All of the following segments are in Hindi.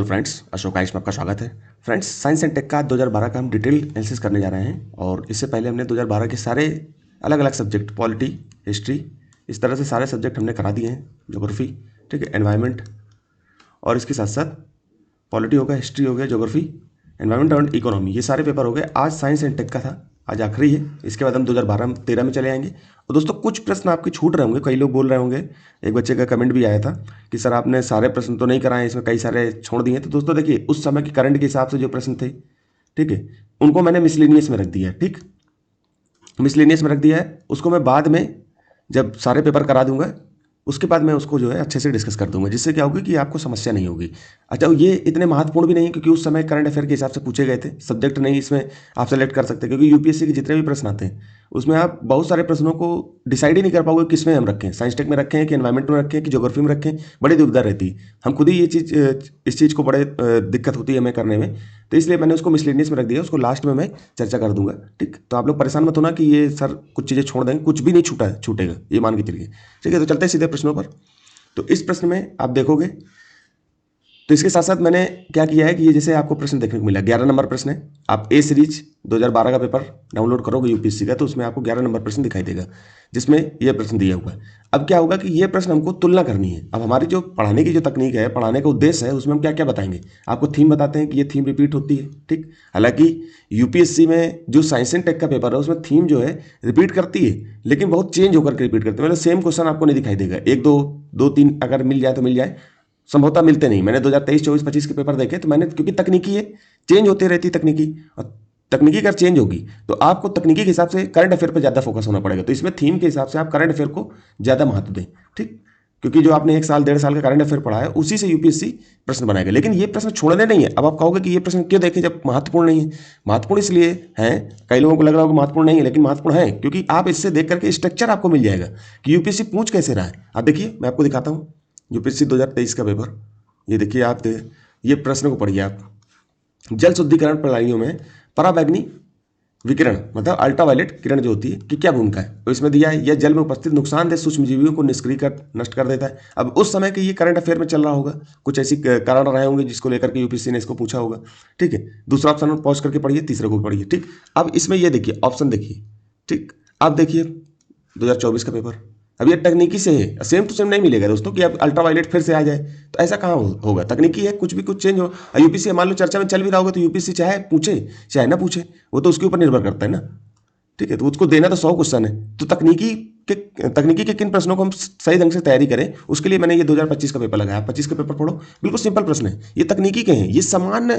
हेलो फ्रेंड्स, अशोक आइस में आपका स्वागत है। फ्रेंड्स, साइंस एंड टेक का 2012 का हम डिटेल एनालिसिस करने जा रहे हैं और इससे पहले हमने 2012 के सारे अलग अलग सब्जेक्ट, पॉलिटी, हिस्ट्री, इस तरह से सारे सब्जेक्ट हमने करा दिए हैं। ज्योग्राफी, ठीक है, एनवायरनमेंट, और इसके साथ साथ पॉलिटी हो गया, हिस्ट्री हो गया, ज्योग्राफी, एनवायरनमेंट और इकोनॉमी, ये सारे पेपर हो गए। आज साइंस एंड टेक का था, आज आखिरी है। इसके बाद हम 2012-13 में चले आएंगे। और दोस्तों, कुछ प्रश्न आपके छूट रहे होंगे। कई लोग बोल रहे होंगे, एक बच्चे का कमेंट भी आया था कि सर आपने सारे प्रश्न तो नहीं कराए, इसमें कई सारे छोड़ दिए। तो दोस्तों देखिए, उस समय के करंट के हिसाब से जो प्रश्न थे, ठीक है, उनको मैंने मिसलेनियस में रख दिया है। ठीक, मिसलेनियस में रख दिया है। उसको मैं बाद में जब सारे पेपर करा दूंगा, उसके बाद मैं उसको जो है अच्छे से डिस्कस कर दूंगा, जिससे क्या होगी कि आपको समस्या नहीं होगी। अच्छा, ये इतने महत्वपूर्ण भी नहीं है क्योंकि उस समय करंट अफेयर के हिसाब से पूछे गए थे। सब्जेक्ट नहीं इसमें आप सेलेक्ट कर सकते, क्योंकि यूपीएससी के जितने भी प्रश्न आते हैं उसमें आप बहुत सारे प्रश्नों को डिसाइड ही नहीं कर पाओगे किस में हम रखें, साइंस टेक में रखें कि एनवायरमेंट में रखें कि ज्योग्राफी में रखें। बड़ी दुविधा रहती है। हम खुद ही ये चीज़, इस चीज़ को बड़े दिक्कत होती है हमें करने में। तो इसलिए मैंने उसको मिसलेनियस में रख दिया, उसको लास्ट में मैं चर्चा कर दूंगा। ठीक, तो आप लोग परेशान मत होना कि ये सर कुछ चीज़ें छोड़ देंगे, कुछ भी नहीं छूटेगा, ये मान के चलिए। ठीक है, तो चलते हैं सीधे प्रश्नों पर। तो इस प्रश्न में आप देखोगे तो इसके साथ साथ मैंने क्या किया है कि ये जैसे आपको प्रश्न देखने को मिला, 11 नंबर प्रश्न है। आप ए सीरीज 2012 का पेपर डाउनलोड करोगे यूपीएससी का, तो उसमें आपको 11 नंबर प्रश्न दिखाई देगा, जिसमें ये प्रश्न दिया हुआ है। अब क्या होगा कि ये प्रश्न हमको तुलना करनी है। अब हमारी जो पढ़ाने की जो तकनीक है, पढ़ाने का उद्देश्य है, उसमें हम क्या क्या बताएंगे। आपको थीम बताते हैं कि ये थीम रिपीट होती है। ठीक, हालांकि यूपीएससी में जो साइंस एंड टेक का पेपर है उसमें थीम जो है रिपीट करती है, लेकिन बहुत चेंज होकर के रिपीट करती है। मतलब सेम क्वेश्चन आपको नहीं दिखाई देगा। एक दो तीन अगर मिल जाए तो मिल जाए, संभवतः मिलते नहीं। मैंने 2023, 24, 25 के पेपर देखे तो मैंने, क्योंकि तकनीकी है, चेंज होती रहती तकनीकी, और तकनीकी अगर चेंज होगी तो आपको तकनीकी के हिसाब से करंट अफेयर पर ज़्यादा फोकस होना पड़ेगा। तो इसमें थीम के हिसाब से आप करंट अफेयर को ज़्यादा महत्व दें। ठीक, क्योंकि जो आपने 1 साल 1.5 साल का करंट अफेयर पढ़ा है उसी से यूपीएससी प्रश्न बनाएगा। लेकिन ये प्रश्न छोड़ने नहीं है। अब आप कहोगे कि ये प्रश्न क्यों देखें जब महत्वपूर्ण नहीं है। महत्वपूर्ण इसलिए है, कई लोगों को लग रहा होगा महत्वपूर्ण नहीं है, लेकिन महत्वपूर्ण है क्योंकि आप इससे देख करके स्ट्रक्चर आपको मिल जाएगा कि यूपीएससी पूछ कैसे रहा है। आप देखिए, मैं आपको दिखाता हूँ यूपीएससी 2023 का पेपर। ये देखिए, आप ये प्रश्न को पढ़िए आप। जल शुद्धिकरण प्रणालियों में पराबैंगनी विकिरण, मतलब अल्ट्रावायलेट किरण जो होती है, कि क्या भूमिका है। तो इसमें दिया है, यह जल में उपस्थित नुकसानदेह सूक्ष्मजीवियों को निष्क्रिय कर नष्ट कर देता है। अब उस समय के ये करंट अफेयर में चल रहा होगा, कुछ ऐसी कारण रहे होंगे जिसको लेकर के यूपीएससी ने इसको पूछा होगा। ठीक है, दूसरा ऑप्शन पॉज करके पढ़िए, तीसरे को पढ़िए। ठीक, अब इसमें ये देखिए, ऑप्शन देखिए। ठीक, अब देखिए 2024 का पेपर। अब ये तकनीकी से है, सेम टू सेम नहीं मिलेगा दोस्तों कि अब अल्ट्रावायलेट फिर से आ जाए, तो ऐसा कहाँ होगा। तकनीकी है, कुछ भी कुछ चेंज हो। यूपीएससी मान लो चर्चा में चल भी रहा होगा तो यूपीएससी चाहे पूछे चाहे ना पूछे, वो तो उसके ऊपर निर्भर करता है ना। ठीक है, तो उसको देना तो 100 क्वेश्चन है। तो तकनीकी के किन प्रश्नों को हम सही ढंग से तैयारी करें, उसके लिए मैंने ये 2025 का पेपर लगाया। 25 का पेपर पढ़ो, बिल्कुल सिंपल प्रश्न है। ये तकनीकी के हैं, ये सामान्य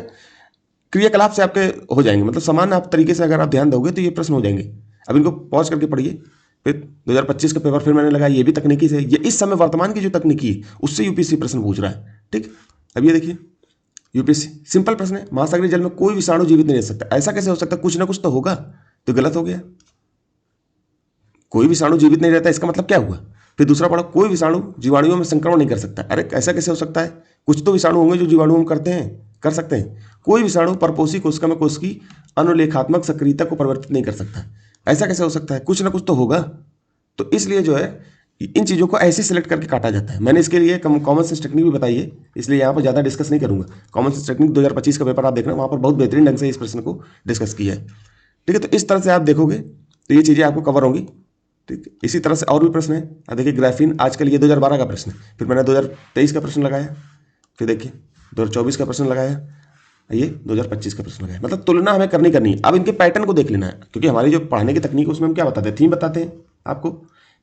क्रियाकलाप से आपके हो जाएंगे, मतलब सामान्य आप तरीके से अगर आप ध्यान दोगे तो ये प्रश्न हो जाएंगे। अब इनको पॉज करके पढ़िए। फिर 2025 का पेपर फिर मैंने लगाया, ये भी तकनीकी से। ये इस समय वर्तमान की जो तकनीकी है उससे यूपीएससी प्रश्न पूछ रहा है। ठीक, अब ये देखिए, यूपीएससी सिंपल प्रश्न है, महासागरीय जल में कोई विषाणु जीवित नहीं रह सकता। ऐसा कैसे हो सकता है, कुछ ना कुछ तो होगा। तो गलत हो गया, कोई विषाणु जीवित नहीं रहता, इसका मतलब क्या हुआ। फिर दूसरा पढ़ा, कोई विषाणु जीवाणुओं में संक्रमण नहीं कर सकता। अरे ऐसा कैसे हो सकता है, कुछ तो विषाणु होंगे जो जीवाणु हम कर सकते हैं। कोई विषाणु परपोषी कोशिका में कोश की अनुलेखात्मक सक्रियता को परिवर्तित नहीं कर सकता। ऐसा कैसे हो सकता है, कुछ ना कुछ तो होगा। तो इसलिए जो है इन चीज़ों को ऐसे सिलेक्ट करके काटा जाता है। मैंने इसके लिए कॉमन सेंस टेक्निक भी बताई है, इसलिए यहाँ पर ज़्यादा डिस्कस नहीं करूँगा। कॉमन सेंस टेक्निक 2025 का पेपर आप देखना, वहाँ पर बहुत बेहतरीन ढंग से इस प्रश्न को डिस्कस किया है। ठीक है, तो इस तरह से आप देखोगे तो ये चीज़ें आपको कवर होंगी। ठीक, इसी तरह से और भी प्रश्न है। अब देखिए, ग्राफीन आजकल ये 2012 का प्रश्न है, फिर मैंने 2023 का प्रश्न लगाया, फिर देखिए 2024 का प्रश्न लगाया, ये 2025 का प्रश्न लगाया। मतलब तुलना हमें करनी है। अब इनके पैटर्न को देख लेना है, क्योंकि हमारी जो पढ़ाने की तकनीक है उसमें हम क्या बताते हैं, थीम बताते हैं आपको,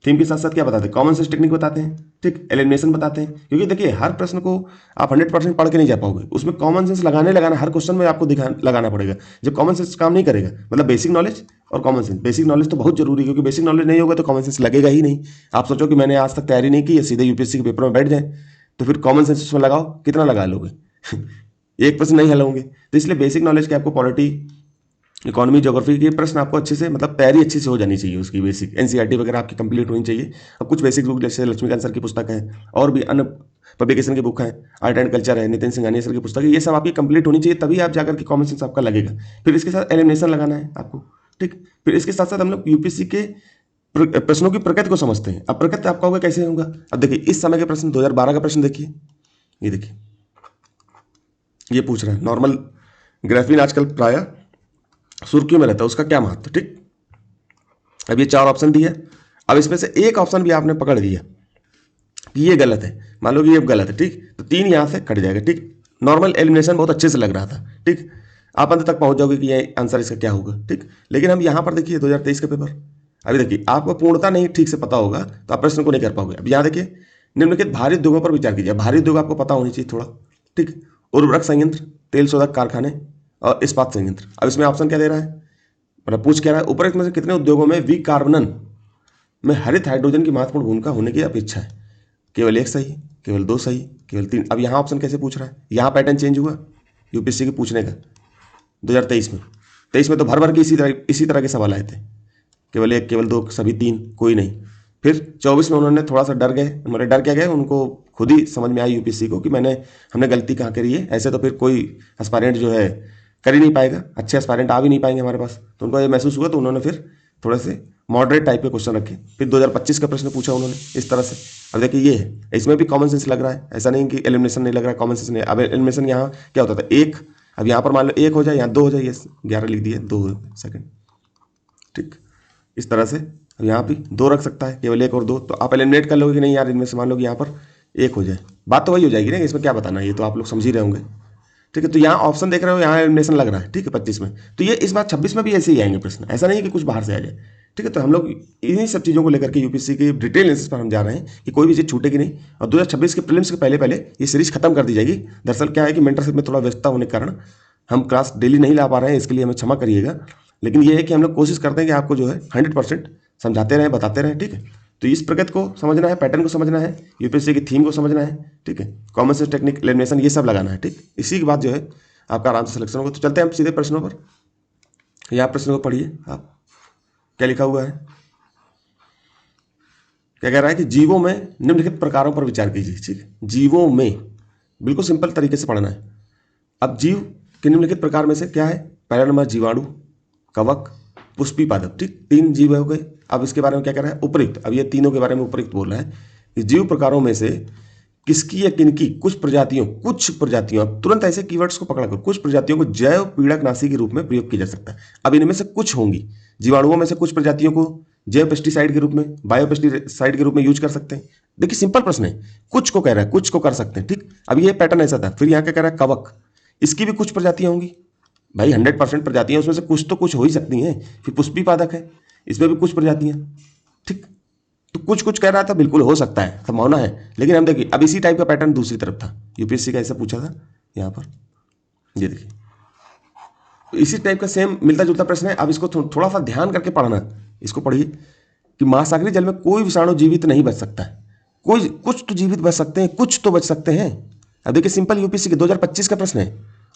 थीम के साथ साथ क्या बताते हैं, कॉमन सेंस टेक्निक बताते हैं। ठीक, एलिमिनेशन बताते हैं, क्योंकि देखिए हर प्रश्न को आप 100% पढ़ के नहीं जा पाओगे, उसमें कॉमन सेंस लगाना हर क्वेश्चन में आपको लगाना पड़ेगा। जब कॉमन सेंस काम नहीं करेगा, मतलब बेसिक नॉलेज और कॉमन सेंस, बेसिक नॉलेज तो बहुत जरूरी है, क्योंकि बेसिक नॉलेज नहीं होगा तो कॉमन सेंस लगेगा ही नहीं। आप सोचो कि मैंने आज तक तैयारी नहीं की है, सीधे यूपीएससी के पेपर में बैठ जाए, तो फिर कॉमन सेंस उसमें लगाओ, कितना लगा लोगे एक प्रश्न नहीं हल होंगे। तो इसलिए बेसिक नॉलेज के आपको पॉलिटी, इकोनॉमी, ज्योग्राफी के प्रश्न आपको अच्छे से, मतलब तैयारी अच्छी से हो जानी चाहिए। उसकी बेसिक एनसीईआरटी वगैरह आपकी कंप्लीट होनी चाहिए। अब कुछ बेसिक बुक जैसे लक्ष्मीकांत सर की पुस्तक है, और भी अन्य पब्लिकेशन की बुक है, आर्ट एंड कल्चर है, नितिन सिंघानिया सर की पुस्तक है, ये सब आपकी कंप्लीट होनी चाहिए, तभी आप जाकर के कॉमन सेंस आपका लगेगा। फिर इसके साथ एलिमिनेशन लगाना है आपको। ठीक, फिर इसके साथ साथ हम लोग यूपीएससी के प्रश्नों की प्रकृति को समझते हैं। अब प्रकृति आपका होगा कैसे होगा। अब देखिए, इस समय के प्रश्न 2012 का प्रश्न देखिए, ये देखिए ये पूछ रहा है नॉर्मल ग्राफीन आजकल प्राय सुर्खियों में रहता है, उसका क्या महत्व। ठीक, अब ये 4 ऑप्शन दिए, अब इसमें से एक ऑप्शन भी आपने पकड़ लिया कि ये गलत है, मान लो कि ये गलत है, ठीक, तो 3 यहाँ से कट जाएगा। ठीक, नॉर्मल एलिमिनेशन बहुत अच्छे से लग रहा था। ठीक, आप अंत तक पहुंच जाओगे कि ये आंसर इसका क्या होगा। ठीक, लेकिन हम यहाँ पर देखिए 2023 का पेपर, अभी देखिए आपको पूर्णता नहीं ठीक से पता होगा तो आप प्रश्न को नहीं कर पाओगे। अब यहाँ देखिए निम्नलिखित भारी उद्योगों पर विचार कीजिए। भारी उद्योग आपको पता होनी चाहिए थोड़ा। ठीक, उर्वरक संयंत्र, तेल शोधक कारखाने और इस्पात संयंत्र। अब इसमें ऑप्शन क्या दे रहा है, मतलब पूछ क्या रहा है, उपरोक्त में से कितने उद्योगों में विकार्बनन में हरित हाइड्रोजन की महत्वपूर्ण भूमिका होने की अपेक्षा है। केवल 1 सही, केवल 2 सही, केवल 3। अब यहाँ ऑप्शन कैसे पूछ रहा है, यहाँ पैटर्न चेंज हुआ यूपीएससी के पूछने का 2023 में। 23 में तो भर भर के इसी तरह के सवाल आए थे, केवल 1, केवल 2, सभी 3, कोई नहीं। फिर 24 में उन्होंने थोड़ा सा डर गए, मतलब डर क्या गए, उनको खुद ही समझ में आई यूपीएससी को कि हमने गलती कहाँ करी है। ऐसे तो फिर कोई एस्पायरेंट जो है कर ही नहीं पाएगा, अच्छे एस्पायरेंट आ भी नहीं पाएंगे हमारे पास। तो उनको ये महसूस हुआ, तो उन्होंने फिर थोड़े से मॉडरेट टाइप के क्वेश्चन रखे। फिर 2025 का प्रश्न पूछा उन्होंने इस तरह से। अब देखिए ये है, इसमें भी कॉमन सेंस लग रहा है, ऐसा नहीं कि एलिमिनेशन नहीं लग रहा है, कॉमन सेंस नहीं। अब एलिमिनेशन यहाँ क्या होता था, 1, अब यहाँ पर मान लो 1 हो जाए, यहाँ 2 हो जाए, ये 11 लिख दिए, 2 सेकंड। ठीक, इस तरह से अब यहाँ भी 2 रख सकता है, केवल 1 और 2। तो आप एलिमिनेट कर लोगे कि नहीं यार, इनमें से मान लो कि यहाँ पर 1 हो जाए, बात तो वही हो जाएगी ना, इसमें क्या बताना है, ये तो आप लोग समझ ही रहे होंगे। ठीक है, तो यहाँ ऑप्शन देख रहे हो, यहाँ एलिमिनेशन लग रहा है। ठीक है, 25 में तो ये इस बार 26 में भी ऐसे ही आएंगे प्रश्न, ऐसा नहीं कि कुछ बाहर से आ जाए। ठीक है, तो हम लोग इन्हीं सब चीज़ों को लेकर के यूपीएससी की डिटेल एनालिसिस पर हम जा रहे हैं कि कोई भी चीज़ छूटेगी नहीं। और 2026 के प्रीलिम्स के पहले पहले ये सीरीज खत्म कर दी जाएगी। दरअसल क्या है कि मेंटरशिप में थोड़ा व्यस्तता होने के कारण हम क्लास डेली नहीं ला पा रहे हैं, इसके लिए हमें क्षमा करिएगा। लेकिन ये है कि हम लोग कोशिश करते हैं कि आपको जो है 100% समझाते रहें, बताते रहें। ठीक है, तो इस प्रगति को समझना है, पैटर्न को समझना है, यूपीएससी की थीम को समझना है। ठीक है, कॉमन सेंस, टेक्निक, एलिमिनेशन, ये सब लगाना है। ठीक, इसी के बाद जो है आपका आराम से सिलेक्शन होगा। तो चलते हैं हम सीधे प्रश्नों पर। यहाँ प्रश्नों को पढ़िए आप, क्या लिखा हुआ है, क्या कह रहा है कि जीवों में निम्नलिखित प्रकारों पर विचार कीजिए। ठीक है, जीवों में बिल्कुल सिंपल तरीके से पढ़ना है। अब जीव के निम्नलिखित प्रकार में से क्या है, पहला नंबर जीवाणु, कवक, पुष्पी पादप। ठीक, 3 जीव हो गए। अब इसके बारे में क्या कह रहा है, उपयुक्त। अब ये तीनों के बारे में उपयुक्त बोल रहा है कि जीव प्रकारों में से किसकी या किनकी कुछ प्रजातियों, अब तुरंत ऐसे कीवर्ड्स को पकड़ा कर, कुछ प्रजातियों को जैव पीड़कनाशी के रूप में प्रयोग किया जा सकता है। अब इनमें से कुछ होंगी, जीवाणुओं में से कुछ प्रजातियों को जैव पेस्टिसाइड के रूप में, बायो पेस्टिसाइड के रूप में यूज कर सकते हैं। देखिए सिंपल प्रश्न है, कुछ को कह रहा है, कुछ को कर सकते हैं। ठीक, अब ये पैटर्न ऐसा था। फिर यहाँ क्या कह रहा है, कवक, इसकी भी कुछ प्रजातियां होंगी। भाई 100% प्रजातियां, उसमें से कुछ तो कुछ हो ही सकती हैं। फिर पुष्पी पादक है, इसमें भी कुछ प्रजातियां। ठीक, तो कुछ कुछ कह रहा था, बिल्कुल हो सकता है, संभावना है। लेकिन हम देखिए अब इसी टाइप का पैटर्न दूसरी तरफ था, यूपीएससी का ऐसा पूछा था यहाँ पर, ये देखिए तो इसी टाइप का सेम मिलता जुलता प्रश्न है। अब इसको थोड़ा सा ध्यान करके पढ़ना, इसको पढ़िए कि महासागरीय जल में कोई विषाणु जीवित नहीं बच सकता है। कोई, कुछ तो जीवित बच सकते हैं, कुछ तो बच सकते हैं। अब देखिए सिंपल यूपीएससी के 2025 का प्रश्न है,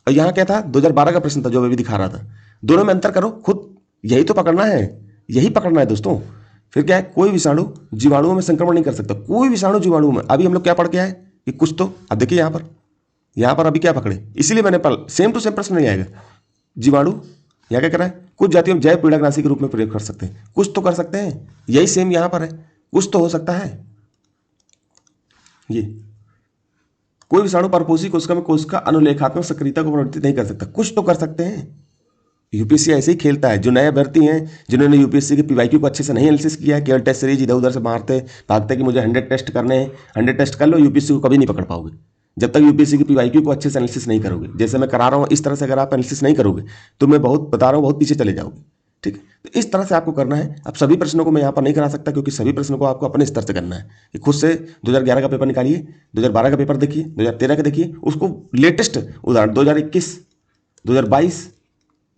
और यहाँ क्या था 2012 का प्रश्न था जो मैं भी दिखा रहा था। दोनों में अंतर करो खुद, यही तो पकड़ना है, यही पकड़ना है दोस्तों। फिर क्या है, कोई विषाणु जीवाणुओं में संक्रमण नहीं कर सकता, कोई विषाणु जीवाणुओं में। अभी हम लोग क्या पढ़ के आए कि कुछ तो, अब देखिए यहाँ पर अभी क्या पकड़े, इसीलिए मैंने सेम टू सेम प्रश्न नहीं आएगा। जीवाणु यहाँ क्या कर रहा है, कुछ जातियों में जैव पीड़कनाशी के रूप में प्रयोग कर सकते हैं, कुछ तो कर सकते हैं, यही सेम यहाँ पर है, कुछ तो हो सकता है। ये कोई विषाणु परपोषी कोशिका में कोशिका अनुलेखात्मक सक्रियता को प्रवर्तित नहीं कर सकता, कुछ तो कर सकते हैं। यूपीएससी ऐसे ही खेलता है। जो नए अभ्यर्थी हैं जिन्होंने यूपीएससी के पीवाईक्यू को अच्छे से नहीं एनालिसिस किया है, केवल टेस्ट सीरीज इधर उधर से मारते भागते कि मुझे 100 टेस्ट करने हैं, 100 टेस्ट कर लो, यूपीएससी को कभी नहीं पकड़ पाओगे जब तक यूपीएससी की पीवाईक्यू को अच्छे से एनालिसिस नहीं करोगे। जैसे मैं करा रहा हूँ इस तरह से अगर आप एनालिसिस नहीं करोगे तो मैं बहुत बता रहा हूँ, बहुत पीछे चले जाओगे। ठीक है, तो इस तरह से आपको करना है। अब सभी प्रश्नों को मैं यहाँ पर नहीं करा सकता, क्योंकि सभी प्रश्नों को आपको अपने स्तर से करना है कि खुद से 2011 का पेपर निकालिए, 2012 का पेपर देखिए, 2013 का देखिए, उसको लेटेस्ट उदाहरण 2021, 2022,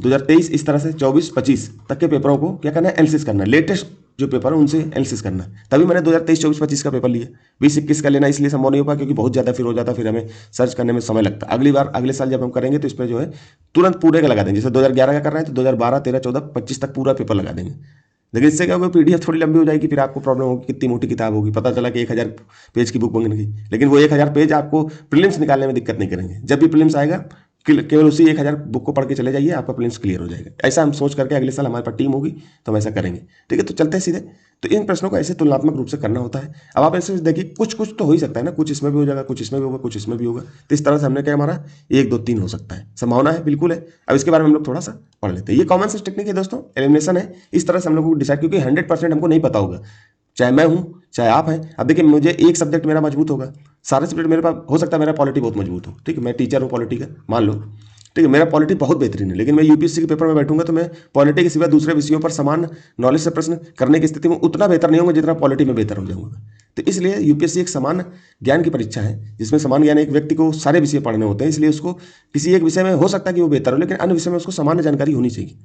2023, इस तरह से 24-25 तक के पेपरों को क्या करना है, एनालिसिस करना है। लेटेस्ट जो पेपर है उनसे एनालिसिस करना है। तभी मैंने 2023, 24, 25 का पेपर लिया। 20, 21 का लेना इसलिए संभव नहीं हो पाया क्योंकि बहुत ज़्यादा फिर हो जाता, फिर हमें सर्च करने में समय लगता। अगली बार अगले साल जब हम करेंगे तो इसमें जो है तुरंत पूरे का लगा देंगे। जैसे 2011 का कर रहे हैं तो 2012, 13, 14, 25 तक पूरा पेपर लगा देंगे। लेकिन इससे क्या होगा, पीडीएफ थोड़ी लंबी हो जाएगी, फिर आपको प्रॉब्लम होगी कितनी मोटी किताब होगी। पता चला कि 1000 पेज की बुक बनेगी, लेकिन वो 1000 पेज आपको प्रीलिम्स निकालने में दिक्कत नहीं करेंगे। जब भी प्रीलिम्स आएगा केवल उसी 1000 बुक को पढ़ के चले जाइए, आपका प्रीलिम्स क्लियर हो जाएगा। ऐसा हम सोच करके अगले साल हमारे पास टीम होगी तो हम ऐसा करेंगे। ठीक है, तो चलते हैं सीधे। तो इन प्रश्नों को ऐसे तुलनात्मक रूप से करना होता है। अब आप ऐसे देखिए, कुछ कुछ तो हो ही सकता है ना, कुछ इसमें भी हो जाएगा, कुछ इसमें भी होगा, कुछ इसमें भी होगा। तो इस तरह से हमने क्या, हमारा 1 2 3 हो सकता है, संभावना है, बिल्कुल है। अब इसके बारे में हम लोग थोड़ा सा पढ़ लेते हैं। ये कॉमन सेंस टेक्निक है दोस्तों, एलिमिनेशन है। इस तरह से हम लोग को डिसाइड, क्योंकि 100% हमको नहीं पता होगा, चाहे मैं हूँ चाहे आप हैं। अब देखिए, मुझे एक सब्जेक्ट मेरा मजबूत होगा, सारे सब्जेक्ट मेरे पास हो सकता है मेरा पॉलिटी बहुत मजबूत हो। ठीक है, मैं टीचर हूँ पॉलिटी का, मान लो। ठीक है, मेरा पॉलिटी बहुत बेहतरीन है, लेकिन मैं यूपीएससी के पेपर में बैठूंगा तो मैं पॉलिटी के सिवा दूसरे विषयों पर समान नॉलेज से प्रश्न करने की स्थिति में उतना बेहतर नहीं होगा जितना पॉलिटी में बेहतर हो जाऊंगा। तो इसलिए यूपीएससी एक समान ज्ञान की परीक्षा है, जिसमें समान ज्ञान एक व्यक्ति को सारे विषय पढ़ने होते हैं। इसलिए उसको किसी एक विषय में हो सकता है कि वो बेहतर हो, लेकिन अन्य विषय में उसको सामान्य जानकारी होनी चाहिए।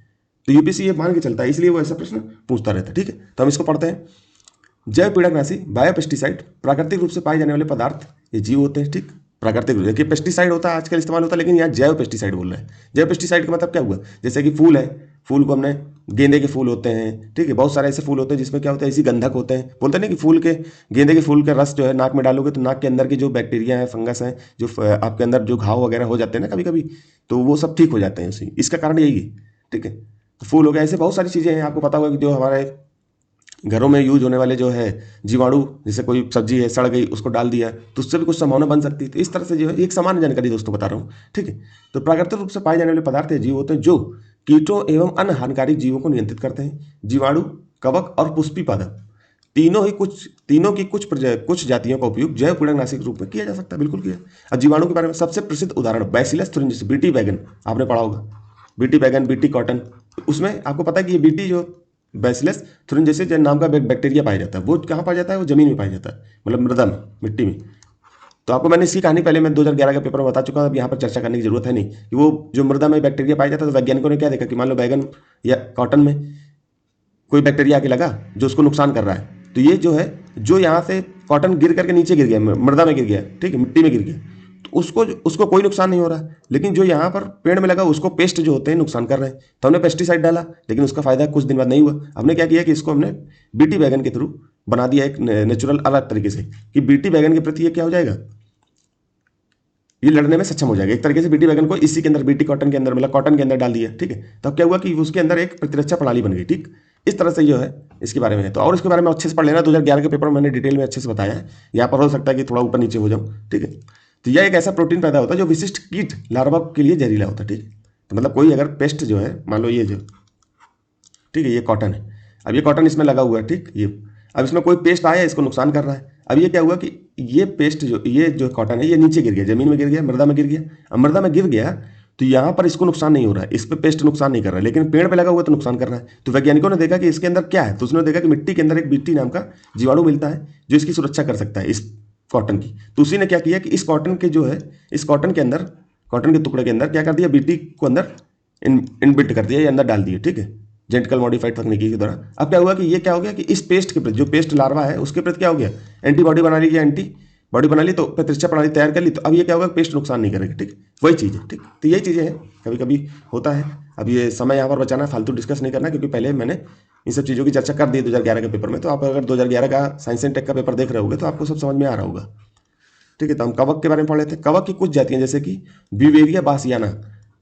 तो यूपीएससी ये मान के चलता है, इसलिए वो ऐसा प्रश्न पूछता रहता है। ठीक है, तो हम इसको पढ़ते हैं। जैव पीड़कनाशी, बायोपेस्टिसाइड, प्राकृतिक रूप से पाए जाने वाले पदार्थ, ये जीव होते हैं। ठीक, प्राकृतिक रूप, देखिए पेस्टिसाइड होता है आजकल इस्तेमाल होता है, लेकिन यहाँ जैव पेस्टिसाइड बोल रहे हैं। जैव पेस्टिसाइड का मतलब क्या हुआ, जैसे कि फूल है, फूल को हमने, गेंदे के फूल होते हैं, ठीक है, बहुत सारे ऐसे फूल होते हैं जिसमें क्या होता है, इसी गंधक होते हैं। बोलते हैं ना कि फूल के, गेंदे के फूल का रस जो है नाक में डालोगे तो नाक के अंदर के जो बैक्टीरिया है, फंगस है, जो आपके अंदर जो घाव वगैरह हो जाते हैं ना कभी कभी, तो वो सब ठीक हो जाते हैं उसी, इसका कारण यही है। ठीक है, तो फूल हो गया, ऐसे बहुत सारी चीज़ें हैं। आपको पता होगा कि जो हमारे घरों में यूज होने वाले जो है जीवाणु, जैसे कोई सब्जी है सड़ गई, उसको डाल दिया तो उससे भी कुछ संभावना बन सकती है। तो इस तरह से जो है एक सामान्य जानकारी दोस्तों बता रहा हूँ। ठीक है, तो प्राकृतिक रूप से पाए जाने वाले पदार्थ जीव होते हैं जो कीटों एवं अन्य हानिकारक जीवों को नियंत्रित करते हैं। जीवाणु, कवक और पुष्पी पादप, तीनों की कुछ जातियों का उपयोग जैव पीड़कनाशी के रूप में किया जा सकता है, बिल्कुल किया। अब जीवाणु के बारे में सबसे प्रसिद्ध उदाहरण बैसिलस थुरिंजिस, बीटी बैगन, आपने पढ़ा होगा, बीटी बैगन, बीटी कॉटन। उसमें आपको पता है कि ये बीटी जो बैसिलस थुरिंजिस जो नाम का बैक्टीरिया पाया जाता है, वो कहाँ पाया जाता है, वो जमीन में पाया जाता है, मतलब मृदा में, मिट्टी में। तो आपको मैंने इसकी कहानी पहले मैं 2011 के पेपर में बता चुका हूं, अब यहाँ पर चर्चा करने की जरूरत है नहीं कि वो जो मृदा में बैक्टीरिया पाया जाता है। तो वैज्ञानिकों ने क्या देखा कि मान लो बैगन या कॉटन में कोई बैक्टीरिया आके लगा जो उसको नुकसान कर रहा है, तो ये जो है, जो यहाँ से कॉटन गिर करके नीचे गिर गया, मृदा में गिर गया, ठीक है, मिट्टी में गिर गया, तो उसको कोई नुकसान नहीं हो रहा। लेकिन जो यहाँ पर पेड़ में लगा उसको पेस्ट जो होते हैं नुकसान कर रहे हैं। तो हमने पेस्टिसाइड डाला, लेकिन उसका फायदा कुछ दिन बाद नहीं हुआ। हमने क्या किया कि इसको हमने बीटी बैगन के थ्रू बना दिया एक नेचुरल अलग तरीके से, कि बीटी बैगन के प्रति ये क्या हो जाएगा, ये लड़ने में सक्षम हो जाएगा। एक तरीके से बीटी बैगन को इसी के अंदर, बीटी कॉटन के अंदर, मतलब कॉटन के अंदर डाल दिया। ठीक है, तब क्या हुआ कि उसके अंदर एक प्रतिरक्षा प्रणाली बन गई। ठीक, इस तरह से जो है इसके बारे में है। तो और इसके बारे में अच्छे से पढ़ लेना, 2011 के पेपर में मैंने डिटेल में अच्छे से बताया है। यहाँ पर हो सकता है कि थोड़ा ऊपर नीचे हो जाऊँ। ठीक है, तो यह एक ऐसा प्रोटीन पैदा होता है जो विशिष्ट कीट लार्वा के लिए जहरीला होता है। ठीक है, तो मतलब कोई अगर पेस्ट जो है, मान लो ये जो, ठीक है, ये कॉटन है, अब ये कॉटन इसमें लगा हुआ है, ठीक, ये अब इसमें कोई पेस्ट आया, इसको नुकसान कर रहा है। अब ये क्या हुआ कि ये पेस्ट जो, ये जो कॉटन है, ये नीचे गिर गया, जमीन में गिर गया, मृदा में गिर गया। अब मृदा में गिर गया तो यहाँ पर इसको नुकसान नहीं हो रहा है, इस पर पेस्ट नुकसान नहीं कर रहा है, लेकिन पेड़ पे लगा हुआ तो नुकसान कर रहा है। तो वैज्ञानिकों ने देखा कि इसके अंदर क्या है, तो उसने देखा कि मिट्टी के अंदर एक बीटी नाम का जीवाणु मिलता है जो इसकी सुरक्षा कर सकता है, इस कॉटन की। तो उसी ने क्या किया कि इस कॉटन के जो है, इस कॉटन के अंदर, कॉटन के टुकड़े के अंदर क्या कर दिया, बीटी को अंदर इनबिल्ट कर दिया, ये अंदर डाल दिए। ठीक है, जेनेटिकल मॉडिफाइड तकनीकी के द्वारा। अब क्या हुआ कि ये क्या हो गया कि इस पेस्ट के प्रति, जो पेस्ट लार्वा है उसके प्रति क्या हो गया, एंटीबॉडी बना ली, एंटीबॉडी बना ली, तो प्रतिरक्षा प्रणाली तैयार कर ली। तो अब ये क्या होगा, पेस्ट नुकसान नहीं करेगा। ठीक, वही चीज़ है। ठीक, तो यही चीज़ें हैं, कभी कभी होता है। अब ये समय यहाँ पर बचाना, फालतू डिस्कस नहीं करना, क्योंकि पहले मैंने इन सब चीज़ों की चर्चा कर दी 2011 के पेपर में। तो आप अगर 2011 का साइंस एंड टेक का पेपर देख रहे होगे तो आपको सब समझ में आ रहा होगा। ठीक है, तो हम कवक के बारे में पढ़ लेते हैं। कवक की कुछ जातियां जैसे कि ब्यूवेरिया बासियाना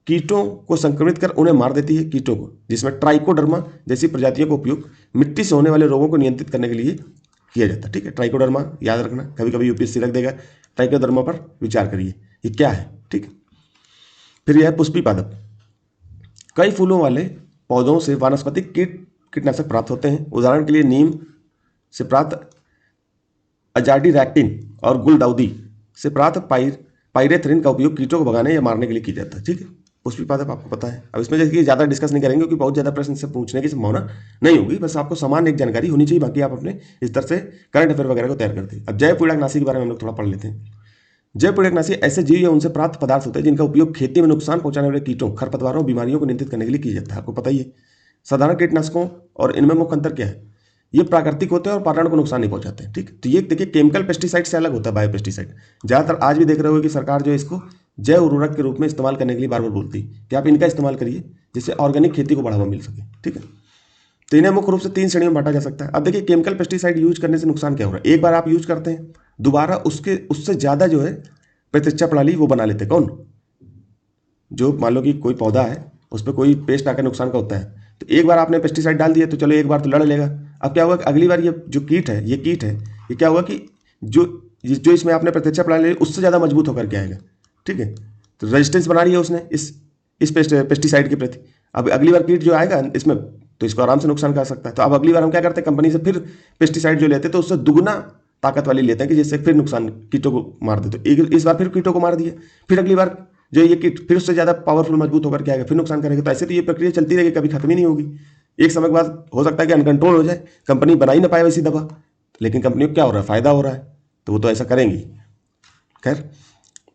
कीटों को संक्रमित कर उन्हें मार देती है, कीटों को, जिसमें ट्राइकोडर्मा जैसी प्रजातियों का उपयोग मिट्टी से होने वाले रोगों को नियंत्रित करने के लिए किया जाता है। ठीक है, ट्राइकोडर्मा याद रखना, कभी कभी यूपीएससी रख देगा, ट्राइकोडर्मा पर विचार करिए ये क्या है। ठीक है, फिर यह है पुष्पी पादप। कई फूलों वाले पौधों से वानस्पतिक कीटनाशक प्राप्त होते हैं। उदाहरण के लिए नीम से प्राप्त अजाडीरैक्टिन और गुलदाउदी से प्राप्त पायरेथ्रिन का उपयोग कीटों को भगाने या मारने के लिए किया जाता है। ठीक है, पुष्पी पादप आपको पता है। अब इसमें जैसे ज़्यादा डिस्कस नहीं करेंगे क्योंकि बहुत ज़्यादा प्रश्न से पूछने की संभावना नहीं होगी, बस आपको समान एक जानकारी होनी चाहिए, बाकी आप अपने इस तरह से करंट अफेयर वगैरह को तैयार करते हैं। अब जैव पीड़कनाशी के बारे में हम लोग थोड़ा पढ़ लेते हैं। जैव पीड़कनाशी ऐसे जीव या उनसे प्राप्त पदार्थ होते हैं जिनका उपयोग खेती में नुकसान पहुंचाने वाले कीटों, खरपतवारों, बीमारियों को नियंत्रित करने के लिए किया जाता है। आपको पता ही है। साधारण कीटनाशकों और इनमें मुख्य अंतर क्या है, ये प्राकृतिक होते हैं और पर्यावरण को नुकसान नहीं पहुंचाते हैं। ठीक, तो ये देखिए केमिकल पेस्टिसाइड से अलग होता है बायो पेस्टिसाइड। ज़्यादातर आज भी देख रहे हो कि सरकार जो है इसको जैव उर्वरक के रूप में इस्तेमाल करने के लिए बार बार बोलती है कि आप इनका इस्तेमाल करिए जिससे ऑर्गेनिक खेती को बढ़ावा मिल सके। ठीक है, तो इन्हें मुख्य रूप से 3 श्रेणियों में बांटा जा सकता है। अब देखिए केमिकल पेस्टिसाइड यूज करने से नुकसान क्या हो रहा है, एक बार आप यूज करते हैं, दोबारा उससे ज़्यादा जो है प्रतिरक्षा प्रणाली वो बना लेते हैं। कौन, जो मान लो कि कोई पौधा है उस पर कोई पेस्ट आकर नुकसान का होता है, तो एक बार आपने पेस्टिसाइड डाल दिया तो चलो एक बार तो लड़ लेगा। अब क्या होगा कि अगली बार ये जो कीट है ये क्या होगा कि जो जो इसमें आपने प्रत्यक्षा प्रणाली ली उससे ज़्यादा मजबूत होकर के आएगा। ठीक है, तो रेजिस्टेंस बना रही है उसने इस पेस्टिसाइड के प्रति। अब अगली बार कीट जो आएगा इसमें तो इसको आराम से नुकसान कर सकता है। तो अब अगली बार हम क्या करते हैं, कंपनी से फिर पेस्टिसाइड जो लेते हैं तो उससे दुगुना ताकत वाली लेते हैं कि जिससे फिर नुकसान कीटों को मार दे। तो इस बार फिर कीटों को मार दिए, फिर अगली बार जो ये कीट फिर उससे ज़्यादा पावरफुल मजबूत होकर के आएगा, फिर नुकसान करेगा। तो ऐसे तो ये प्रक्रिया चलती रहेगी, कभी खत्म ही नहीं होगी। एक समय के बाद हो सकता है कि अनकंट्रोल हो जाए, कंपनी बना ही ना पाए वैसी दवा, लेकिन कंपनी को क्या हो रहा है, फायदा हो रहा है, तो वो तो ऐसा करेंगी। खैर,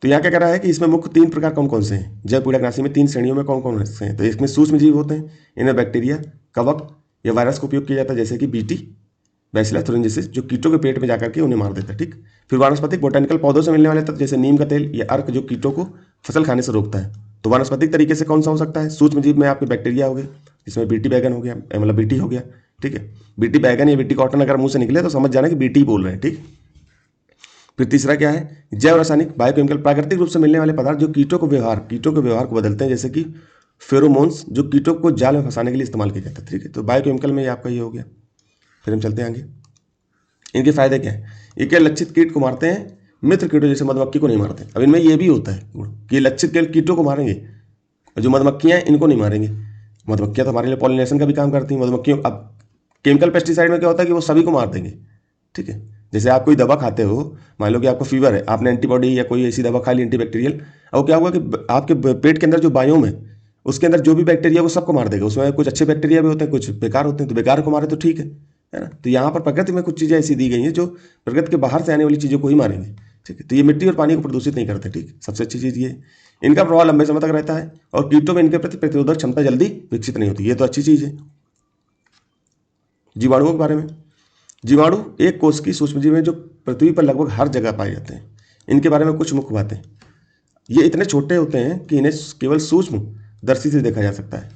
तो यहाँ क्या कह रहा है कि इसमें मुख्य 3 प्रकार कौन कौन से हैं, जैव पीड़कनाशी में 3 श्रेणियों में कौन कौन से हैं। तो इसमें सूक्ष्म जीव होते हैं, इनमें बैक्टीरिया, कवक या वायरस का उपयोग किया जाता है, जैसे कि बीटी, बैसिलस थुरिनजिसिस, जो कीटों के पेट में जाकर के उन्हें मार देता है। ठीक, फिर वानस्पतिक बोटेनिकल पौधों से मिलने वाले तत्व जैसे नीम का तेल या अर्क, जो कीटों को फसल खाने से रोकता है। तो वानस्पतिक तरीके से कौन सा हो सकता है, सूक्ष्म जीव में आपके बैक्टीरिया हो गए, जिसमें बीटी बैगन हो गया, मतलब बीटी हो गया। ठीक है, बीटी बैगन या बीटी कॉटन अगर मुंह से निकले तो समझ जाना कि बीटी बोल रहे हैं। ठीक, फिर तीसरा क्या है, जैव रासायनिक बायोकेमिकल, प्राकृतिक रूप से मिलने वाले पदार्थ जो कीटों के व्यवहार को बदलते हैं, जैसे कि फेरोमोन्स, जो कीटों को जाल में फंसाने के लिए इस्तेमाल किया जाता है। ठीक है, तो बायोकेमिकल में ये आपका ये हो गया। फिर हम चलते हैं आगे। इनके फायदे क्या है, ये क्या लक्षित कीट को मारते हैं, मित्र कीटों जैसे मधुमक्खी को नहीं मारते। अब इनमें ये भी होता है गुण कि लक्षित कीटों को मारेंगे, और जो मधुमक्खियाँ हैं इनको नहीं मारेंगे। मधुमक्खियाँ तो हमारे लिए पॉलिनेशन का भी काम करती हैं। मधुमक्खियों, अब केमिकल पेस्टिसाइड में क्या होता है कि वो सभी को मार देंगे। ठीक है, जैसे आप कोई दवा खाते हो, मान लो कि आपको फीवर है, आपने एंटीबॉडी या कोई ऐसी दवा खा ली एंटीबैक्टीरियल, और क्या हुआ कि आपके पेट के अंदर जो बायोम है उसके अंदर जो भी बैक्टीरिया वो सबको मार देगा। उसमें कुछ अच्छे बैक्टीरिया भी होते हैं, कुछ बेकार होते हैं, तो बेकार को मारे तो ठीक है ना। तो यहाँ पर प्रकृति में कुछ चीज़ें ऐसी दी गई हैं जो प्रकृति के बाहर से आने वाली चीज़ों को ही मारेंगे। ठीक है, तो ये मिट्टी और पानी को प्रदूषित नहीं करते। ठीक, सबसे अच्छी चीज़ ये, इनका प्रभाव लंबे समय तक रहता है, और कीटों में इनके प्रति प्रतिरोधक क्षमता जल्दी विकसित नहीं होती। ये तो अच्छी चीज़ है। जीवाणुओं के बारे में, जीवाणु एक कोष की सूक्ष्मजीव हैं जो पृथ्वी पर लगभग हर जगह पाए जाते हैं। इनके बारे में कुछ मुख्य बातें, ये इतने छोटे होते हैं कि इन्हें केवल सूक्ष्म दर्शी से देखा जा सकता है।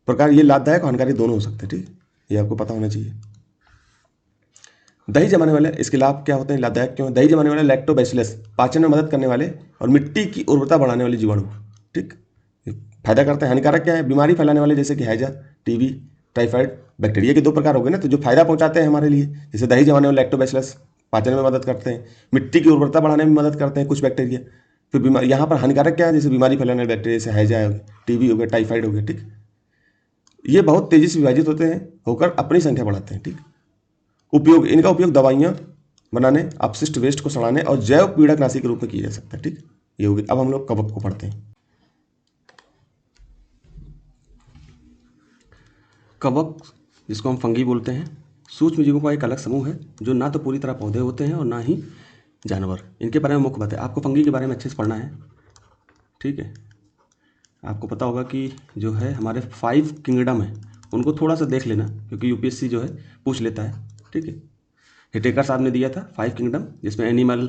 प्रकार ये लाभदायक और हानिकारक दोनों हो सकते हैं। ठीक, ये आपको पता होना चाहिए। दही जमाने वाले, इसके लाभ क्या होते हैं, लाभदायक क्यों? दही जमाने वाले लैक्टोबैसिलस, पाचन में मदद करने वाले और मिट्टी की उर्वरता बढ़ाने वाले जीवाणु। ठीक, फायदा करते हैं। हानिकारक क्या है, बीमारी फैलाने वाले जैसे कि हैजा, टीबी, टाइफाइड। बैक्टीरिया के 2 प्रकार हो गए ना, तो जो फायदा पहुंचाते हैं हमारे लिए, जैसे दही जमाने वाले लैक्टोबैसिलस पाचन में मदद करते हैं, मिट्टी की उर्वरता बढ़ाने में मदद करते हैं कुछ बैक्टीरिया। फिर बीमारी, यहाँ पर हानिकारक क्या है, जैसे बीमारी फैलाने वाले बैक्टीरिया जैसे हैजा हो गया, टीबी हो गया, टाइफाइड हो गया। ठीक, ये बहुत तेजी से विभाजित होते हैं होकर अपनी संख्या बढ़ाते हैं। ठीक, उपयोग, इनका उपयोग दवाइयाँ बनाने, अपशिष्ट वेस्ट को सड़ाने और जैव पीड़कनाशी के रूप में किया जा सकता है। ठीक, ये होगी। अब हम लोग कवक को पढ़ते हैं। कवक, जिसको हम फंगी बोलते हैं, सूक्ष्म जीवों का एक अलग समूह है जो ना तो पूरी तरह पौधे होते हैं और ना ही जानवर। इनके बारे में मुख्य बात है, आपको फंगी के बारे में अच्छे से पढ़ना है। ठीक है, आपको पता होगा कि जो है हमारे 5 किंगडम है उनको थोड़ा सा देख लेना, क्योंकि यूपीएससी जो है पूछ लेता है। ठीक है, हिटेकर साहब ने दिया था 5 किंगडम, जिसमें एनिमल,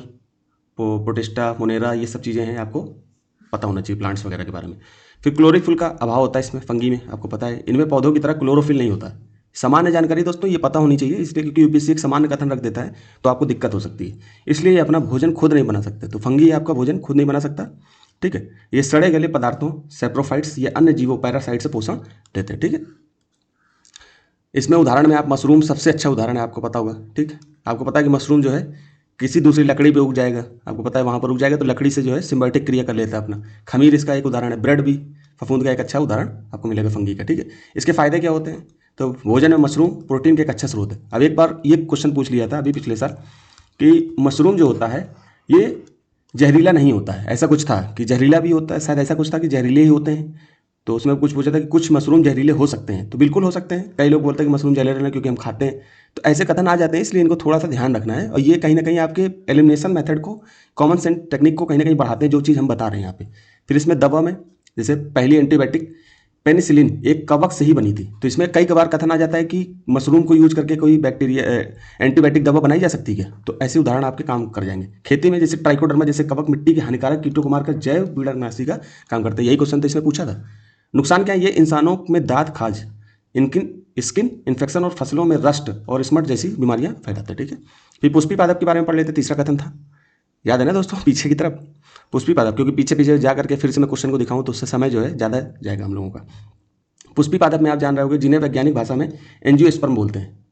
प्रोटिस्टा, मोनेरा, ये सब चीज़ें हैं, आपको पता होना चाहिए प्लांट्स वगैरह के बारे में। फिर क्लोरोफिल का अभाव होता है इसमें फंगी में, आपको पता है। इनमें पौधों की तरह क्लोरोफिल नहीं होता। सामान्य जानकारी दोस्तों ये पता होनी चाहिए, इसलिए क्योंकि यूपीएससी एक सामान्य कथन रख देता है तो आपको दिक्कत हो सकती है। इसलिए ये अपना भोजन खुद नहीं बना सकते, तो फंगी आपका भोजन खुद नहीं बना सकता। ठीक है, ये सड़े गले पदार्थों, सेप्रोफाइट्स या अन्य जीवों, पैरासाइट से पोषण देते हैं। ठीक है, इसमें उदाहरण में आप मशरूम सबसे अच्छा उदाहरण है, आपको पता होगा। ठीक है, आपको पता है कि मशरूम जो है किसी दूसरी लकड़ी पे उग जाएगा, आपको पता है वहाँ पर उग जाएगा, तो लकड़ी से जो है सिम्बायोटिक क्रिया कर लेता है अपना। खमीर इसका एक उदाहरण है। ब्रेड भी फफूंद का एक अच्छा उदाहरण आपको मिलेगा फंगी का। ठीक है, इसके फायदे क्या होते हैं, तो भोजन में मशरूम प्रोटीन का एक अच्छा स्रोत है। अब एक बार ये क्वेश्चन पूछ लिया था अभी पिछले साल कि मशरूम जो होता है ये जहरीला नहीं होता है, ऐसा कुछ था कि जहरीला भी होता है, शायद ऐसा कुछ था कि जहरीले ही होते हैं। तो उसमें कुछ पूछा था कि कुछ मशरूम जहरीले हो सकते हैं, तो बिल्कुल हो सकते हैं। कई लोग बोलते हैं कि मशरूम जहरीले नहीं क्योंकि हम खाते हैं, तो ऐसे कथन आ जाते हैं, इसलिए इनको थोड़ा सा ध्यान रखना है। और ये कहीं ना कहीं आपके एलिमिनेशन मेथड को, कॉमन सेंस टेक्निक को कहीं ना कहीं बढ़ाते हैं, जो चीज़ हम बता रहे हैं यहाँ पे। फिर इसमें दवा में, जैसे पहली एंटीबायोटिक पेनिसिलिन एक कवक से ही बनी थी, तो इसमें कई बार कथन आ जाता है कि मशरूम को यूज करके कोई बैक्टीरिया एंटीबायोटिक दवा बनाई जा सकती है, तो ऐसे उदाहरण आपके काम कर जाएंगे। खेती में जैसे ट्राइकोडर्मा जैसे कवक मिट्टी के हानिकारक कीटों को मारकर जैव पीड़कनाशी का काम करते हैं। यही क्वेश्चन तो इसमें पूछा था। नुकसान क्या है, ये इंसानों में दांत खाज, स्किन इन्फेक्शन और फसलों में रस्ट और स्मट जैसी बीमारियां फैलाते हैं। ठीक है, फिर पुष्पी पादप के बारे में पढ़ लेते, तीसरा कथन था। याद है ना दोस्तों, पीछे की तरफ पुष्पी पादप, क्योंकि पीछे पीछे जा करके फिर से मैं क्वेश्चन को दिखाऊं तो उससे समय जो है ज़्यादा जाएगा हम लोगों का। पुष्पी पादप में आप जान रहे होंगे जिन्हें वैज्ञानिक भाषा में एंजियोस्पर्म बोलते हैं।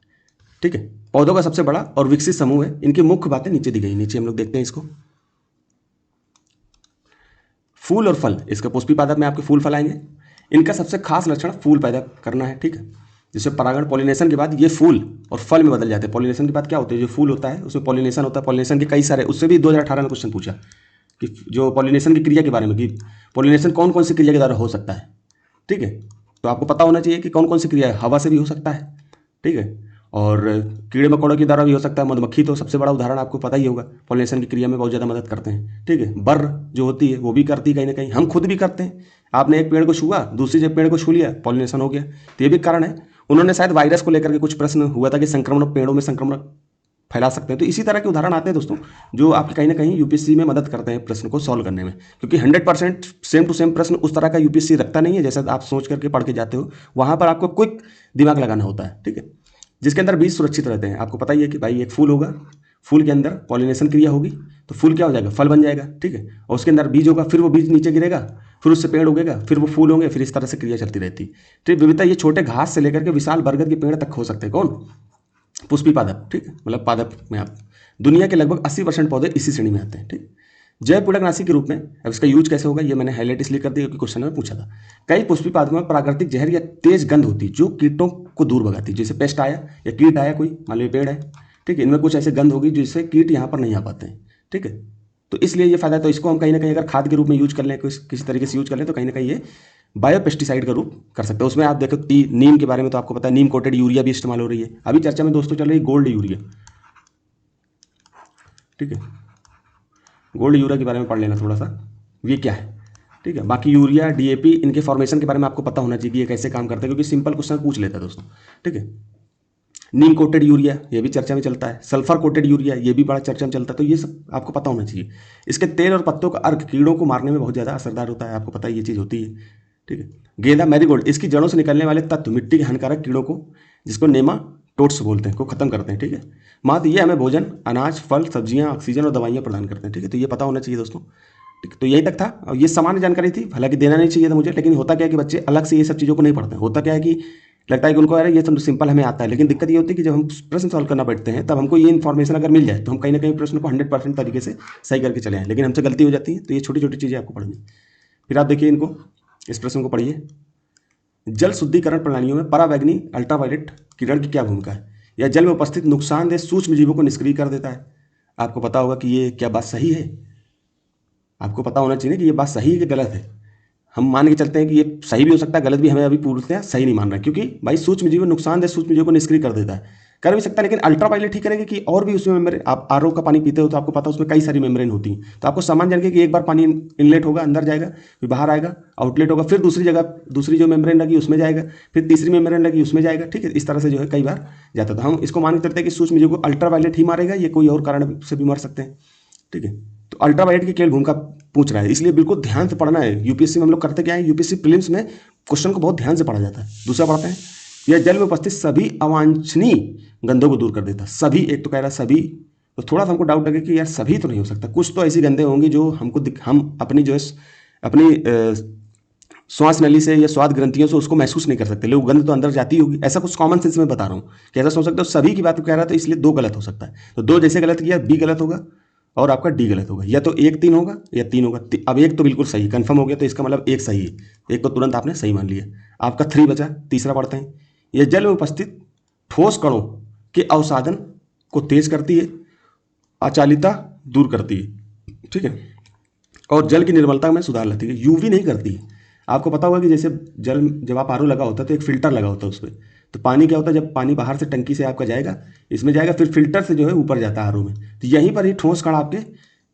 ठीक है, पौधों का सबसे बड़ा और विकसित समूह है। इनकी मुख्य बातें नीचे दी गई, नीचे हम लोग देखते हैं इसको। फूल और फल, इसके पुष्पी पादप में आपके फूल फल आएंगे। इनका सबसे खास लक्षण फूल पैदा करना है। ठीक है, जिससे परागण पॉलिनेशन के बाद ये फूल और फल में बदल जाते हैं। पॉलिनेशन के बाद क्या होता है, जो फूल होता है उसमें पॉलिनेशन होता है। पॉलिनेशन के कई सारे, उससे भी 2018 में क्वेश्चन पूछा कि जो पॉलिनेशन की क्रिया के बारे में, कि पॉलिनेशन कौन कौन सी क्रिया के द्वारा हो सकता है। ठीक है, तो आपको पता होना चाहिए कि कौन कौन सी क्रिया है। हवा से भी हो सकता है, ठीक है, और कीड़े मकोड़ों के द्वारा भी हो सकता है। मधुमक्खी तो सबसे बड़ा उदाहरण, आपको पता ही होगा, पॉलिनेशन की क्रिया में बहुत ज़्यादा मदद करते हैं। ठीक है, बर जो होती है वो भी करती है कहीं ना कहीं, हम खुद भी करते हैं। आपने एक पेड़ को छुआ, दूसरी जब पेड़ को छू लिया, पॉलिनेशन हो गया। तो ये भी कारण है। उन्होंने शायद वायरस को लेकर के कुछ प्रश्न हुआ था कि संक्रमण, पेड़ों में संक्रमण फैला सकते हैं। तो इसी तरह के उदाहरण आते हैं दोस्तों, जो आपके कहीं ना कहीं यूपीएससी में मदद करते हैं प्रश्न को सॉल्व करने में। क्योंकि 100% सेम टू सेम प्रश्न उस तरह का यूपीएससी रखता नहीं है जैसा आप सोच करके पढ़ के जाते हो। वहाँ पर आपको क्विक दिमाग लगाना होता है। ठीक है, जिसके अंदर बीज सुरक्षित रहते हैं। आपको पता ही है कि भाई एक फूल होगा, फूल के अंदर पॉलिनेशन क्रिया होगी तो फूल क्या हो जाएगा, फल बन जाएगा। ठीक है, और उसके अंदर बीज होगा, फिर वो बीज नीचे गिरेगा, फिर उससे पेड़ उगेगा, फिर वो फूल होंगे, फिर इस तरह से क्रिया चलती रहती है। तो विविधता ये छोटे घास से लेकर के विशाल बरगद के पेड़ तक हो सकते हैं। कौन, पुष्पी पादप। ठीक है, मतलब पादप में आप दुनिया के लगभग 80% पौधे इसी श्रेणी में आते हैं। ठीक, जैव पूरकनाशी के रूप में। अब इसका यूज कैसे होगा ये मैंने हाईलाइट इसलिए कर दिया क्योंकि क्वेश्चन में पूछा था। कई पुष्पी पादपों में प्राकृतिक जहर या तेज गंध होती है जो कीटों को दूर भगाती है। जैसे पेस्ट आया या कीट आया कोई, मान लो पेड़ है, ठीक है, इनमें कुछ ऐसे गंध होगी जिससे कीट यहाँ पर नहीं आ पाते हैं। ठीक है, तो इसलिए ये फायदा है। तो इसको हम कहीं ना कहीं अगर खाद के रूप में यूज कर लें, किसी तरीके से यूज कर लें, तो कहीं ना कहीं ये बायोपेस्टिसाइड का रूप कर सकते हैं। उसमें आप देखो नीम के बारे में तो आपको पता है, नीम कोटेड यूरिया भी इस्तेमाल हो रही है। अभी चर्चा में दोस्तों चल रही है गोल्ड यूरिया। ठीक है, गोल्ड यूरिया के बारे में पढ़ लेना थोड़ा सा, ये क्या है। ठीक है, बाकी यूरिया, डीएपी, इनके फॉर्मेशन के बारे में आपको पता होना चाहिए कि ये कैसे काम करते हैं, क्योंकि सिंपल क्वेश्चन पूछ लेता है दोस्तों। ठीक है, नीम कोटेड यूरिया ये भी चर्चा में चलता है। सल्फर कोटेड यूरिया ये भी बड़ा चर्चा में चलता है। तो ये सब आपको पता होना चाहिए। इसके तेल और पत्तों का अर्क कीड़ों को मारने में बहुत ज़्यादा असरदार होता है, आपको पता है ये चीज़ होती है। ठीक है, गेंदा मैरीगोल्ड, इसकी जड़ों से निकलने वाले तत्व मिट्टी के हानिकारक कीड़ों को, जिसको नेमाटोड्स बोलते हैं, को खत्म करते हैं। ठीक है, मात्र ये हमें भोजन, अनाज, फल, सब्जियां, ऑक्सीजन और दवाइयां प्रदान करते हैं। ठीक है, तो ये पता होना चाहिए दोस्तों। ठीक, तो यही तक था। और ये सामान्य जानकारी थी, हालांकि देना नहीं चाहिए था मुझे, लेकिन होता क्या है कि बच्चे अलग से ये सब चीज़ों को नहीं पढ़ते हैं। होता क्या है कि लगता है कि उनको अरे ये तो सिंपल हमें आता है, लेकिन दिक्कत ये होती है कि जब हम प्रश्न सॉल्व करना बैठते हैं तब हमको ये इन्फॉर्मेशन अगर मिल जाए तो हम कहीं ना कहीं प्रश्न को 100% तरीके से सही करके चले आए, लेकिन हमसे गलती हो जाती है। तो ये छोटी छोटी चीज़ें आपको पढ़नी। फिर आप देखिए इनको, इस प्रश्न को पढ़िए। जल शुद्धिकरण प्रणालियों में पराबैंगनी अल्ट्रावायलेट किरण की क्या भूमिका है। यह जल में उपस्थित नुकसानदेह सूक्ष्म जीवों को निष्क्रिय कर देता है। आपको पता होगा कि ये क्या बात सही है, आपको पता होना चाहिए कि ये बात सही है कि गलत है। हम मान के चलते हैं कि ये सही भी हो सकता है, गलत भी, हमें अभी पूर्णतः सही नहीं मान रहा है, क्योंकि भाई सूक्ष्म जीव नुकसानदेह सूक्ष्म जीवों को निष्क्रिय कर देता है। कर भी सकता है, लेकिन अल्ट्रावायलेट ही करेंगे कि और भी उसमें मेम्ब्रेन, आप आरओ का पानी पीते हो तो आपको पता है उसमें कई सारी मेम्ब्रेन होती हैं। तो आपको सामान जान के कि एक बार पानी इनलेट होगा, अंदर जाएगा, फिर बाहर आएगा, आउटलेट होगा, फिर दूसरी जगह दूसरी जो मेम्ब्रेन लगी उसमें जाएगा, फिर तीसरी मेम्ब्रेन लगी उसमें जाएगा। ठीक है, इस तरह से जो है कई बार जाता है। तो हम इसको मान के चलते हैं कि सूक्ष्म जीव को अल्ट्रावायलेट ही मारेगा, ये कोई और कारण से भी मर सकते हैं। ठीक है, तो अल्ट्रावायलेट की केवल भूमिका पूछ रहा है, इसलिए बिल्कुल ध्यान से पढ़ना है। यूपीएससी में हम लोग करते क्या है, यूपीएससी प्रीलिम्स में क्वेश्चन को बहुत ध्यान से पढ़ा जाता है। दूसरा पढ़ते हैं, यह जल में उपस्थित सभी अवांछनीय गंधों को दूर कर देता है। सभी, एक तो कह रहा है सभी, तो थोड़ा सा हमको डाउट लगे कि यार सभी तो नहीं हो सकता, कुछ तो ऐसी गंधे होंगी जो हमको हम अपनी जो है अपनी श्वास नली से या स्वाद ग्रंथियों से उसको महसूस नहीं कर सकते, लेकिन गंध तो अंदर जाती होगी। ऐसा कुछ कॉमन सेंस में बता रहा हूँ कि ऐसा सोच सकते हो। सभी की बात कह रहा है तो इसलिए दो गलत हो सकता है। तो दो जैसे गलत किया, बी गलत होगा और आपका डी गलत होगा। या तो 1 3 होगा या 3 होगा। अब एक तो बिल्कुल सही कंफर्म हो गया, तो इसका मतलब एक सही है, एक को तुरंत आपने सही मान लिया। आपका 3 बचा। तीसरा पढ़ते हैं, यह जल में उपस्थित ठोस कणों के अवसादन को तेज करती है, अचालिता दूर करती है। ठीक है, और जल की निर्मलता में सुधार लाती है। यूवी नहीं करती है। आपको पता होगा कि जैसे जल, जब आप आरओ लगा होता है तो एक फिल्टर लगा होता है उस पर। तो पानी क्या होता है, जब पानी बाहर से टंकी से आपका जाएगा, इसमें जाएगा, फिर फिल्टर से जो है ऊपर जाता है आरओ में। तो यहीं पर ही ठोस कण आपके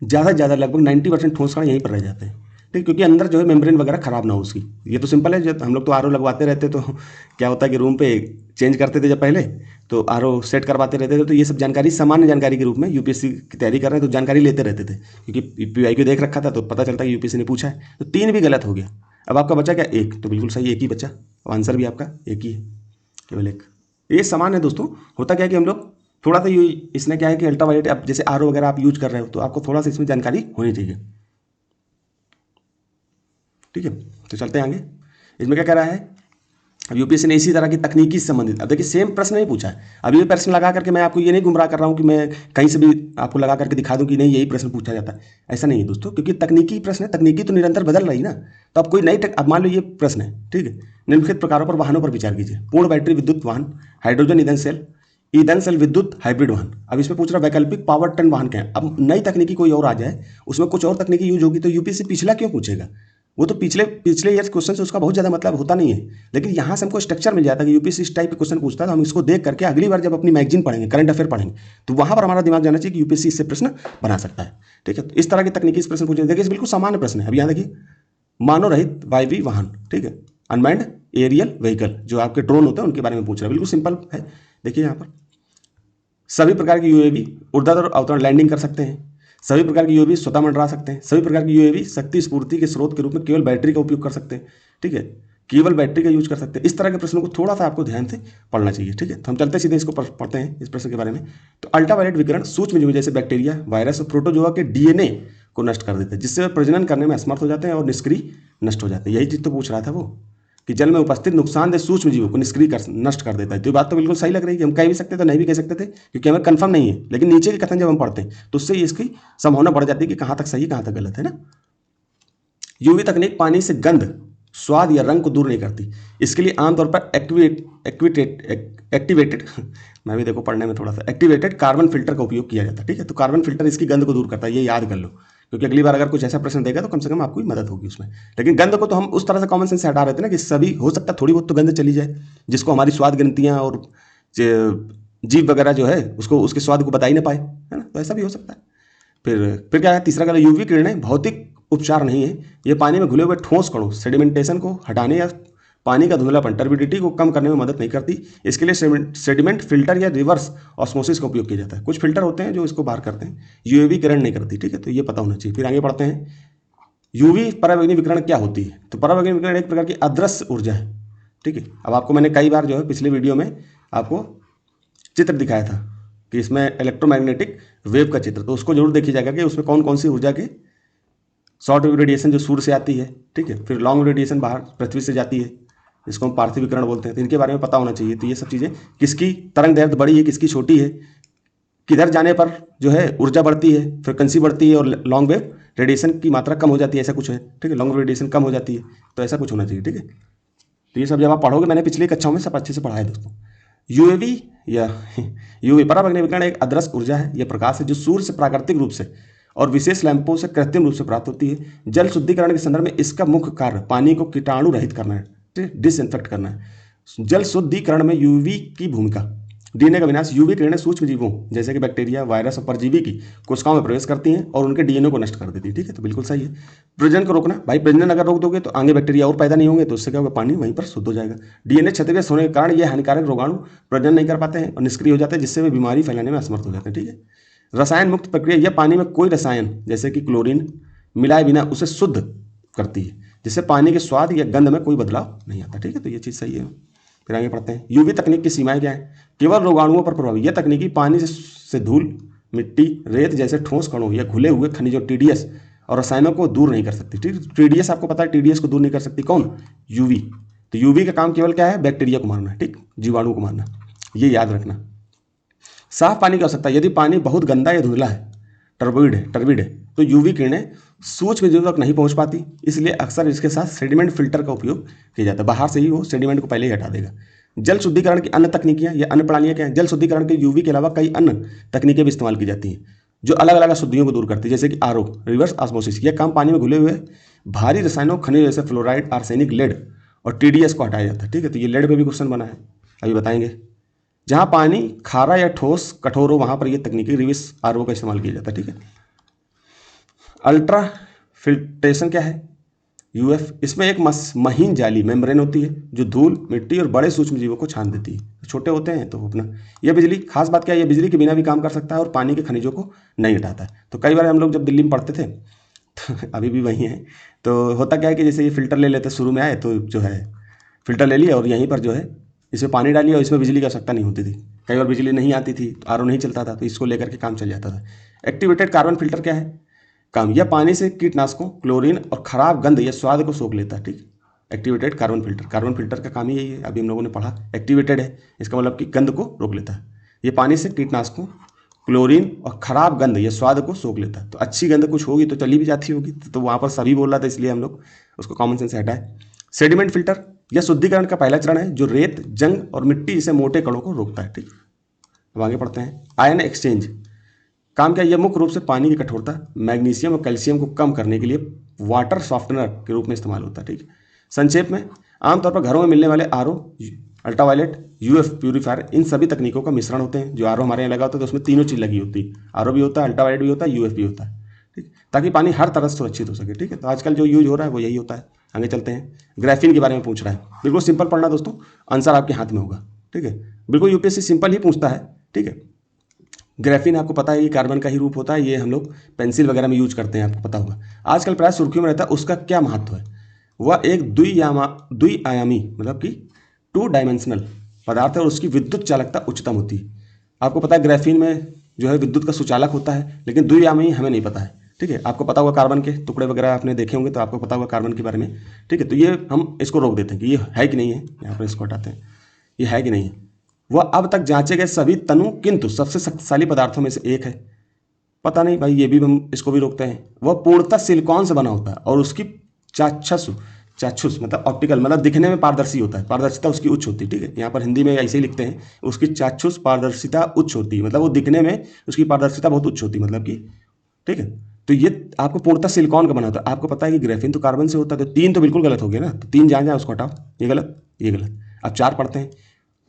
ज़्यादा से ज़्यादा लगभग 90% ठोस कण यहीं पर रह जाते हैं। ठीक, क्योंकि अंदर जो है मेम्ब्रेन वगैरह खराब ना हो उसकी। ये तो सिंपल है, जब हम लोग तो आरओ लगवाते रहते तो क्या होता है कि रूम पे चेंज करते थे जब पहले, तो आरओ सेट करवाते रहते थे। तो ये सब जानकारी सामान्य जानकारी के रूप में यूपीएससी की तैयारी कर रहे हैं तो जानकारी लेते रहते थे, क्योंकि पीवाईक्यू देख रखा था तो पता चलता है कि यूपीएससी ने पूछा है। तो 3 भी गलत हो गया। अब आपका बचा क्या, एक। तो बिल्कुल सही, एक ही बचा। आंसर भी आपका एक ही है, केवल एक। ये समान है दोस्तों। होता क्या है कि हम लोग थोड़ा सा ये इसने क्या है कि अल्ट्रावायलेट आप जैसे आरओ वगैरह आप यूज कर रहे हो तो आपको थोड़ा सा इसमें जानकारी होनी चाहिए। ठीक है, तो चलते हैं आगे। इसमें क्या कह रहा है, अब यूपीएससी ने इसी तरह की तकनीकी से संबंधित, अब देखिए सेम प्रश्न नहीं पूछा है। अब ये प्रश्न लगा करके मैं आपको ये नहीं गुमराह कर रहा हूँ कि मैं कहीं से भी आपको लगा करके दिखा दूं कि नहीं यही प्रश्न पूछा जाता है, ऐसा नहीं है दोस्तों, क्योंकि तकनीकी प्रश्न है, तकनीकी तो निरंतर बदल रही ना। तो अब कोई नई अब मान लो ये प्रश्न है, ठीक है, निम्नलिखित प्रकारों पर वाहनों पर विचार कीजिए। पूर्ण बैटरी विद्युत वाहन, हाइड्रोजन ईंधन सेल विद्युत हाइब्रिड वाहन। अब इसमें पूछ रहा वैकल्पिक पावर टर्न वाहन क्या है। अब नई तकनीकी कोई और आ जाए, उसमें कुछ और तकनीकी यूज होगी तो यूपीएससी पिछला क्यों पूछेगा। वो तो पिछले पिछले ईयर क्वेश्चन से उसका बहुत ज़्यादा मतलब होता नहीं है, लेकिन यहाँ से हमको स्ट्रक्चर मिल जाता है कि यूपीएससी इस टाइप के क्वेश्चन पूछता है, तो हम इसको देख करके अगली बार जब अपनी मैगजीन पढ़ेंगे, करंट अफेयर पढ़ेंगे, तो वहाँ पर हमारा दिमाग जाना चाहिए कि यूपीएससी इससे प्रश्न बना सकता है। ठीक है, तो इस तरह की तकनीकी प्रश्न पूछे, देखिए बिल्कुल सामान्य प्रश्न है। अब यहाँ देखिए, मानव रहित वायवीय वाहन, ठीक है, अनमैन्ड एरियल व्हीकल, जो आपके ड्रोन होते हैं उनके बारे में पूछ रहा है, बिल्कुल सिंपल है। देखिए यहाँ पर सभी प्रकार की यूएवी ऊर्ध्वाधर और अवतरण लैंडिंग कर सकते हैं, सभी प्रकार की यूएवी स्वतः मंडरा सकते हैं, सभी प्रकार की यूएवी शक्ति स्फूर्ति के स्रोत के रूप में केवल बैटरी का उपयोग कर सकते हैं। ठीक है, केवल बैटरी का यूज कर सकते हैं। इस तरह के प्रश्नों को थोड़ा सा आपको ध्यान से पढ़ना चाहिए। ठीक है, तो हम चलते सीधे इसको पढ़ते हैं इस प्रश्न के बारे में। तो अल्ट्रावायलेट विकिरण सूक्ष्मजीव जैसे बैक्टीरिया, वायरस और प्रोटोजोआ के डीएनए को नष्ट कर देते हैं, जिससे वे प्रजनन करने में असमर्थ हो जाते हैं और निष्क्रिय नष्ट हो जाते हैं। यही चीज़ तो पूछ रहा था वो, कि जल में उपस्थित नुकसानदेह सूक्ष्म जीवों को नष्ट कर देता है। तो ये बात तो बिल्कुल सही लग रही है कि हम कह भी सकते थे, नहीं भी कह सकते थे, क्योंकि हमें कंफर्म नहीं है। लेकिन नीचे के कथन जब हम पढ़ते हैं तो उससे इसकी संभावना बढ़ जाती है कि कहाँ तक सही कहाँ तक गलत है ना। यूवी तकनीक पानी से गंध, स्वाद या रंग को दूर नहीं करती। इसके लिए आमतौर पर एक्टिवेटेड मैं भी देखो पढ़ने में थोड़ा सा, एक्टिवेटेड कार्बन फिल्टर का उपयोग किया जाता है। ठीक है, तो कार्बन फिल्टर इसकी गंध को दूर करता है, ये याद कर लो, क्योंकि अगली बार अगर कुछ ऐसा प्रश्न देगा तो कम से कम आपको मदद होगी उसमें। लेकिन गंध को तो हम उस तरह से कॉमन सेंस से हटा रहे थे ना, कि सभी हो सकता है थोड़ी बहुत तो गंध चली जाए, जिसको हमारी स्वाद ग्रंथियाँ और जीव वगैरह जो है उसको उसके स्वाद को बता ही ना पाए, है ना, तो ऐसा भी हो सकता है। फिर क्या है, तीसरा कहना, यूवी किरणें भौतिक उपचार नहीं है, ये पानी में घुले हुए ठोस कणों सेडिमेंटेशन को हटाने या पानी का धुंधलापन टर्बिडिटी को कम करने में मदद नहीं करती। इसके लिए सेडिमेंट फिल्टर या रिवर्स ऑस्मोसिस का उपयोग किया जाता है। कुछ फिल्टर होते हैं जो इसको बाहर करते हैं, यूवी किरण नहीं करती। ठीक है, तो ये पता होना चाहिए। फिर आगे बढ़ते हैं, यूवी परावैंगनी विकिरण क्या होती है। तो परावैंगनी विकिरण एक प्रकार की अदृश्य ऊर्जा है। ठीक है, अब आपको मैंने कई बार जो है पिछले वीडियो में आपको चित्र दिखाया था कि इसमें इलेक्ट्रोमैग्नेटिक वेव का चित्र, तो उसको जरूर देखी जाएगा कि उसमें कौन कौन सी ऊर्जा के शॉर्ट वेव रेडिएशन जो सूर्य से आती है, ठीक है, फिर लॉन्ग रेडिएशन बाहर पृथ्वी से जाती है, इसको हम पार्थिव विकिरण बोलते हैं। तो इनके बारे में पता होना चाहिए। तो ये सब चीज़ें, किसकी तरंग दैर्घ्य बड़ी है, किसकी छोटी है, किधर जाने पर जो है ऊर्जा बढ़ती है, फ्रिक्वेंसी बढ़ती है, और लॉन्ग वेव रेडिएशन की मात्रा कम हो जाती है, ऐसा कुछ है। ठीक है, लॉन्ग वेव रेडिएशन कम हो जाती है, तो ऐसा कुछ होना चाहिए। ठीक है, तो ये सब जब आप पढ़ोगे, मैंने पिछली कक्षाओं में सब अच्छे से पढ़ा है दोस्तों। यूएवी या यूवी परावैंगनी विकिरण एक अदृश्य ऊर्जा है। यह प्रकाश है जो सूर्य से प्राकृतिक रूप से और विशेष लैंपों से कृत्रिम रूप से प्राप्त होती है। जल शुद्धिकरण के संदर्भ में इसका मुख्य कार्य पानी को कीटाणु रहित करना है, डिसइंफेक्ट करना है। जल शुद्धिकरण में यूवी की भूमिका, डीएनए का विनाश। यूवी किरणें सूक्ष्म जीवों जैसे कि बैक्टीरिया, वायरस और परजीवी की कोशिकाओं में प्रवेश करती हैं और उनके डीएनए को नष्ट कर देती है। ठीक है, तो बिल्कुल सही है। प्रजनन को रोकना, भाई प्रजनन अगर रोक दोगे तो आगे बैक्टीरिया और पैदा नहीं होंगे, तो उससे क्या होगा, पानी वहीं पर शुद्ध हो जाएगा। डीएनए क्षतिग्रस्त होने के कारण ये हानिकारक रोगाणु प्रजनन नहीं कर पाते हैं और निष्क्रिय हो जाते हैं, जिससे वे बीमारी फैलाने में असमर्थ हो जाते हैं। ठीक है, रसायन मुक्त प्रक्रिया, यह पानी में कोई रसायन जैसे कि क्लोरीन मिलाए बिना उसे शुद्ध करती है, जिससे पानी के स्वाद या गंध में कोई बदलाव नहीं आता। ठीक है, तो ये चीज़ सही है। फिर आगे पढ़ते हैं, यूवी तकनीक की सीमाएं क्या है। केवल रोगाणुओं पर प्रभावी, यह तकनीकी पानी से धूल, मिट्टी, रेत जैसे ठोस कणों या घुले हुए खनिजों, टीडीएस और रसायनों को दूर नहीं कर सकती। ठीक, टीडीएस आपको पता है, टीडीएस को दूर नहीं कर सकती कौन, यूवी। तो यूवी का काम केवल क्या है, बैक्टीरिया को मारना, ठीक, जीवाणु को मारना, ये याद रखना। साफ पानी की आवश्यकता, यदि पानी बहुत गंदा या धुंधला है, टर्बिड है, तो यूवी किरणें सूक्ष्म जीवों तक नहीं पहुंच पाती, इसलिए अक्सर इसके साथ सेडिमेंट फिल्टर का उपयोग किया जाता है। बाहर से ही वो सेडिमेंट को पहले ही हटा देगा। जल शुद्धिकरण की अन्य तकनीकियां या अन्य प्रणालियां क्या हैं। जल शुद्धिकरण के यूवी के अलावा कई अन्य तकनीकें भी इस्तेमाल की जाती हैं जो अलग अलग अशुद्धियों को दूर करती है, जैसे कि आरओ, रिवर्स ऑस्मोसिस। यह काम पानी में घुले हुए भारी रसायनों, खनिज जैसे फ्लोराइड, आर्सेनिक, लेड और टीडीएस को हटाया जाता है। ठीक है, तो ये लेड पे भी क्वेश्चन बना है, अभी बताएंगे। जहां पानी खारा या ठोस कठोर हो वहां पर यह तकनीकी रिवर्स आरओ का इस्तेमाल किया जाता है। ठीक है, अल्ट्रा फिल्ट्रेशन क्या है, यूएफ। इसमें एक महीन जाली मेम्ब्रेन होती है जो धूल, मिट्टी और बड़े सूक्ष्म जीवों को छान देती है। छोटे होते हैं तो अपना, यह बिजली, खास बात क्या है, यह बिजली के बिना भी काम कर सकता है और पानी के खनिजों को नहीं हटाता है। तो कई बार हम लोग जब दिल्ली में पढ़ते थे तो अभी भी वही है, तो होता क्या है कि जैसे ये फिल्टर ले लेते, शुरू में आए तो जो है फिल्टर ले लिया और यहीं पर जो है इसमें पानी डालिए और इसमें बिजली की आवश्यकता नहीं होती थी। कई बार बिजली नहीं आती थी तो आरओ नहीं चलता था, तो इसको लेकर के काम चल जाता था। एक्टिवेटेड कार्बन फिल्टर क्या है काम, यह पानी से कीटनाशकों, क्लोरीन और खराब गंध या स्वाद को सोख लेता है। ठीक, एक्टिवेटेड कार्बन फिल्टर का काम ही यही है, अभी हम लोगों ने पढ़ा। एक्टिवेटेड है इसका मतलब कि गंध को रोक लेता है। ये पानी से कीटनाशकों, क्लोरीन और खराब गंध या स्वाद को सोख लेता है। तो अच्छी गंध कुछ होगी तो चली भी जाती होगी, तो वहाँ पर सभी बोल रहा था, इसलिए हम लोग उसको कॉमन सेंस से हटाए। सेडिमेंट फिल्टर यह शुद्धिकरण का पहला चरण है जो रेत, जंग और मिट्टी जैसे मोटे कणों को रोकता है। ठीक, अब आगे पढ़ते हैं। आयन एक्सचेंज काम क्या, यह मुख्य रूप से पानी की कठोरता, मैग्नीशियम और कैल्शियम को कम करने के लिए वाटर सॉफ्टनर के रूप में इस्तेमाल होता है। ठीक, संक्षेप में आमतौर पर घरों में मिलने वाले आरओ, अल्ट्रावायलेट, यूएफ प्यूरीफायर, इन सभी तकनीकों का मिश्रण होते हैं। जो आरओ हमारे यहाँ लगा होता है तो उसमें तीनों चीज़ लगी होती है, आरओ भी होता है, अल्ट्रावायलेट भी होता है, यूएफ भी होता है। ठीक, ताकि पानी हर तरह से सुरक्षित हो सके। ठीक है, तो आजकल जो यूज हो रहा है वो यही होता है। आगे चलते हैं। ग्राफीन के बारे में पूछ रहा है, बिल्कुल सिंपल पढ़ना दोस्तों, आंसर आपके हाथ में होगा। ठीक है, बिल्कुल यूपीएससी सिंपल ही पूछता है। ठीक है, ग्राफीन आपको पता है ये कार्बन का ही रूप होता है, ये हम लोग पेंसिल वगैरह में यूज करते हैं, आपको पता होगा। आजकल प्राय सुर्खियों में रहता है, उसका क्या महत्व है। वह एक द्विआयामी मतलब कि 2 डायमेंशनल पदार्थ है और उसकी विद्युत चालकता उच्चतम होती है। आपको पता है ग्राफीन में जो है विद्युत का सुचालक होता है, लेकिन द्विआयामी हमें नहीं पता है। ठीक है, आपको पता होगा कार्बन के टुकड़े वगैरह आपने देखे होंगे तो आपको पता होगा कार्बन के बारे में। ठीक है, तो ये हम इसको रोक देते हैं कि ये है कि नहीं है, यहाँ पर इसको हटाते हैं, ये है कि नहीं है। वह अब तक जांचे गए सभी तनु किंतु सबसे शक्तिशाली पदार्थों में से एक है। पता नहीं भाई, ये भी हम इसको भी रोकते हैं। वह पूर्णतः सिलिकॉन से बना होता है और उसकी चाक्षुष मतलब ऑप्टिकल मतलब दिखने में पारदर्शी होता है, पारदर्शिता उसकी उच्च होती है। ठीक है, यहाँ पर हिंदी में ऐसे ही लिखते हैं, उसकी चाक्षुष पारदर्शिता उच्च होती है, मतलब वो दिखने में उसकी पारदर्शिता बहुत उच्च होती है, मतलब कि ठीक है। तो ये आपको पूर्णतः सिलिकॉन का बना होता है। आपको पता है कि ग्राफीन तो कार्बन से होता है, तो 3 तो बिल्कुल गलत हो गया ना, तो 3 जहाँ उसको हटाओ, ये गलत ये गलत। अब 4 पढ़ते हैं।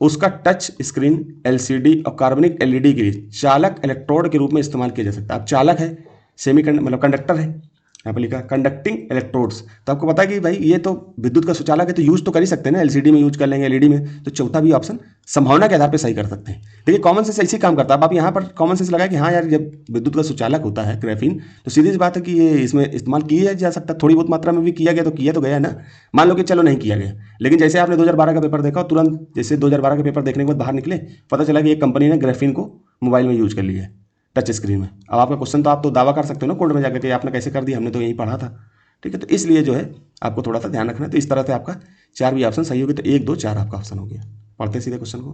उसका टच स्क्रीन, एलसीडी और कार्बनिक एलईडी के लिए चालक इलेक्ट्रोड के रूप में इस्तेमाल किया जा सकता है। अब चालक है, मतलब कंडक्टर है, यहाँ पर लिखा कंडक्टिंग इलेक्ट्रोड्स। तो आपको पता है कि भाई ये तो विद्युत का सुचालक है, तो यूज तो कर ही सकते हैं ना, एलसीडी में यूज कर लेंगे, एलईडी में। तो चौथा भी ऑप्शन संभावना के आधार पर सही कर सकते हैं। देखिए कॉमन सेंस ऐसे ही काम करता है। अब आप यहाँ पर कॉमन सेंस लगाए कि हाँ यार, जब विद्युत का सुचालक होता है ग्राफीन, तो सीधी सी बात है कि ये इसमें इस्तेमाल किया जा सकता है। थोड़ी बहुत मात्रा में भी किया गया तो किया तो गया ना। मान लो कि चलो नहीं किया गया, लेकिन जैसे आपने 2012 का पेपर देखा, तुरंत जैसे 2012 का पेपर देखने के बाद बाहर निकले, पता चला कि एक कंपनी ने ग्राफीन को मोबाइल में यूज कर लिया है, टच स्क्रीन में। अब आपका क्वेश्चन तो आप तो दावा कर सकते हो ना कोर्ट में जाकर के, आपने कैसे कर दिया, हमने तो यही पढ़ा था। ठीक है, तो इसलिए जो है आपको थोड़ा सा ध्यान रखना है। तो इस तरह से आपका 4 भी ऑप्शन सही होगी, तो 1 2 4 आपका ऑप्शन हो गया। पढ़ते सीधे क्वेश्चन को।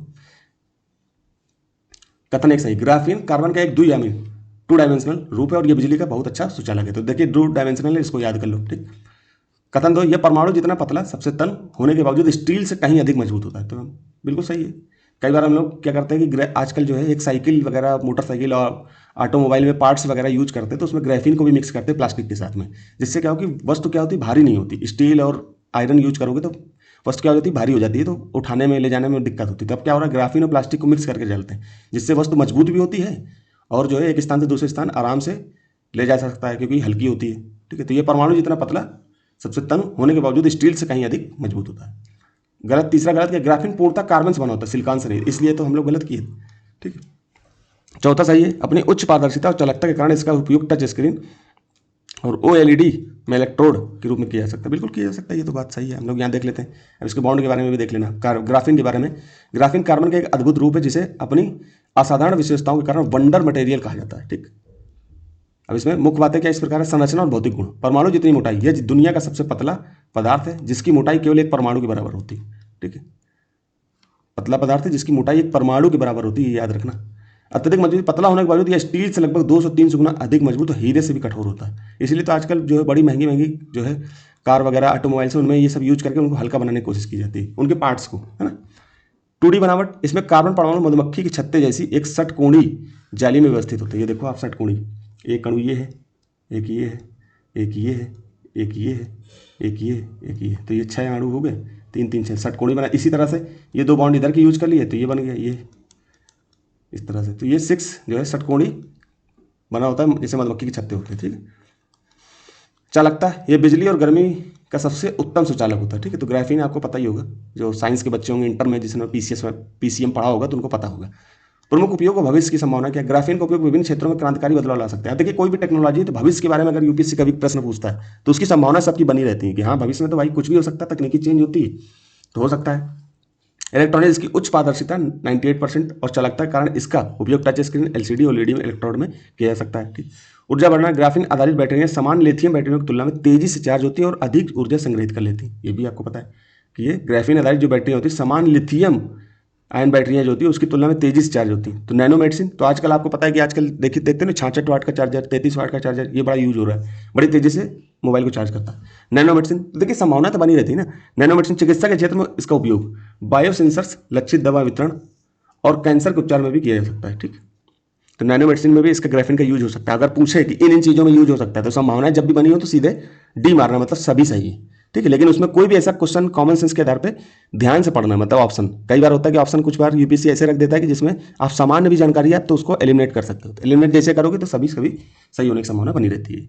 कथन एक सही, ग्राफीन कार्बन का एक द्विआयामी 2 डायमेंशनल रूप है और ये बिजली का बहुत अच्छा सुचालक है। तो देखिए 2 डायमेंशनल है, इसको याद कर लो। ठीक, कथन 2, यह परमाणु जितना पतला सबसे तन होने के बावजूद स्टील से कहीं अधिक मजबूत होता है। तो बिल्कुल सही है। कई बार हम लोग क्या करते हैं कि आजकल जो है एक साइकिल वगैरह, मोटरसाइकिल और ऑटोमोबाइल में पार्ट्स वगैरह यूज करते हैं, तो उसमें ग्राफीन को भी मिक्स करते हैं प्लास्टिक के साथ में, जिससे क्या हो कि वस्तु क्या होती है, भारी नहीं होती। स्टील और आयरन यूज करोगे तो वस्तु क्या हो जाती है, भारी हो जाती है, तो उठाने में ले जाने में दिक्कत होती है। तो अब क्या हो रहा है, ग्राफीन और प्लास्टिक को मिक्स करके डालते हैं, जिससे वस्तु मजबूत भी होती है और जो है एक स्थान से दूसरे स्थान आराम से ले जा सकता है, क्योंकि हल्की होती है। ठीक है, तो ये परमाणु जितना पतला सबसे तन होने के बावजूद स्टील से कहीं अधिक मजबूत होता है। गलत, तीसरा गलत कि ग्राफीन पूर्णतः कार्बन से बना होता है, सिलिकॉन से नहीं, इसलिए तो हम लोग गलत किए। ठीक है, चौथा सही है, अपनी उच्च पारदर्शिता और चालकता के कारण इसका उपयोग टच स्क्रीन और ओएलईडी में इलेक्ट्रोड के रूप में किया जा सकता है। बिल्कुल किया जा सकता है, ये तो बात सही है। हम लोग यहाँ देख लेते हैं, अब इसके बॉन्ड के बारे में भी देख लेना। ग्राफीन के बारे में, ग्राफीन कार्बन का एक अद्भुत रूप है जिसे अपनी असाधारण विशेषताओं के कारण वंडर मटेरियल कहा जाता है। ठीक, अब इसमें मुख्य बातें क्या इस प्रकार है, संरचना और भौतिक गुण। परमाणु जितनी मोटाई, यह दुनिया का सबसे पतला पदार्थ है जिसकी मोटाई केवल एक परमाणु के बराबर होती है। ठीक है, पतला पदार्थ है जिसकी मोटाई एक परमाणु के बराबर होती है, याद रखना। अत्यधिक मजबूत, पतला होने के बावजूद यह स्टील से लगभग 200-300 गुना अधिक मजबूत और हीरे से भी कठोर होता है। इसलिए तो आजकल जो है बड़ी महंगी महंगी जो है कार वगैरह, ऑटोमोबाइल से, उनमें ये सब यूज करके उनको हल्का बनाने की कोशिश की जाती है, उनके पार्ट्स को, है ना। 2D बनावट, इसमें कार्बन परमाणु मधुमक्खी की छत्ते जैसी एक षटकोणी जाली में व्यवस्थित होते हैं। ये देखो आप, षटकोणी, एक अणु ये है, एक ये है, एक ये है, एक ये है, एक ये, एक ये, तो ये 6 अणु हो गए, 3 3 6 षटकोणी बना। इसी तरह से ये 2 बॉन्ड इधर की यूज कर लिए तो ये बन गया ये इस तरह से। तो ये 6 जो है षटकोणी बना होता है, जैसे मधुमक्खी के छत्ते होते हैं। ठीक है, चालकता, ये बिजली और गर्मी का सबसे उत्तम सुचालक होता है। ठीक है, तो ग्राफीन आपको पता ही होगा, जो साइंस के बच्चे होंगे इंटर में, जिसने पीसीएम पढ़ा होगा तो उनको पता होगा। प्रमुख उपयोग और भविष्य की संभावना क्या है, ग्राफीन का उपयोग विभिन्न क्षेत्रों में क्रांतिकारी बदलाव ला सकते हैं। देखिए कोई भी टेक्नोलॉजी है तो भविष्य के बारे में अगर यूपीएससी कभी प्रश्न पूछता है तो उसकी संभावना सबकी बनी रहती है कि हाँ भविष्य में तो भाई कुछ भी हो सकता है, तकनीकी चेंज होती है तो हो सकता है। इलेक्ट्रॉनिक इसकी उच्च पारदर्शिता 98% और चालकता के कारण इसका उपयोग टच स्क्रीन, एलसीडी और एलईडी इलेक्ट्रोड में किया जा सकता है। ठीक, ऊर्जा बढ़ना, ग्राफीन आधारित बैटरियां समान लिथियम बैटरियों की तुलना में तेजी से चार्ज होती हैं और अधिक ऊर्जा संग्रहित कर लेती हैं। ये भी आपको पता है कि ये ग्राफीन आधारित जो बैटरियां होती है समान लिथियम आयन बैटरियां जो होती है उसकी तुलना में तेजी से चार्ज होती है। तो नैनो मेडिसिन, तो आजकल आपको पता है कि आजकल देखिए देखते हैं ना 66 वाट का चार्जर, 33 वाट का चार्जर, ये बड़ा यूज हो रहा है, बड़ी तेजी से मोबाइल को चार्ज करता है। नैनो मेडिसिन, तो देखिए संभावना तो बनी रहती है ना। नैनो मेडिसिन चिकित्सा के क्षेत्र में इसका उपयोग बायोसेंसर्स, लक्षित दवा वितरण और कैंसर के उपचार में भी किया जा सकता है। ठीक, तो नैनो मेडिसिन में भी इसका ग्राफीन का यूज हो सकता है। अगर पूछे कि इन इन चीज़ों में यूज हो सकता है तो संभावना जब भी बनी हो तो सीधे डी मारना, मतलब सभी सही है। ठीक है, लेकिन उसमें कोई भी ऐसा क्वेश्चन कॉमन सेंस के आधार पे ध्यान से पढ़ना, मतलब ऑप्शन कई बार होता है कि ऑप्शन कुछ बार यूपीएससी ऐसे रख देता है कि जिसमें आप सामान्य भी जानकारी है तो उसको एलिमिनेट कर सकते हो। तो एलिमिनेट जैसे करोगे तो सभी सही होने की संभावना बनी रहती है।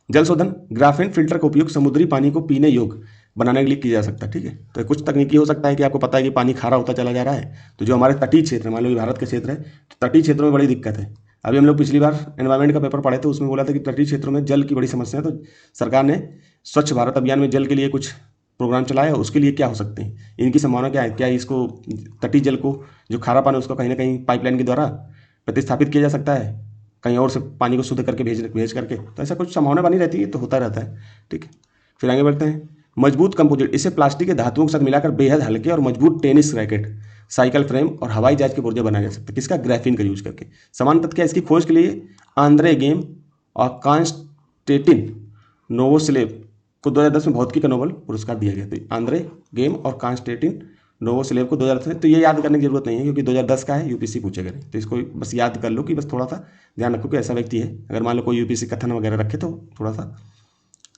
जल शोधन, ग्राफीन फिल्टर का उपयोग समुद्री पानी को पीने योग्य बनाने के लिए किया जा सकता है। ठीक है, तो कुछ तकनीकी हो सकता है कि आपको पता है कि पानी खारा होता चला जा रहा है, तो जो हमारे तटीय क्षेत्र, मान लो भारत के क्षेत्र है, तो तटीय क्षेत्रों में बड़ी दिक्कत है। अभी हम लोग पिछली बार एनवायरमेंट का पेपर पढ़े थे, उसमें बोला था कि तटीय क्षेत्रों में जल की बड़ी समस्या है, तो सरकार ने स्वच्छ भारत अभियान में जल के लिए कुछ प्रोग्राम चलाया। उसके लिए क्या हो सकते हैं, इनकी संभावना क्या है, क्या इसको तटीय जल को जो खारा पानी उसको कहीं ना कहीं पाइपलाइन के द्वारा प्रतिस्थापित किया जा सकता है, कहीं और से पानी को शुद्ध करके भेज करके, तो ऐसा कुछ संभावना बनी रहती है, तो होता रहता है। ठीक है, फिर आगे बढ़ते हैं। मजबूत कंपोजिट, इसे प्लास्टिक के धातुओं के साथ मिलाकर बेहद हल्के और मजबूत टेनिस रैकेट, साइकिल फ्रेम और हवाई जहाज के पुर्जे बनाया जा सकता है। किसका, ग्राफीन का यूज करके। समान तथ्य क्या, इसकी खोज के लिए आंद्रे गेम और कांस्टेटिन नोवोसिलेव को 2010 में भौतिकी का नोबेल पुरस्कार दिया गया। तो आंद्रे गेम और कांस्टेटिन नोवोसिलेव को 2010 में, तो ये याद करने की जरूरत नहीं है क्योंकि 2010 का है, यूपीएससी पूछेगा नहीं, तो इसको बस याद कर लो कि बस थोड़ा सा ध्यान रखो कि ऐसा व्यक्ति है। अगर मान लो कोई यूपीएससी कथन वगैरह रखे तो थोड़ा सा,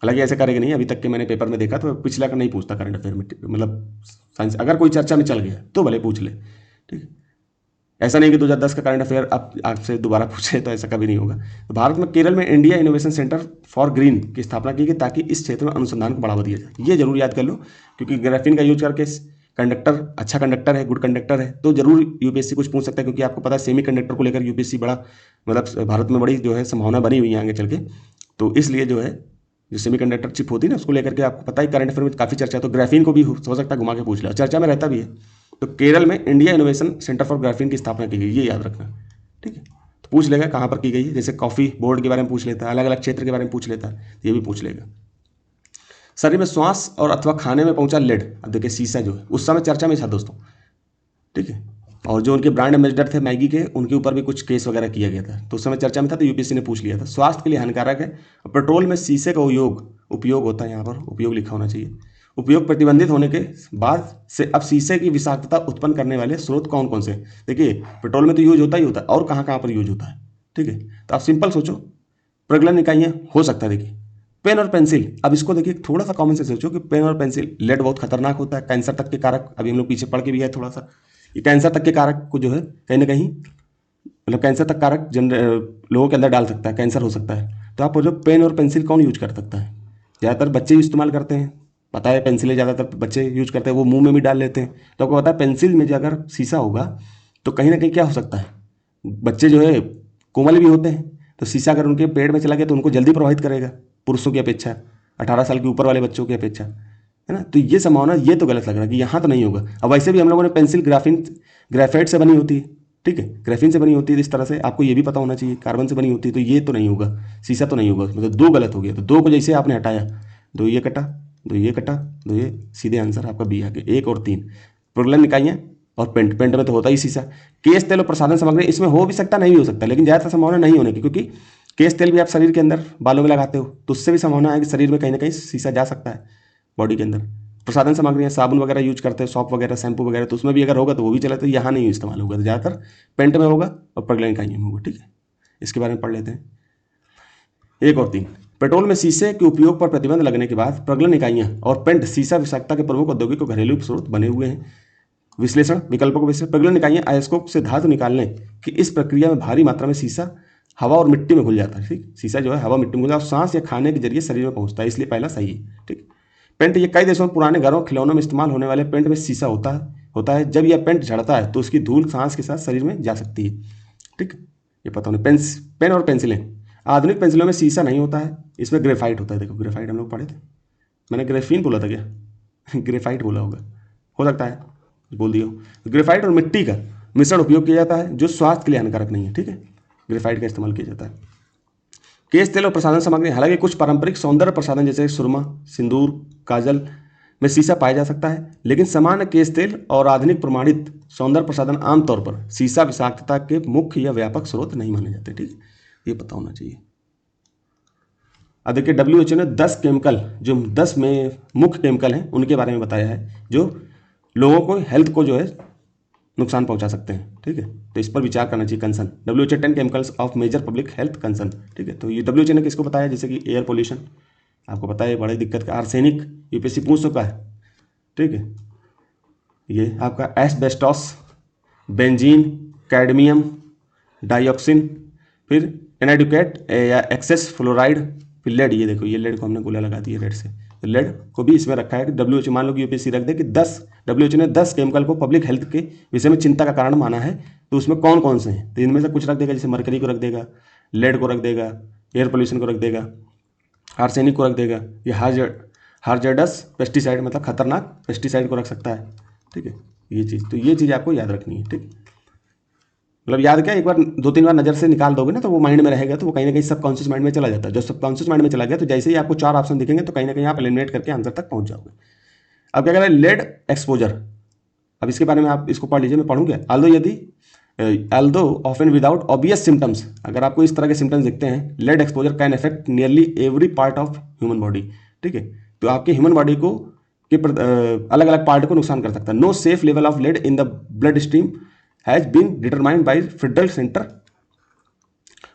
हालांकि ऐसे करेगा नहीं, अभी तक के मैंने पेपर में देखा तो पिछला का नहीं पूछता करंट अफेयर में, मतलब साइंस अगर कोई चर्चा में चल गया तो भले पूछ ले। ठीक है, ऐसा नहीं कि 2010 का करंट अफेयर अब आपसे दोबारा पूछे, तो ऐसा कभी नहीं होगा। तो भारत में केरल में India innovation centre for green की स्थापना की गई ताकि इस क्षेत्र में अनुसंधान को बढ़ावा दिया जाए। ये जरूर याद कर लो क्योंकि ग्राफीन का यूज करके कंडक्टर, अच्छा कंडक्टर है, गुड कंडक्टर है, तो जरूर यूपीएससी कुछ पूछ सकता है क्योंकि आपको पता है सेमी कंडक्टर को लेकर यूपीएससी बड़ा, मतलब भारत में बड़ी जो है संभावना बनी हुई है आगे चल के। तो इसलिए जो है जो सेमी कंडक्टर चिप होती है ना उसको लेकर के आपको पता है करंट अफेयर में काफ़ी चर्चा है, तो ग्राफीन को भी हो सकता है घुमा के पूछ ले, चर्चा में रहता भी है। तो केरल में India innovation centre for graphene की स्थापना की गई, ये याद रखना। ठीक है, तो पूछ लेगा कहाँ पर की गई है, जैसे कॉफ़ी बोर्ड के बारे में पूछ लेता है, अलग अलग क्षेत्र के बारे में पूछ लेता है, ये भी पूछ लेगा। शरीर में श्वास और अथवा खाने में पहुंचा लेड, अब देखिए शीशा जो है उस समय चर्चा में था दोस्तों। ठीक है, और जो उनके ब्रांड एम्बेसडर थे मैगी के, उनके ऊपर भी कुछ केस वगैरह किया गया था, तो उस समय चर्चा में था, तो यूपीएससी ने पूछ लिया था। स्वास्थ्य के लिए हानिकारक है। पेट्रोल में शीशे का उपयोग होता है, यहाँ पर उपयोग लिखा होना चाहिए। उपयोग प्रतिबंधित होने के बाद से अब शीशे की विषाक्तता उत्पन्न करने वाले स्रोत कौन कौन से। देखिए पेट्रोल में तो यूज होता ही होता है, और कहाँ कहाँ पर यूज होता है। ठीक है, तो आप सिंपल सोचो, प्रज्वलन इकाइयाँ हो सकता है। देखिए पेन और पेंसिल, अब इसको देखिए थोड़ा सा कॉमन से सोचो कि पेन और पेंसिल, लेड बहुत खतरनाक होता है, कैंसर तक के कारक, अभी हम लोग पीछे पढ़ के भी है थोड़ा सा, ये कैंसर तक के कारक को जो है कहीं ना कहीं, मतलब कैंसर तक कारक लोगों के अंदर डाल सकता है, कैंसर हो सकता है। तो आप पूछो पेन और पेंसिल कौन यूज कर सकता है, ज़्यादातर बच्चे इस्तेमाल करते हैं, पता है पेंसिलें ज़्यादातर बच्चे यूज करते हैं, वो मुंह में भी डाल लेते हैं। तो आपको पता है पेंसिल में जो अगर शीशा होगा तो कहीं ना कहीं क्या हो सकता है, बच्चे जो है कोमल भी होते हैं, तो शीशा अगर उनके पेट में चला गया तो उनको जल्दी प्रभावित करेगा पुरुषों की अपेक्षा, 18 साल के ऊपर वाले बच्चों की अपेक्षा, है ना। तो ये संभावना, ये तो गलत लग रहा है कि यहाँ तो नहीं होगा। अब वैसे भी हम लोगों ने पेंसिल ग्राफाइट से बनी होती है, ठीक है, ग्राफीन से बनी होती है, इस तरह से आपको ये भी पता होना चाहिए, कार्बन से बनी होती है, तो ये तो नहीं होगा, शीशा तो नहीं होगा, मतलब दो गलत हो गया। तो दो को जैसे आपने हटाया, दो ये कटा, दो ये कटा, दो ये, सीधे आंसर आपका बी आ गया। 1 और 3 प्रज्वलन इकाइयाँ और पेंट में तो होता ही शीशा। केश तेल और प्रसाधन सामग्री, इसमें हो भी सकता नहीं भी हो सकता, लेकिन ज़्यादातर संभावना नहीं होने की, क्योंकि केश तेल भी आप शरीर के अंदर बालों में लगाते हो, तो उससे भी संभावना है कि शरीर में कहीं ना कहीं शीशा जा सकता है बॉडी के अंदर। प्रसाधन सामग्री, साबुन वगैरह यूज करते हैं, सॉप वगैरह, शैम्पू वगैरह, तो उसमें भी अगर होगा तो वो भी चला, तो यहाँ नहीं इस्तेमाल होगा, तो ज़्यादातर पेंट में होगा और प्रज्वलन इकाइयों में होगा। ठीक है, इसके बारे में पढ़ लेते हैं। 1 और 3, पेट्रोल में शीशे के उपयोग पर प्रतिबंध लगने के बाद प्रज्वलन इकाइयाँ और पेंट शीशा विषाक्तता के प्रमुख औद्योगिक और घरेलू स्रोत बने हुए हैं। विश्लेषण, विकल्पों को विश्लेषण, प्रज्वलन इकाइयाँ अयस्कों से धातु निकालने की इस प्रक्रिया में भारी मात्रा में शीशा हवा और मिट्टी में घुल जाता है। ठीक, शीशा जो है हवा मिट्टी में घुल जाता है और सांस या खाने के जरिए शरीर में पहुंचता है, इसलिए पहला सही है। ठीक, पेंट, ये कई देशों में पुराने घरों खिलौनों में इस्तेमाल होने वाले पेंट में शीशा होता है। जब यह पेंट झड़ता है तो उसकी धूल सांस के साथ शरीर में जा सकती है। ठीक, ये पता होना। पेन और पेंसिलें, आधुनिक पेंसिलों में शीशा नहीं होता है, इसमें ग्रेफाइट होता है। देखो ग्रेफाइट हम लोग पढ़े थे, मैंने ग्रेफीन बोला था क्या ग्रेफाइट बोला होगा, हो सकता है बोल दिया हो। ग्रेफाइट और मिट्टी का मिश्रण उपयोग किया जाता है जो स्वास्थ्य के लिए हानिकारक नहीं है, ठीक है, ग्रेफाइट का इस्तेमाल किया जाता है। केश तेल और प्रसाधन सामग्री, हालांकि कुछ पारंपरिक सौंदर्य प्रसाधन जैसे सुरमा, सिंदूर, काजल में सीसा पाया जा सकता है, लेकिन सामान्य केश तेल और आधुनिक प्रमाणित सौंदर्य प्रसाधन आमतौर पर सीसा विषाक्तता के मुख्य या व्यापक स्रोत नहीं माने जाते, ठीक है, ये पता होना चाहिए। अब देखिए WHO ने 10 केमिकल, जो 10 में मुख्य केमिकल हैं उनके बारे में बताया है जो लोगों को हेल्थ को जो है नुकसान पहुंचा सकते हैं, ठीक है, तो इस पर विचार करना चाहिए। Concern WHO 10 chemicals of major public health concern, ठीक है, तो ये WHO ने किसको बताया, जैसे कि एयर पोल्यूशन आपको पता है बड़ी दिक्कत का, आर्सेनिक यूपीएससी पूछ चुका है, ठीक है, ये आपका एस्बेस्टॉस, बेंजीन, कैडमियम, डाइऑक्सिन, फिर इनएडुकेट या एक्सेस फ्लोराइड, फिर लेड, ये देखो ये लेड को हमने गोला लगा दिया रेड से, तो लेड को भी इसमें रखा है कि WHO, मान लो कि यूपीएससी रख दे कि 10, WHO ने 10 केमिकल को पब्लिक हेल्थ के विषय में चिंता का कारण माना है, तो उसमें कौन कौन से हैं, तो इनमें से कुछ रख देगा, जैसे मरकरी को रख देगा, लेड को रख देगा, एयर पोल्यूशन को रख देगा, आर्सेनिक को रख देगा, ये हार्जेडस पेस्टिसाइड मतलब खतरनाक पेस्टिसाइड को रख सकता है, ठीक है, ये चीज़, तो ये चीज़ आपको याद रखनी है, ठीक, मतलब याद क्या, एक बार 2-3 बार नज़र से निकाल दोगे ना तो वो माइंड में रहेगा, तो वो कहीं ना कहीं सबकॉन्शियस माइंड में चला जाता है। जब सबकॉन्शियस माइंड में चला गया तो जैसे ही आपको 4 ऑप्शन दिखेंगे तो कहीं ना कहीं आप एलिमिनेट करके आंसर तक पहुंच जाओगे। अब क्या कह रहा है, लेड एक्सपोजर, अब इसके बारे में आप इसको पढ़ लीजिए, मैं पढ़ूंगा। although often without obvious symptoms, अगर आपको इस तरह के सिम्टम्स दिखते हैं, lead exposure can affect nearly every part of human body, ठीक है, तो आपके ह्यूमन बॉडी को के अलग अलग पार्ट को नुकसान कर सकता है। No safe level of lead in the blood stream has been determined by federal centre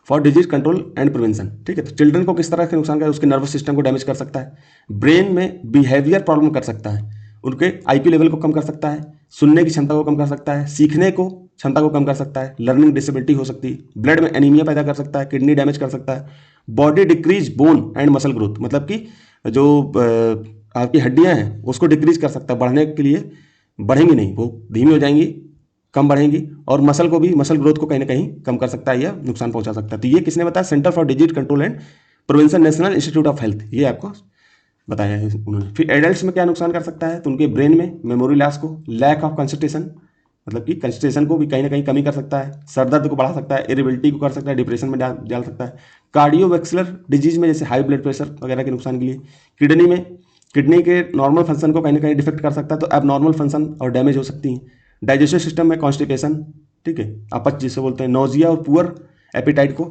for disease control and prevention, ठीक है, तो चिल्ड्रन को किस तरह से नुकसान कर, उसके नर्वस सिस्टम को डैमेज कर सकता है, ब्रेन में बिहेवियर प्रॉब्लम कर सकता है, उनके आईक्यू लेवल को कम कर सकता है, सुनने की क्षमता को कम कर सकता है, सीखने को क्षमता को कम कर सकता है, लर्निंग डिसेबिलिटी हो सकती है, ब्लड में एनीमिया पैदा कर सकता है, किडनी डैमेज कर सकता है, body decrease bone and muscle growth, मतलब कि जो आपकी हड्डियां हैं उसको डिक्रीज कर सकता है, बढ़ने के लिए बढ़ेंगी नहीं, वो धीमी हो जाएंगी, कम बढ़ेंगी, और मसल को भी, मसल ग्रोथ को कहीं ना कहीं कम कर सकता है या नुकसान पहुंचा सकता है। तो ये किसने बताया, centre for disease control and prevention, national institute of health, ये आपको बताया है उन्होंने। फिर एडल्ट्स में क्या नुकसान कर सकता है, तो उनके ब्रेन में मेमोरी लॉस को, लैक ऑफ कंसंट्रेशन, मतलब कि कंसंट्रेशन को भी कहीं ना कहीं कमी कर सकता है, सर दर्द को बढ़ा सकता है, इरिटेबिलिटी को कर सकता है, डिप्रेशन में डाल सकता है, कार्डियोवैस्कुलर डिजीज में जैसे हाई ब्लड प्रेशर वगैरह के नुकसान के लिए, किडनी में, किडनी के नॉर्मल फंक्शन को कहीं ना कहीं डिफेक्ट कर सकता है, तो एबनॉर्मल फंक्शन और डैमेज हो सकती हैं, डाइजेस्टिव सिस्टम में कॉन्स्टिपेशन, ठीक है, अपच जिसे बोलते हैं, नोजिया और पुअर एपिटाइट को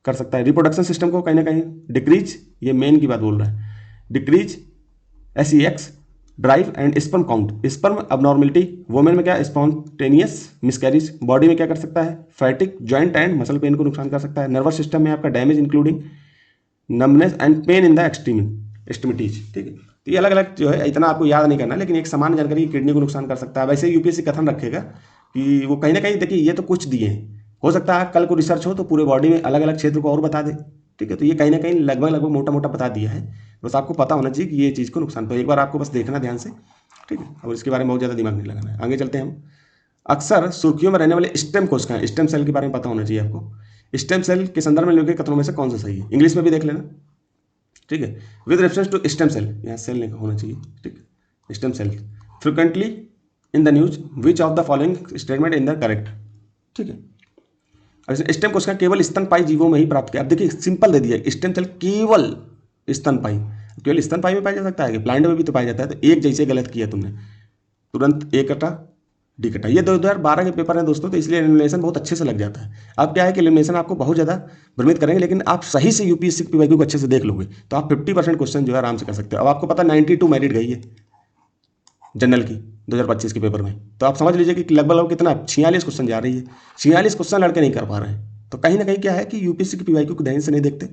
कर सकता है, रिप्रोडक्शन सिस्टम को कहीं ना कहीं डिक्रीज, ये मेन की बात बोल रहा है, decrease SEX drive and sperm count, sperm abnormality, women में क्या, स्पॉन्टेनियस मिसकैरेज, बॉडी में क्या कर सकता है, फैटिक, जॉइंट एंड मसल पेन को नुकसान कर सकता है, नर्वस सिस्टम में आपका damage including numbness and pain in the extremities, ठीक है, तो ये अलग अलग जो है, इतना आपको याद नहीं करना, लेकिन एक सामान्य जानकारी, किडनी को नुकसान कर सकता है। वैसे यूपीएससी कथन रखेगा कि वो कहीं ना कहीं, देखिए ये तो कुछ दिए हैं, हो सकता है कल को रिसर्च हो तो पूरे बॉडी में अलग अलग क्षेत्र को और बता दे, ठीक है, तो ये कहीं ना कहीं लगभग मोटा मोटा बता दिया है, बस आपको पता होना चाहिए कि ये चीज़ को नुकसान, तो एक बार आपको बस देखना ध्यान से, ठीक है, और इसके बारे में बहुत ज़्यादा दिमाग नहीं लगाना है। आगे चलते हैं हम। अक्सर सुर्खियों में रहने वाले स्टेम कोशिकाएं, स्टेम सेल के बारे में पता होना चाहिए आपको। स्टेम सेल के संदर्भ में निम्नलिखित कथनों में से कौन सा सही है, इंग्लिश में भी देख लेना, ठीक है। With reference to stem cell, यहाँ सेल नहीं होना चाहिए, ठीक है, stem cell frequently in the news, which of the following statement in the correct, ठीक है। स्टेम कोशिका केवल स्तनपायी जीवों में ही प्राप्त किया, अब देखिए सिंपल दे दिया, स्टेम सेल केवल स्तनपायी, केवल स्तनपायी में पाया जा सकता है, प्लांट में भी तो पाया जाता है, तो एक जैसे गलत किया तुमने, तुरंत एक कटा डी कटा। ये 2012 के पेपर हैं दोस्तों, तो इसलिए एलिमिनेशन बहुत अच्छे से लग जाता है। अब क्या है कि एलिमिनेशन आपको बहुत ज़्यादा भ्रमित करेंगे, लेकिन आप सही से यूपीएससी PYQ को अच्छे से देख लोगे तो आप 50% क्वेश्चन जो है आराम से कर सकते हो। अब आपको पता 92 मेरिट गई है जनरल की 2025 के पेपर में, तो आप समझ लीजिए कि लगभग कितना 46 क्वेश्चन जा रही है, 46 क्वेश्चन लड़के नहीं कर पा रहे हैं। तो कहीं ना कहीं क्या है कि यूपीएससी की PYQ को ध्यान से नहीं देखते,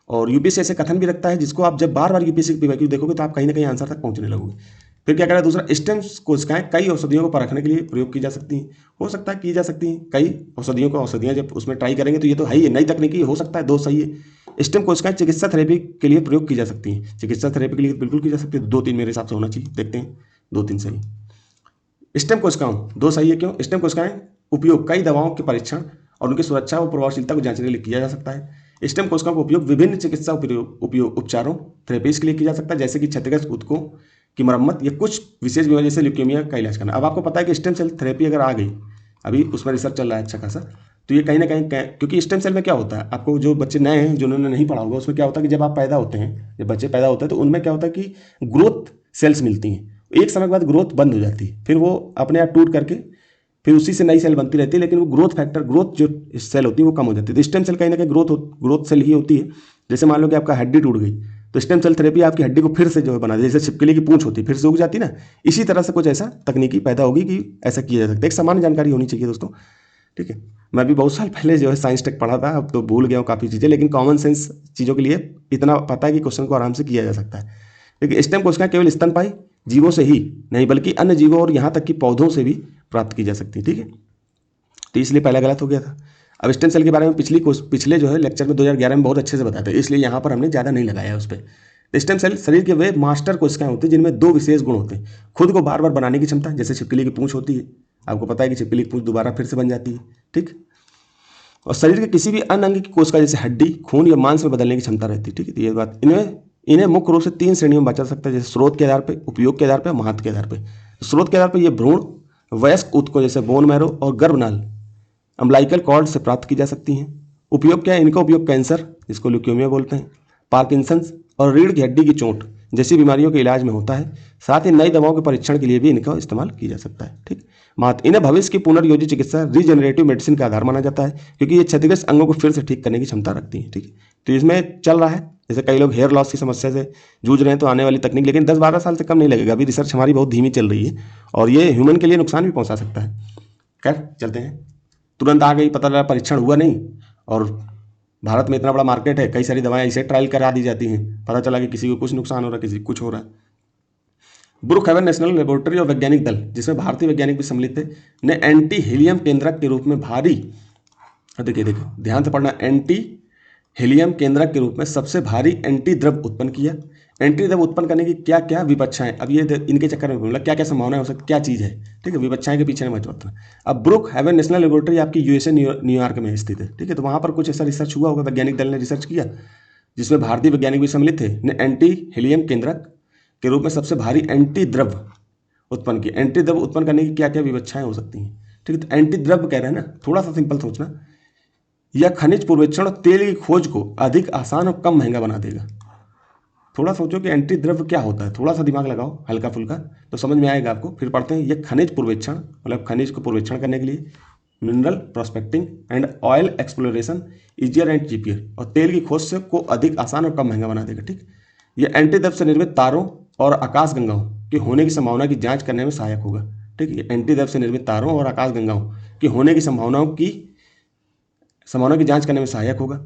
और यूपीएससी ऐसे कथन भी रखता है जिसको आप जब बार बार यूपीएससी की PYQ देखोगे तो आप कहीं ना कहीं आंसर तक पहुंचने लगोगे। फिर क्या कह रहा है दूसरा, स्टेम कोशिकाएं कई औषधियों को परखने के लिए प्रयोग की जा सकती हैं, हो सकता है की जा सकती हैं कई औषधियों को, औषधियां जब उसमें ट्राई करेंगे तो ये तो है ही, नई तकनीकी हो सकता है, दो सही है। स्टेम कोशिकाएं चिकित्सा थेरेपी के लिए प्रयोग की जा सकती हैं, चिकित्सा थेरेपी के लिए बिल्कुल की जा सकती है, 2-3 मेरे हिसाब से होना चाहिए, देखते हैं 2-3 सही। स्टेम कोशिकाओं 2 सही है, क्यों, स्टेम कोशिकाएं उपयोग कई दवाओं के परीक्षण और उनकी सुरक्षा और प्रभावशीलता को जांचने के लिए किया जा सकता है। स्टेम कोशिकाओं का उपयोग विभिन्न चिकित्सा उपचारों थेरेपीज के लिए किया जा सकता है, जैसे कि क्षतिग्रस्त ऊतकों की मरम्मत या कुछ विशेष बीमारी जैसे ल्यूकेमिया का इलाज करना। अब आपको पता है कि स्टेम सेल थेरेपी अगर आ गई, अभी उसमें रिसर्च चल रहा है अच्छा खासा, तो ये कहीं ना कहीं क्योंकि स्टेम सेल में क्या होता है, आपको जो बच्चे नए हैं जिन्होंने नहीं पढ़ा होगा, उसमें क्या होता है कि जब आप पैदा होते हैं, जब बच्चे पैदा होते हैं तो उनमें क्या होता है कि ग्रोथ सेल्स मिलती हैं, एक समय के बाद ग्रोथ बंद हो जाती है, फिर वो अपने आप टूट करके फिर उसी से नई सेल बनती रहती है, लेकिन वो ग्रोथ फैक्टर, ग्रोथ जो सेल होती है वो कम हो जाती है। तो स्टेम सेल कहीं ना कहीं ग्रोथ सेल ही होती है। जैसे मान लो कि आपका हड्डी टूट गई, तो स्टेम सेल थेरेपी आपकी हड्डी को फिर से जो है बना दे, जैसे छिपकली की पूंछ होती है फिर से उग जाती है ना, इसी तरह से कुछ ऐसा तकनीकी पैदा होगी कि ऐसा किया जा सकता है। एक सामान्य जानकारी होनी चाहिए दोस्तों, ठीक है। मैं भी बहुत साल पहले जो है साइंस टेक पढ़ा था, अब तो भूल गया हूँ काफ़ी चीज़ें, लेकिन कॉमन सेंस चीज़ों के लिए इतना पता है कि क्वेश्चन को आराम से किया जा सकता है। देखिए स्टेम कोशिकाएं केवल स्तनपायी जीवों से ही नहीं बल्कि अन्य जीवों और यहाँ तक कि पौधों से भी प्राप्त की जा सकती है, ठीक है। तो इसलिए पहला गलत हो गया था। अब स्टेम सेल के बारे में पिछले जो है लेक्चर में 2011 में बहुत अच्छे से बताया था, इसलिए यहाँ पर हमने ज़्यादा नहीं लगाया उस पर। स्टेम सेल शरीर के वे मास्टर कोशिकाएं होती हैं जिनमें दो विशेष गुण होते हैं, खुद को बार बार बनाने की क्षमता, जैसे छिपकली की पूंछ होती है, आपको पता है कि छिपकली की पूंछ दोबारा फिर से बन जाती है, ठीक। और शरीर के किसी भी अन्य अंग की कोशिका जैसे हड्डी, खून या मांस में बदलने की क्षमता रहती है, ठीक है। तो ये बात, इन्हें मुख्य रूप से 3 श्रेणियों में बांटा सकता है, जैसे स्रोत के आधार पर, उपयोग के आधार पर, महत्व के आधार पर। स्रोत के आधार पर ये भ्रूण, वयस्क ऊतकों जैसे बोन मैरो और गर्भनाल, अम्बलाइकल कॉर्ड से प्राप्त की जा सकती हैं। उपयोग क्या है, इनका उपयोग कैंसर, जिसको ल्यूकेमिया बोलते हैं, पार्किंसंस और रीढ़ की हड्डी की चोट जैसी बीमारियों के इलाज में होता है। साथ ही नई दवाओं के परीक्षण के लिए भी इनका इस्तेमाल किया जा सकता है, ठीक। इन्हें भविष्य की पुनर्योजी चिकित्सा, रीजनरेटिव मेडिसिन का आधार माना जाता है, क्योंकि ये क्षतिग्रस्त अंगों को फिर से ठीक करने की क्षमता रखती है, ठीक। तो इसमें चल रहा है, जैसे कई लोग हेयर लॉस की समस्या से जूझ रहे हैं, तो आने वाली तकनीक, लेकिन 10-12 साल से कम नहीं लगेगा, अभी रिसर्च हमारी बहुत धीमी चल रही है और ये ह्यूमन के लिए नुकसान भी पहुंचा सकता है। खैर चलते हैं, तुरंत आ गई, पता लगा परीक्षण हुआ नहीं, और भारत में इतना बड़ा मार्केट है, कई सारी दवाएं इसे ट्रायल करा दी जाती हैं, पता चला कि किसी को कुछ नुकसान हो रहा है, किसी को कुछ हो रहा है। ब्रुकहैवन नेशनल लेबोरेटरी और वैज्ञानिक दल, जिसमें भारतीय वैज्ञानिक भी सम्मिलित थे, ने एंटी हीलियम केंद्रक के रूप में देखिए ध्यान से पढ़ना, एंटी हीलियम केंद्रक के रूप में सबसे भारी एंटी द्रव उत्पन्न किया। एंटी द्रव उत्पन्न करने की क्या क्या विपक्षाएं, अब ये इनके चक्कर में मतलब क्या क्या संभावना हो सकती, क्या चीज़ है, ठीक है, विपक्षाएं के पीछे मत बताना। अब ब्रुक हैवन नेशनल लेबोरेटरी आपकी यूएसए न्यूयॉर्क में स्थित है, ठीक है। तो वहाँ पर कुछ ऐसा रिसर्च हुआ होगा, वैज्ञानिक दल ने रिसर्च किया जिसमें भारतीय वैज्ञानिक भी सम्मिलित थे, ने एंटी हीलियम केंद्रक के रूप में सबसे भारी एंटी द्रव उत्पन्न किया। एंटी द्रव उत्पन्न करने की क्या क्या विपक्षाएं हो सकती हैं, ठीक है। तो एंटी द्रव कह रहे हैं ना, थोड़ा सा सिंपल सोचना, यह खनिज पूर्वेक्षण और तेल की खोज को अधिक आसान और कम महंगा बना देगा। थोड़ा सोचो कि एंटी द्रव्य क्या होता है, थोड़ा सा दिमाग लगाओ हल्का फुल्का, तो समझ में आएगा आपको। फिर पढ़ते हैं, यह खनिज पूर्वेक्षण मतलब खनिज को पूर्वेक्षण करने के लिए, mineral prospecting and oil exploration easier and cheaper, और तेल की खोज से को अधिक आसान और कम महंगा बना देगा, ठीक। यह एंटी द्रव्य से निर्मित तारों और आकाशगंगाओं के होने की संभावना की जांच करने में सहायक होगा, ठीक है। एंटी द्रव्य से निर्मित तारों और आकाशगंगाओं की होने की संभावना की जांच करने में सहायक होगा।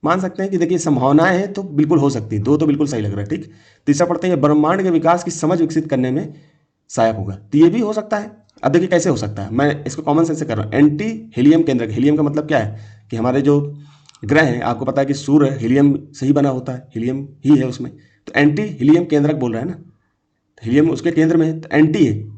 मान सकते हैं कि देखिए संभावनाएं हैं तो बिल्कुल हो सकती है, दो तो बिल्कुल सही लग रहा है, ठीक। तीसरा पढ़ते हैं, ब्रह्मांड के विकास की समझ विकसित करने में सहायक होगा, तो ये भी हो सकता है। अब देखिए कैसे हो सकता है, मैं इसको कॉमन सेंस से कर रहा हूँ। एंटी हीलियम केंद्रक, हीलियम का मतलब क्या है कि हमारे जो ग्रह हैं, आपको पता है कि सूर्य हीलियम से ही बना होता है, हीलियम ही है उसमें, तो एंटी हीलियम केंद्रक बोल रहा है ना, हीलियम उसके केंद्र में है, तो एंटी है,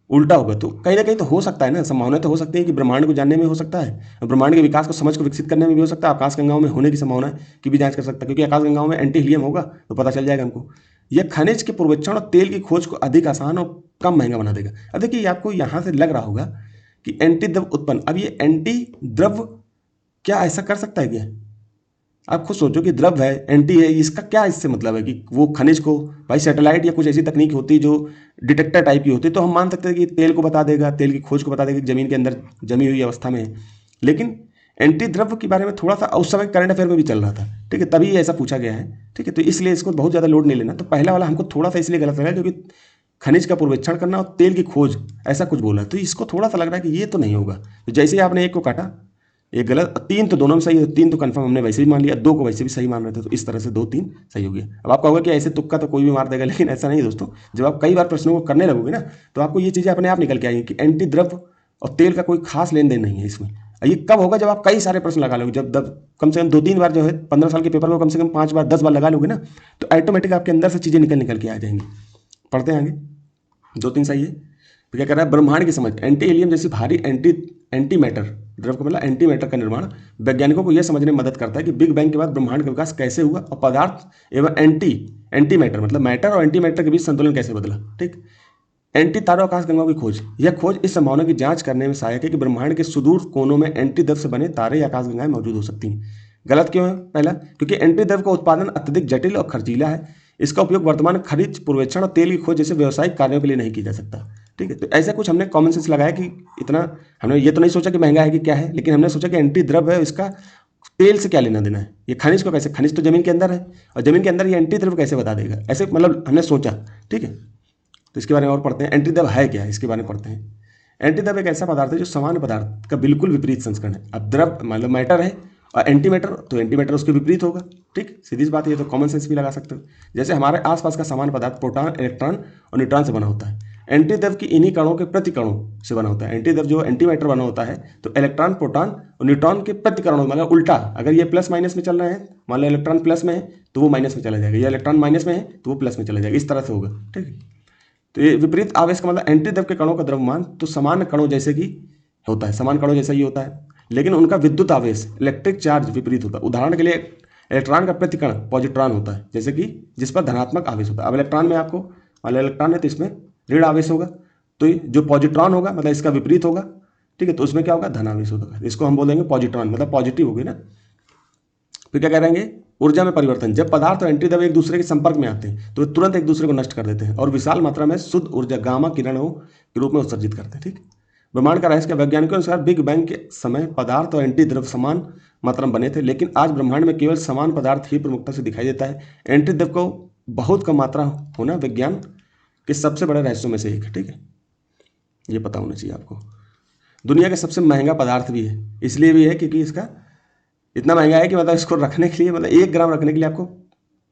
उल्टा होगा, तो कहीं ना कहीं तो हो सकता है ना, संभावना तो हो सकती है कि ब्रह्मांड को जानने में हो सकता है, ब्रह्मांड के विकास को समझ को विकसित करने में भी हो सकता है, आकाशगंगाओं में होने की संभावना की भी जांच कर सकता है, क्योंकि आकाशगंगाओं में एंटी हीलियम होगा तो पता चल जाएगा हमको। यह खनिज के पूर्वेक्षण और तेल की खोज को अधिक आसान और कम महंगा बना देगा। अब देखिए आपको यहाँ से लग रहा होगा कि एंटी द्रव उत्पन्न, अब ये एंटी द्रव क्या ऐसा कर सकता है क्या? आप खुद सोचो कि द्रव है, एंटी है, इसका क्या इससे मतलब है कि वो खनिज को, भाई सैटेलाइट या कुछ ऐसी तकनीक होती है जो डिटेक्टर टाइप की होती है, तो हम मान सकते हैं कि तेल को बता देगा, तेल की खोज को बता देगा कि जमीन के अंदर जमी हुई अवस्था में है। लेकिन एंटी द्रव्य के बारे में थोड़ा सा उस समय करंट अफेयर में भी चल रहा था, ठीक है, तभी ऐसा पूछा गया है, ठीक है। तो इसलिए इसको बहुत ज़्यादा लोड नहीं लेना। तो पहला वाला हमको थोड़ा सा इसलिए गलत लगा क्योंकि खनिज का पूर्वेक्षण करना और तेल की खोज ऐसा कुछ बोला, तो इसको थोड़ा सा लग रहा है कि ये तो नहीं होगा। तो जैसे ही आपने एक को काटा, एक गलत, तीन तो दोनों में सही है, तीन तो कंफर्म हमने वैसे भी मान लिया, दो को वैसे भी सही मान रहे थे, तो इस तरह से 2-3 सही हो गया। अब आपका होगा कि ऐसे तुक्का तो कोई भी मार देगा, लेकिन ऐसा नहीं दोस्तों। जब आप कई बार प्रश्नों को करने लगोगे ना, तो आपको ये चीज़ें अपने आप निकल के आएंगी कि एंटी द्रव्य और तेल का कोई खास लेन देन नहीं है इसमें। ये कब होगा? जब आप कई सारे प्रश्न लगा लोगे, जब कम से कम 2-3 बार जो है 15 साल के पेपर को कम से कम 5 बार 10 बार लगा लोगे ना, तो ऑटोमेटिक आपके अंदर से चीज़ें निकल के आ जाएंगी। पढ़ते हैं आगे, 2-3 सही है। तो क्या कर रहा है, ब्रह्मांड की समझ, एंटी हीलियम जैसी भारी एंटी मैटर द्रव का मतलब एंटी मैटर का निर्माण वैज्ञानिकों को यह समझने में मदद करता है कि बिग बैंग के बाद ब्रह्मांड का विकास कैसे हुआ और पदार्थ एवं एंटी मैटर मतलब मैटर और एंटी मैटर के बीच संतुलन कैसे बदला। ठीक, एंटी तारों आकाशगंगाओं की खोज, यह खोज इस संभावना की जांच करने में सहायक है कि ब्रह्मांड के सुदूर कोनों में एंटी द्रव से बने तारे या आकाशगंगाएं मौजूद हो सकती हैं। गलत क्यों है? पहला, क्योंकि एंटी द्रव का उत्पादन अत्यधिक जटिल और खर्चीला है। इसका उपयोग वर्तमान खनिज पूर्वेक्षण और तेल की खोज जैसे व्यावसायिक कार्यों के लिए नहीं किया जा सकता। ठीक है, तो ऐसा कुछ हमने कॉमन सेंस लगाया कि इतना हमने ये तो नहीं सोचा कि महंगा है कि क्या है, लेकिन हमने सोचा कि एंटी द्रव है, इसका तेल से क्या लेना देना है, ये खनिज को कैसे, खनिज तो जमीन के अंदर है और जमीन के अंदर ये एंटी द्रव कैसे बता देगा, ऐसे मतलब हमने सोचा। ठीक है, तो इसके बारे में और पढ़ते हैं। एंटी द्रव है क्या, इसके बारे में पढ़ते हैं। एंटी द्रव एक ऐसा पदार्थ है जो सामान्य पदार्थ का बिल्कुल विपरीत संस्करण है। अब द्रव मतलब मैटर है और एंटी मैटर, तो एंटी मैटर उसके विपरीत होगा। ठीक, सीधी सी बात है, ये तो कॉमन सेंस भी लगा सकते हो। जैसे हमारे आसपास का सामान्य पदार्थ प्रोटॉन, इलेक्ट्रॉन और न्यूट्रॉन से बना होता है। एंटी द्रव की इन्हीं कणों के प्रतिकणों से बना होता है। एंटी द्रव जो एंटी मैटर बना होता है तो इलेक्ट्रॉन, प्रोटॉन और न्यूट्रॉन के प्रतिकणों मतलब उल्टा, अगर ये प्लस माइनस में चल रहे हैं, मान लो इलेक्ट्रॉन प्लस में है तो वो माइनस में चला जाएगा, या इलेक्ट्रॉन माइनस में है तो वो प्लस में चला जाएगा, इस तरह से होगा। ठीक है, तो ये विपरीत आवेश का मतलब एंटी द्रव के कणों का द्रव्यमान तो समान कणों जैसे कि होता है, समान कणों जैसा ही होता है, लेकिन उनका विद्युत आवेश इलेक्ट्रिक चार्ज विपरीत होता है। उदाहरण के लिए इलेक्ट्रॉन का प्रतिकण पॉजिट्रॉन होता है, जैसे कि जिस पर धनात्मक आवेश होता है। अब इलेक्ट्रॉन में आपको मान लो इलेक्ट्रॉन है तो इसमें ऋण आवेश होगा, तो जो पॉजिट्रॉन होगा मतलब इसका विपरीत होगा। ठीक है, तो उसमें क्या होगा, धन आवेश होगा, इसको हम बोलेंगे पॉजिट्रॉन, मतलब पॉजिटिव होगी ना। फिर क्या करेंगे, ऊर्जा में परिवर्तन, जब पदार्थ और एंटी द्रव एक दूसरे के संपर्क में आते हैं तो वे तुरंत एक दूसरे को नष्ट कर देते हैं और विशाल मात्रा में शुद्ध ऊर्जा गामा किरणों के रूप में उत्सर्जित करते हैं। ठीक, ब्रह्मांड का रहस्य के वैज्ञानिकों के अनुसार बिग बैंग के समय पदार्थ और एंटी द्रव समान मात्रा में बने थे, लेकिन आज ब्रह्मांड में केवल समान पदार्थ ही प्रमुखता से दिखाई देता है। एंटी द्रव को बहुत कम मात्रा होना विज्ञान के सबसे बड़े रहस्यों में से एक है। ठीक है, ये पता होना चाहिए आपको। दुनिया का सबसे महंगा पदार्थ भी है, इसलिए भी है क्योंकि इसका इतना महंगा है कि मतलब इसको रखने के लिए, मतलब 1 ग्राम रखने के लिए आपको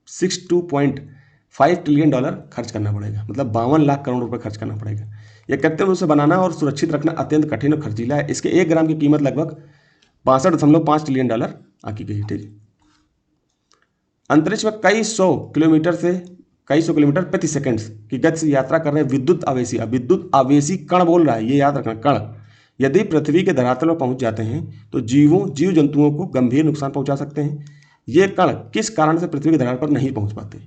62.5 ट्रिलियन डॉलर खर्च करना पड़ेगा, मतलब 52 लाख करोड़ रुपए खर्च करना पड़ेगा। यह कृत्रिम रूप से बनाना और सुरक्षित रखना अत्यंत कठिन और खर्चीला है। इसके 1 ग्राम की कीमत लगभग 62.5 ट्रिलियन डॉलर आकी गई। ठीक, अंतरिक्ष में कई सौ किलोमीटर प्रति सेकंड की गति से यात्रा कर रहे विद्युत आवेशी कण बोल रहा है, ये याद रखना, कण यदि पृथ्वी के धरातल पर पहुंच जाते हैं तो जीव जंतुओं को गंभीर नुकसान पहुंचा सकते हैं। ये कण किस कारण से पृथ्वी के धरातल पर नहीं पहुंच पाते।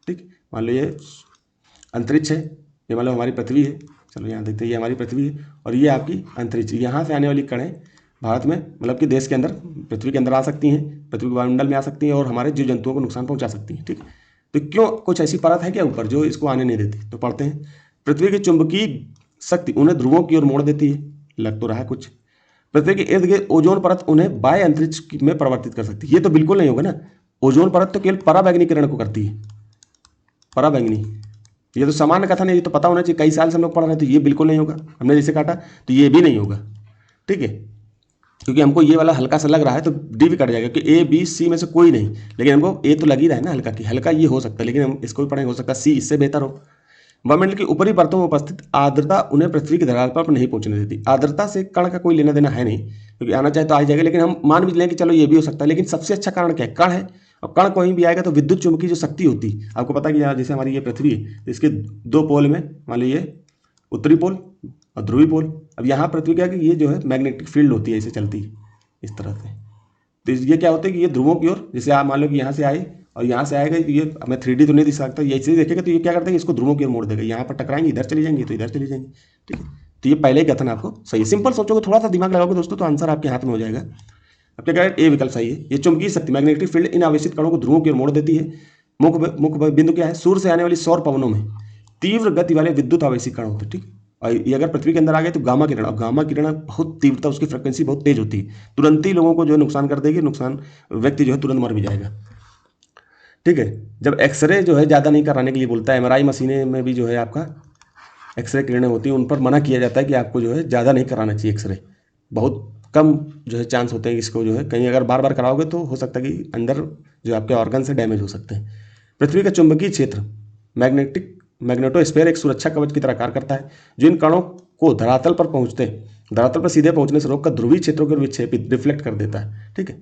ठीक, मान लो ये अंतरिक्ष है, ये मान लो हमारी पृथ्वी है, चलो यहाँ देखते हैं, ये हमारी पृथ्वी है और ये आपकी अंतरिक्ष, यहाँ से आने वाली कणें भारत में मतलब कि देश के अंदर, पृथ्वी के अंदर आ सकती हैं, पृथ्वी के वायुमंडल में आ सकती हैं और हमारे जीव जंतुओं को नुकसान पहुंचा सकती हैं। ठीक, तो क्यों, कुछ ऐसी परत है क्या ऊपर जो इसको आने नहीं देती, तो पढ़ते हैं। पृथ्वी की चुंबकीय शक्ति उन्हें ध्रुवों की ओर मोड़ देती है, लग तो रहा है कुछ। पृथ्वी के इर्द गिर्द ओजोन परत उन्हें बाह्य अंतरिक्ष में परिवर्तित कर सकती है, ये तो बिल्कुल नहीं होगा ना। ओजोन परत तो केवल पराबैंगनी किरण को करती है, पराबैंगनी, ये तो सामान्य कथन है, ये तो पता होना चाहिए, कई साल से हम लोग पढ़ रहे हैं, तो ये बिल्कुल नहीं होगा, हमने जैसे काटा तो ये भी नहीं होगा। ठीक है, क्योंकि हमको ये वाला हल्का सा लग रहा है तो डी भी कट जाएगा, क्योंकि ए बी सी में से कोई नहीं, लेकिन हमको ए तो लग ही रहा है ना हल्का की, हल्का ये हो सकता है, लेकिन हम इसको भी पढ़ेंगे, हो सकता है सी इससे बेहतर हो। वायुमंडल की ऊपरी परतों में उपस्थित आर्द्रता उन्हें पृथ्वी के धरातल पर नहीं पहुंचने देती। आर्द्रता से कण का कोई लेना देना है नहीं, क्योंकि आना चाहे तो आ जाएगा, लेकिन हम मान भी लें कि चलो ये भी हो सकता है, लेकिन सबसे अच्छा कारण क्या है, कण है, और कण कहीं भी आएगा तो विद्युत चुंबकीय जो शक्ति होती है, आपको पता है कि जैसे हमारी ये पृथ्वी है, इसके 2 पोल में मान लीजिए उत्तरी पोल और ध्रुवी पोल। अब यहाँ पृथ्वी क्या है कि ये जो है मैग्नेटिक फील्ड होती है, इसे चलती है इस तरह से, तो ये क्या होता है कि ये ध्रुवों की ओर, जैसे आप मान लो कि यहाँ से आए और यहाँ से आएगा, तो ये हमें 3D तो नहीं दिख सकता, ये ऐसे ही देखेगा तो ये क्या करते हैं, इसको ध्रुवों की ओर मोड़ देगा, यहाँ पर टकराएंगे, इधर चली जाएंगे तो इधर चली जाएंगे। ठीक है, तो ये पहले ही कथन आपको सही है, सिंपल सोचोगे, थोड़ा सा दिमाग लगाओगे दोस्तों तो आंसर आपके हाथ में हो जाएगा। अब क्या करें, ए विकल्प सही है। ये चुंबकीय शक्ति मैग्नेटिक फील्ड इन आवेशित कणों को ध्रुवों की ओर मोड़ देती है। मुख्य बिंदु क्या है, सूर्य से आने वाली सौर पवनों में तीव्र गति वाले विद्युत आवेशित कण होते हैं। ठीक, और ये अगर पृथ्वी के अंदर आ गए तो गामा किरण, और गामा किरण बहुत तीव्रता, उसकी फ्रिक्वेंसी बहुत तेज होती है, तुरंत ही लोगों को जो है नुकसान कर देगी, नुकसान व्यक्ति जो है तुरंत मर भी जाएगा। ठीक है, जब एक्सरे जो है ज़्यादा नहीं कराने के लिए बोलता है, MRI मशीनें में भी जो है आपका एक्सरे किरणें होती हैं, उन पर मना किया जाता है कि आपको जो है ज़्यादा नहीं कराना चाहिए एक्सरे, बहुत कम जो है चांस होते हैं इसको जो है, कहीं अगर बार बार कराओगे तो हो सकता है कि अंदर जो आपके ऑर्गन से डैमेज हो सकते हैं। पृथ्वी का चुंबकीय क्षेत्र मैग्नेटोस्फीयर एक सुरक्षा कवच की तरह कार्य करता है, जो इन कणों को धरातल पर सीधे पहुंचने से रोककर ध्रुवीय क्षेत्रों को विक्षेपित रिफ्लेक्ट कर देता है। ठीक है,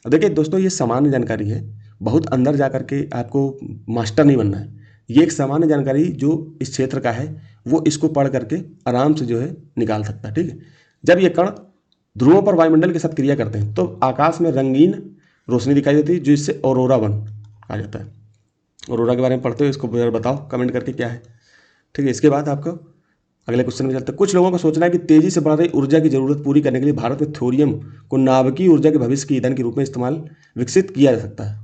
अब देखिए दोस्तों, ये सामान्य जानकारी है, बहुत अंदर जा करके आपको मास्टर नहीं बनना है, ये एक सामान्य जानकारी जो इस क्षेत्र का है वो इसको पढ़ करके आराम से जो है निकाल सकता है। ठीक है, जब ये कण ध्रुवों पर वायुमंडल के साथ क्रिया करते हैं तो आकाश में रंगीन रोशनी दिखाई देती है, जिससे ऑरोरा वन कहा जाता है। ऑरोरा के बारे में पढ़ते हो, इसको जरा बताओ कमेंट करके क्या है। ठीक है, इसके बाद आपको अगले क्वेश्चन में चलते हैं। कुछ लोगों का सोचना है कि तेजी से बढ़ रही ऊर्जा की जरूरत पूरी करने के लिए भारत में थोरियम को नाभिकीय ऊर्जा के भविष्य के ईंधन के रूप में इस्तेमाल विकसित किया जा सकता है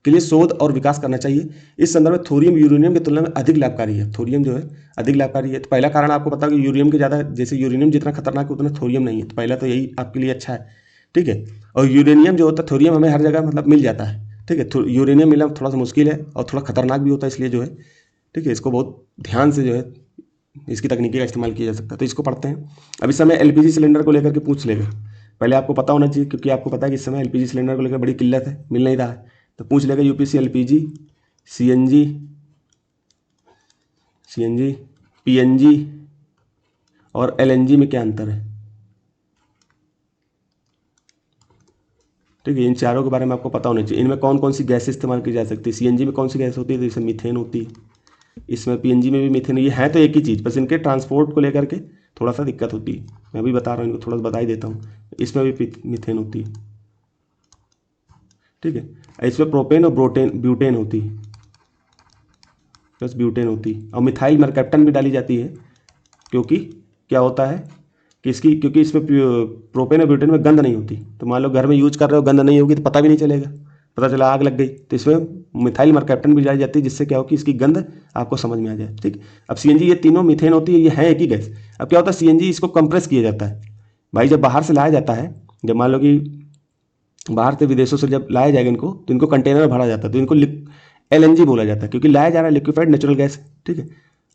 के लिए शोध और विकास करना चाहिए। इस संदर्भ में थोरियम यूरेनियम की तुलना में अधिक लाभकारी है। थोरियम जो है अधिक लाभकारी है। तो पहला कारण आपको पता है कि यूरेनियम के ज़्यादा, जैसे यूरेनियम जितना खतरनाक है उतना थोरियम नहीं है, तो पहला तो यही आपके लिए अच्छा है। ठीक है, और यूरेनियम जो होता है, थोरियम हमें हर जगह मतलब मिल जाता है। ठीक है, यूरेनियम मिलना थोड़ा सा मुश्किल है और थोड़ा खतरनाक भी होता है, इसलिए जो है ठीक है इसको बहुत ध्यान से जो है इसकी तकनीकी का इस्तेमाल किया जा सकता है। तो इसको पढ़ते हैं। अब इस समय एलपीजी सिलेंडर को लेकर के पूछ लेगा, पहले आपको पता होना चाहिए क्योंकि आपको पता है कि इस समय एलपीजी सिलेंडर को लेकर बड़ी किल्लत है, मिल नहीं रहा है। तो पूछ लेगा यूपीसी एलपीजी, सीएनजी, पीएनजी और एलएनजी में क्या अंतर है। ठीक है, इन चारों के बारे में आपको पता होना चाहिए। इनमें कौन कौन सी गैस इस्तेमाल की जा सकती है। सीएनजी में कौन सी गैस होती है, जैसे मीथेन होती है, इसमें पीएनजी में भी मीथेन। ये है तो एक ही चीज़, बस इनके ट्रांसपोर्ट को लेकर के थोड़ा सा दिक्कत होती है। मैं भी बता रहा हूँ, इनको थोड़ा सा बता ही देता हूँ। इसमें भी मीथेन होती है। ठीक है, इसमें प्रोपेन और ब्यूटेन होती है, प्लस ब्यूटेन होती है। और मिथाइल मरकैप्टन भी डाली जाती है, क्योंकि क्या होता है कि क्योंकि इसमें प्रोपेन और ब्यूटेन में गंध नहीं होती। तो मान लो घर में यूज कर रहे हो, गंध नहीं होगी तो पता भी नहीं चलेगा, पता चला आग लग गई। तो इसमें मिथाइल मरकैप्टन भी डाली जाती है, जिससे क्या हो कि इसकी गंध आपको समझ में आ जाए। ठीक, अब सीएनजी, ये तीनों मीथेन होती है, ये है एक ही गैस। अब क्या होता है, सीएनजी इसको कंप्रेस किया जाता है भाई, जब बाहर से लाया जाता है, जब मान लो कि बाहर से विदेशों से जब लाया जाएगा इनको, तो इनको कंटेनर भरा जाता है, तो इनको एलएनजी बोला जाता है, क्योंकि लाया जा रहा है लिक्विफाइड नेचुरल गैस। ठीक है,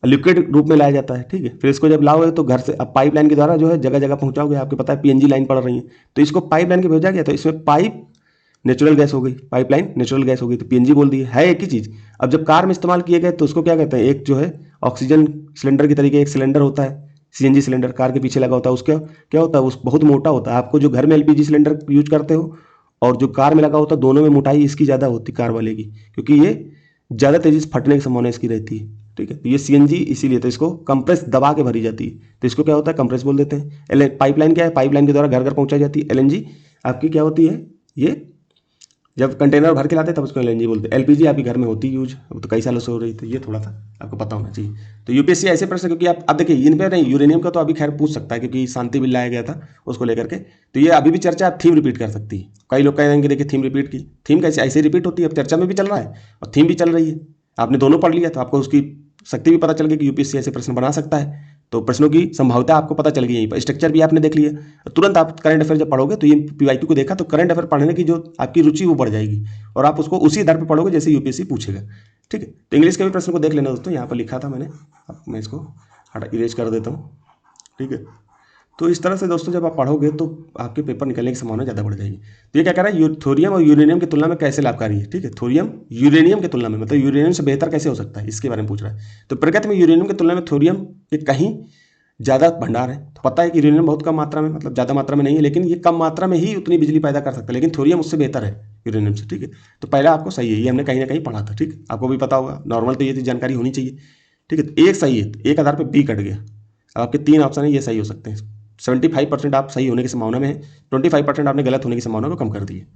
लिक्विड रूप में लाया जाता है। ठीक है, फिर इसको जब लाओगे तो घर से अब पाइपलाइन के द्वारा जो है जगह जगह पहुंचाओगे। आपको पता है पीएनजी लाइन पड़ रही है, तो इसको पाइपलाइन के भेजा गया, तो इसमें पाइप नेचुरल गैस हो गई, पाइपलाइन नेचुरल गैस हो गई, तो पीएनजी बोल दी है एक ही चीज़। अब जब कार में इस्तेमाल किए गए तो उसको क्या कहते हैं, एक जो है ऑक्सीजन सिलेंडर की तरीके एक सिलेंडर होता है, सीएनजी सिलेंडर कार के पीछे लगा होता है। उसका क्या होता है, उस बहुत मोटा होता है। आपको जो घर में एलपीजी सिलेंडर यूज करते हो और जो कार में लगा होता है, दोनों में मोटाई इसकी ज़्यादा होती है कार वाले की, क्योंकि ये ज़्यादा तेजी से फटने की संभावना इसकी रहती है। ठीक है, तो ये सीएनजी इसीलिए, तो इसको कंप्रेस दबा के भरी जाती है, तो इसको क्या होता है, कंप्रेस बोल देते हैं। पाइपलाइन क्या है, पाइपलाइन के द्वारा घर घर पहुंचाई जाती है। एलएनजी आपकी क्या होती है, ये जब कंटेनर भर के लाते हैं तब उसको एलएनजी बोलते हैं। एलपीजी आपके घर में होती है यूज, अब तो कई सालों से हो रही, तो ये थोड़ा सा आपको पता होना चाहिए। तो यूपीएससी ऐसे प्रश्न, क्योंकि आप अब देखिए इन पे नहीं, यूरेनियम का तो अभी खैर पूछ सकता है क्योंकि शांति बिल लाया गया था उसको लेकर के, तो ये अभी भी चर्चा आप थीम रिपीट कर सकती है। कई लोग कह देंगे देखिए थीम रिपीट की, थीम कैसे ऐसे रिपीट होती है, अब चर्चा में भी चल रहा है और थीम भी चल रही है। आपने दोनों पढ़ लिया तो आपको उसकी शक्ति भी पता चल गई कि यूपीएससी ऐसे प्रश्न बना सकता है। तो प्रश्नों की संभावना आपको पता चल गई, यहीं पर स्ट्रक्चर भी आपने देख लिया। तुरंत आप करंट अफेयर जब पढ़ोगे तो ये पीवाईक्यू को देखा तो करंट अफेयर पढ़ने की जो आपकी रुचि वो बढ़ जाएगी और आप उसको उसी दर पर पढ़ोगे जैसे यूपीएससी पूछेगा। ठीक है, तो इंग्लिश के भी प्रश्न को देख लेना दोस्तों, यहाँ पर लिखा था मैंने, अब मैं इसको इरेज कर देता हूँ। ठीक है, तो इस तरह से दोस्तों जब आप पढ़ोगे तो आपके पेपर निकलने की संभावना ज़्यादा बढ़ जाएगी। तो ये क्या कह रहा है, थोरियम और यूरेनियम की तुलना में कैसे लाभकारी है। ठीक है, थोरियम यूरेनियम की तुलना में, मतलब यूरेनियम से बेहतर कैसे हो सकता है, इसके बारे में पूछ रहा है। तो प्रकृति में यूरेनियम की तुलना में थोरियम के कहीं ज़्यादा भंडार है। तो पता है कि यूरेनियम बहुत कम मात्रा में, मतलब ज़्यादा मात्रा में नहीं है, लेकिन ये कम मात्रा में ही उतनी बिजली पैदा कर सकता है, लेकिन थोरियम उससे बेहतर है यूरेनियम से। ठीक है, तो पहला आपको सही है, ये हमने कहीं ना कहीं पढ़ा था। ठीक, आपको भी पता होगा, नॉर्मल तो ये जानकारी होनी चाहिए। ठीक है, तो एक सही है, एक आधार पर बी कट गया। आपके 3 ऑप्शन है, ये सही हो सकते हैं। 75% आप सही होने की संभावना में है, 25% आपने गलत होने की संभावना को कम कर दी है।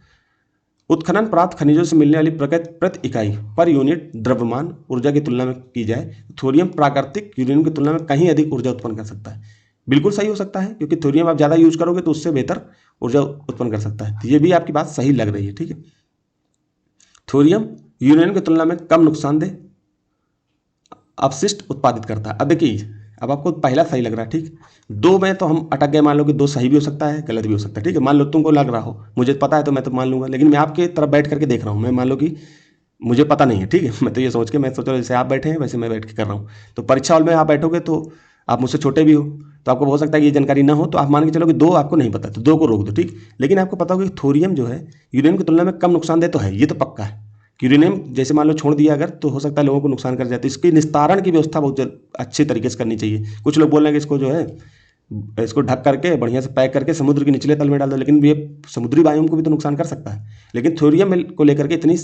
उत्खनन प्राप्त खनिजों से मिलने वाली प्रति इकाई पर यूनिट द्रव्यमान ऊर्जा की तुलना में की जाए, थोरियम प्राकृतिक यूरेनियम की तुलना में कहीं अधिक ऊर्जा उत्पन्न कर सकता है। बिल्कुल सही हो सकता है, क्योंकि थोरियम आप ज़्यादा यूज करोगे तो उससे बेहतर ऊर्जा उत्पन्न कर सकता है। तो ये भी आपकी बात सही लग रही है। ठीक है, थोरियम यूरेनियम की तुलना में कम नुकसानदेह अपशिष्ट उत्पादित करता है। अब देखिए, अब आपको पहला सही लग रहा है। ठीक, 2 में तो हम अटक गए, मान लो कि 2 सही भी हो सकता है, गलत भी हो सकता है। ठीक है, मान लो तुमको लग रहा हो, मुझे पता है तो मैं तो मान लूंगा, लेकिन मैं आपके तरफ बैठ करके देख रहा हूँ। मैं मान लो कि मुझे पता नहीं है। ठीक है, मैं तो ये सोच के, मैं सोच रहा हूँ जैसे आप बैठे हैं वैसे मैं बैठ के कर रहा हूँ। तो परीक्षा हॉल में आप बैठोगे तो आप मुझसे छोटे भी हो, तो आपको हो सकता है कि ये जानकारी ना हो, तो आप मान के चलो कि 2 आपको नहीं पता, तो 2 को रोक दो। ठीक, लेकिन आपको पता होगा कि थोरियम जो है यूरेनियम की तुलना में कम नुकसानदेह तो है, ये तो पक्का है। यूरेनियम जैसे मान लो छोड़ दिया अगर, तो हो सकता है लोगों को नुकसान कर जाए। तो इसकी निस्तारण की व्यवस्था बहुत अच्छे तरीके से करनी चाहिए। कुछ लोग बोल रहे हैं कि इसको जो है इसको ढक करके बढ़िया से पैक करके समुद्र के निचले तल में डाल दो, लेकिन ये समुद्री वायुओं को भी तो नुकसान कर सकता है। लेकिन थोरियम को लेकर के इतनी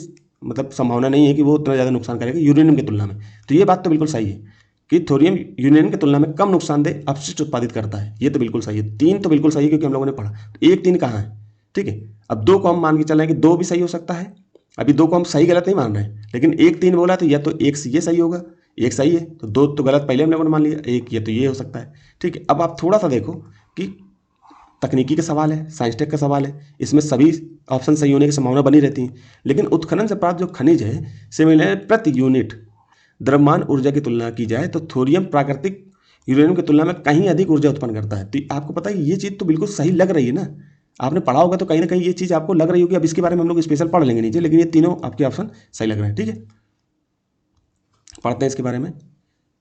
मतलब संभावना नहीं है कि वो उतना ज़्यादा नुकसान करेगा यूरेनियम की तुलना में। तो ये बात तो बिल्कुल सही है कि थोरियम यूरेनियम की तुलना में कम नुकसानदेह अपशिष्ट उत्पादित करता है। ये तो बिल्कुल सही है, 3 तो बिल्कुल सही है क्योंकि हम लोगों ने पढ़ा। तो 1 3 कहाँ है, ठीक है। अब 2 को हम मान के चल रहे हैं कि 2 भी सही हो सकता है, अभी 2 को हम सही गलत नहीं मान रहे हैं, लेकिन 1 3 बोला तो या तो 1 ये सही होगा, 1 सही है, तो 2 तो गलत पहले हम लोगों ने मान लिया, 1 ये तो ये हो सकता है, ठीक है। अब आप थोड़ा सा देखो कि तकनीकी का सवाल है, साइंस टेक का सवाल है, इसमें सभी ऑप्शन सही होने की संभावना बनी रहती है, लेकिन उत्खनन से प्राप्त जो खनिज है से मिले प्रति यूनिट द्रव्यमान ऊर्जा की तुलना की जाए तो थोरियम प्राकृतिक यूरेनियम की तुलना में कहीं अधिक ऊर्जा उत्पन्न करता है। तो आपको पता है ये चीज़ तो बिल्कुल सही लग रही है ना, आपने पढ़ा होगा तो कहीं ना कहीं ये चीज़ आपको लग रही होगी। अब इसके बारे में हम लोग स्पेशल पढ़ लेंगे नीचे, लेकिन ये तीनों आपके ऑप्शन सही लग रहे हैं, ठीक है। पढ़ते हैं इसके बारे में।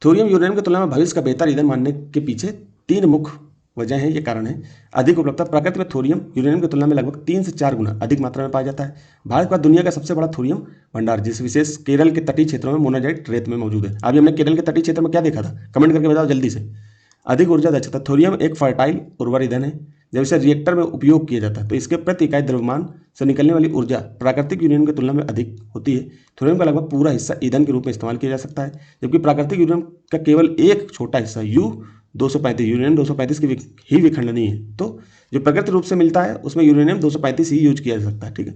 थोरियम यूरेनियम की तुलना में भविष्य का बेहतर ईंधन मानने के पीछे 3 मुख्य वजह है, ये कारण है। अधिक उपलब्धता, प्रकृति में थोरियम यूरेनियम की तुलना में लगभग 3 से 4 गुना अधिक मात्रा में पाया जाता है। भारत का दुनिया का सबसे बड़ा थोरियम भंडार जिस विशेष केरल के तटीय क्षेत्रों में मोनाजाइट रेत में मौजूद है। अभी हमने केरल के तटीय क्षेत्र में क्या देखा था, कमेंट करके बताओ जल्दी से। अधिक ऊर्जा दक्षता, थोरियम एक फर्टाइल उर्वर ईंधन है। जब इसे रिएक्टर में उपयोग किया जाता है तो इसके प्रति इकाई द्रव्यमान से निकलने वाली ऊर्जा प्राकृतिक यूरेनियम की तुलना में अधिक होती है। थोरियम का लगभग पूरा हिस्सा ईंधन के रूप में इस्तेमाल किया जा सकता है, जबकि प्राकृतिक यूरेनियम का केवल एक छोटा हिस्सा U-235 यूरेनियम 235 की ही विखंडनीय है। तो जो प्राकृतिक रूप से मिलता है उसमें यूरेनियम 235 ही यूज किया जा सकता है, ठीक है।